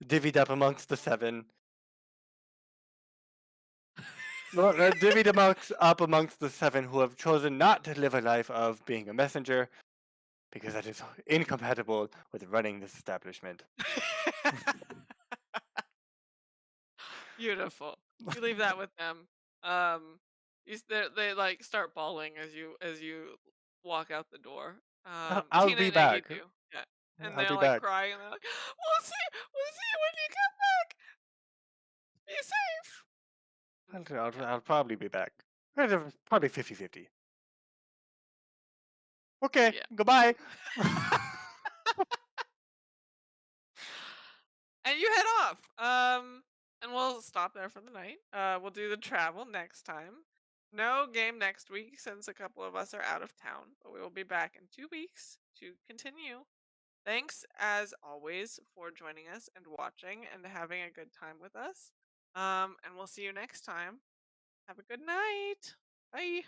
divvied up amongst the 7. Well, divvied up amongst the 7 who have chosen not to live a life of being a messenger because that is incompatible with running this establishment. Beautiful. You leave that with them. They like start bawling as you walk out the door. I'll Tina be and Iggy back. do. Yeah. And I'll they're be like back. crying and they're like, we'll see you when you come back. Be safe. I'll probably be back. Probably 50-50. Okay, Yeah. goodbye. And you head off. And we'll stop there for the night. We'll do the travel next time. No game next week since a couple of us are out of town, but we will be back in 2 weeks to continue. Thanks as always for joining us and watching and having a good time with us. And we'll see you next time. Have a good night. Bye.